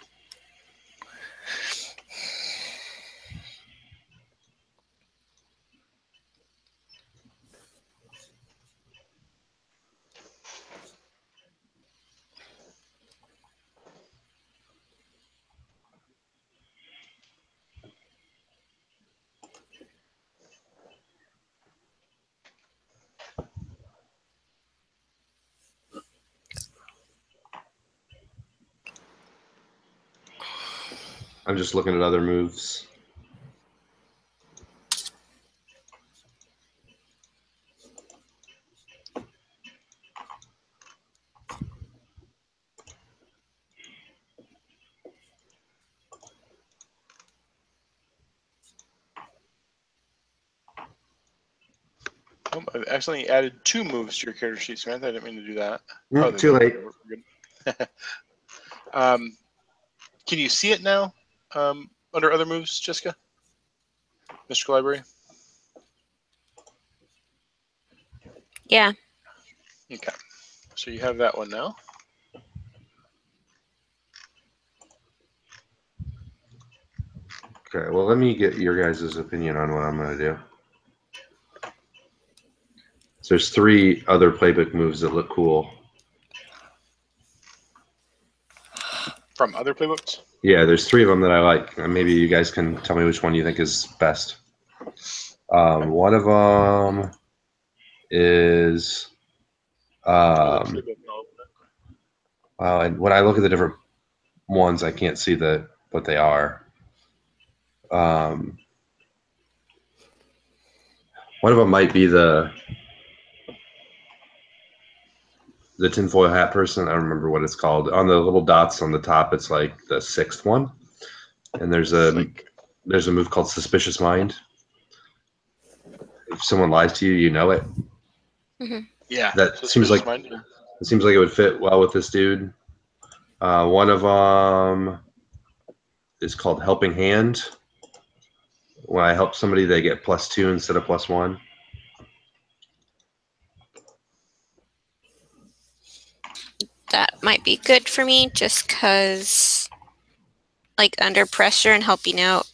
I'm just looking at other moves. Oh, I've accidentally added 2 moves to your character sheet, Samantha. I didn't mean to do that. Too late. Can you see it now under other moves, Jessica? Mr. Library? Yeah. Okay. So you have that one now. Okay, well, let me get your guys' opinion on what I'm going to do. So there's 3 other playbook moves that look cool. From other playbooks? Yeah, there's 3 of them that I like. Maybe you guys can tell me which one you think is best. One of them is, well, and when I look at the different ones, I can't see what they are. One of them might be the tinfoil hat person. I don't remember what it's called. On the little dots on the top, it's like the 6th one. And there's a move called Suspicious Mind. If someone lies to you, you know it. Yeah. That seems like it would fit well with this dude. One of them is called Helping Hand. When I help somebody, they get +2 instead of +1. That might be good for me just because like under pressure and helping out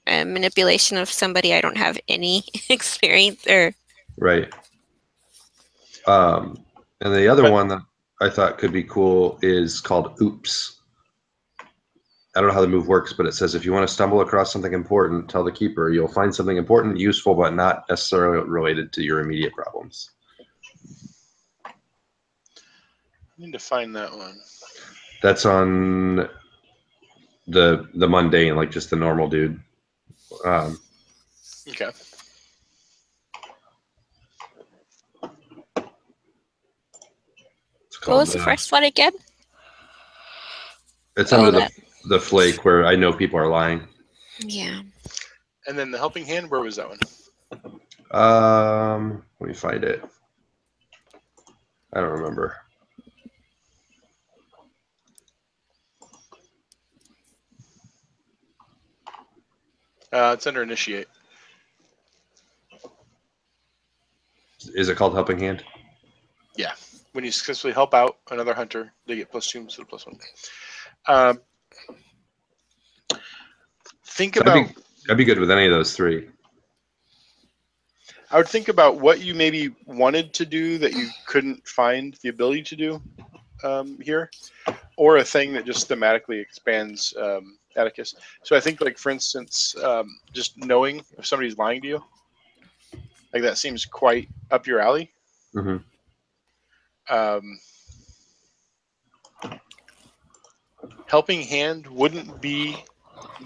manipulation of somebody I don't have any experience or. Right. And the other one that I thought could be cool is called Oops. I don't know how the move works, but it says if you want to stumble across something important, tell the keeper you'll find something important, useful, but not necessarily related to your immediate problems. I need to find that one. That's on the mundane, like just the normal dude. Okay. What was the first one again? It's under the flake where I know people are lying. Yeah. And then the helping hand, where was that one? Let me find it. I don't remember. It's under initiate. Is it called helping hand? Yeah. When you successfully help out another hunter, they get +2 instead of +1. Think about. I'd be good with any of those three. I would think about what you maybe wanted to do that you couldn't find the ability to do here, or a thing that just thematically expands Atticus. So I think, like, for instance, just knowing if somebody's lying to you, like, that seems quite up your alley. Mm-hmm. Helping hand wouldn't be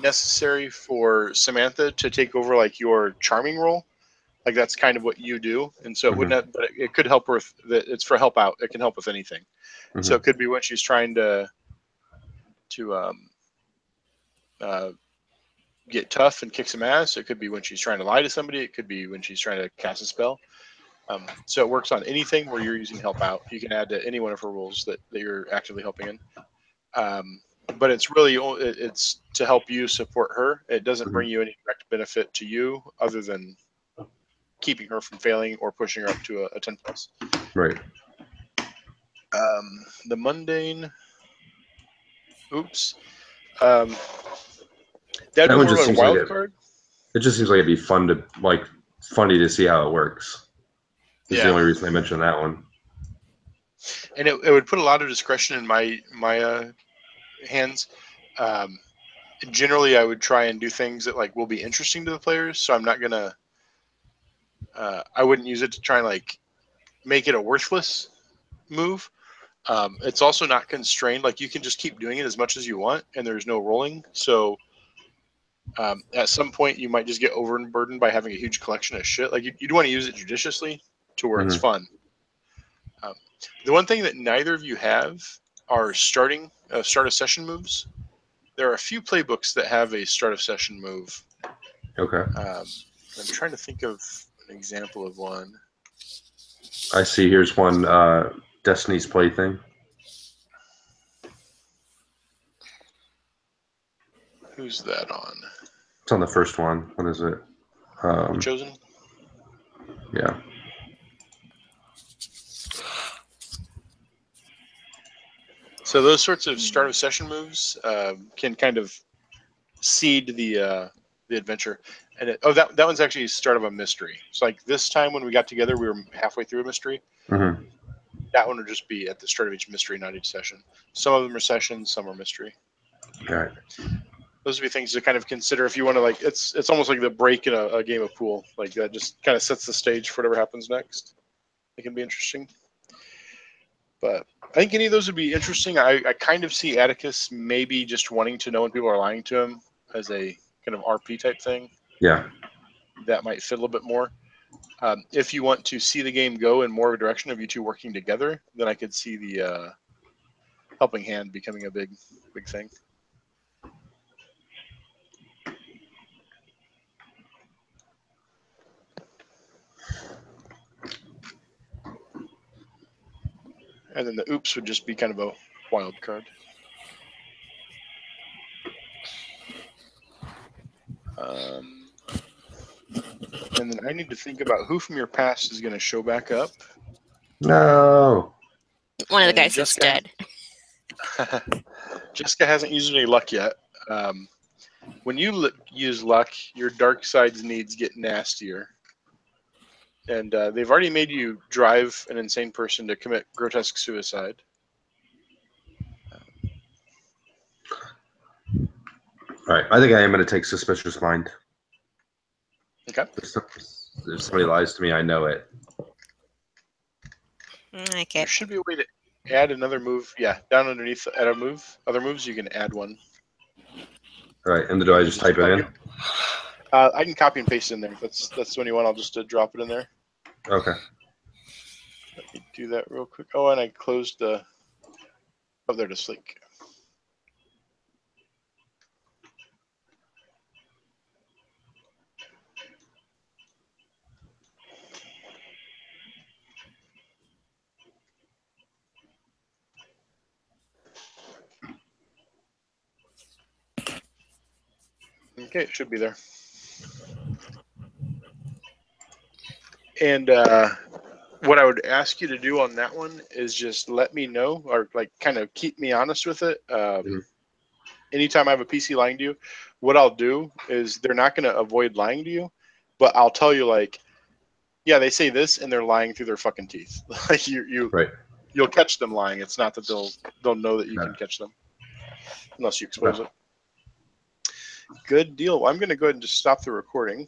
necessary for Samantha to take over, like, your charming role. Like, that's kind of what you do, and so it wouldn't have, but it could help with that. It's for help out. It can help with anything. Mm-hmm. So it could be when she's trying to get tough and kick some ass. It could be when she's trying to lie to somebody. It could be when she's trying to cast a spell. So it works on anything where you're using help out. You can add to any one of her rules that you're actively helping in. But it's really, it's to help you support her. It doesn't bring you any direct benefit to you other than keeping her from failing or pushing her up to a 10+. Right. The mundane. Oops. That one just seems like card. It just seems like it'd be funny to see how it works. Is the only reason I mentioned that one. And it would put a lot of discretion in my hands. Generally, I would try and do things that, like, will be interesting to the players. So I'm not gonna. I wouldn't use it to try and, like, make it a worthless move. It's also not constrained. Like, you can just keep doing it as much as you want, and there's no rolling. So at some point, you might just get overburdened by having a huge collection of shit. Like, you'd want to use it judiciously to where it's fun. The one thing that neither of you have are start of session moves. There are a few playbooks that have a start of session move. Okay. I'm trying to think of an example of one. I see. Here's one. Destiny's Plaything. Who's that on? It's on the first one. What is it? Chosen? Yeah. So those sorts of start of session moves can kind of seed the adventure. And that one's actually start of a mystery. So, like, this time when we got together, we were halfway through a mystery. Mm-hmm. That one would just be at the start of each mystery, not each session. Some of them are sessions, some are mystery. All right. Those would be things to kind of consider if you want to, like, it's almost like the break in a game of pool. Like, that just kind of sets the stage for whatever happens next. It can be interesting. But I think any of those would be interesting. I kind of see Atticus maybe just wanting to know when people are lying to him as a kind of RP type thing. Yeah. That might fit a little bit more. If you want to see the game go in more of a direction of you two working together, then I could see the helping hand becoming a big thing. And then the oops would just be kind of a wild card. And then I need to think about who from your past is going to show back up. No. One of the guys is dead. Jessica hasn't used any luck yet. When you use luck, your dark side's needs get nastier. And they've already made you drive an insane person to commit grotesque suicide. All right, I think I am going to take Suspicious Mind. Okay. If somebody lies to me, I know it. Okay. There should be a way to add another move. Yeah, down underneath add a move. Other moves, you can add one. All right, and do I just type it in? I can copy and paste it in there. If that's when you want, I'll just drop it in there. Okay. Let me do that real quick. Oh, and I closed the. Oh, there it is. Like. Okay, it should be there. And what I would ask you to do on that one is just let me know, or like kind of keep me honest with it. Anytime I have a PC lying to you, what I'll do is they're not going to avoid lying to you, but I'll tell you like, yeah, they say this and they're lying through their fucking teeth. Like you'll catch them lying. It's not that they'll know that you can catch them unless you expose it. Good deal. Well, I'm going to go ahead and just stop the recording.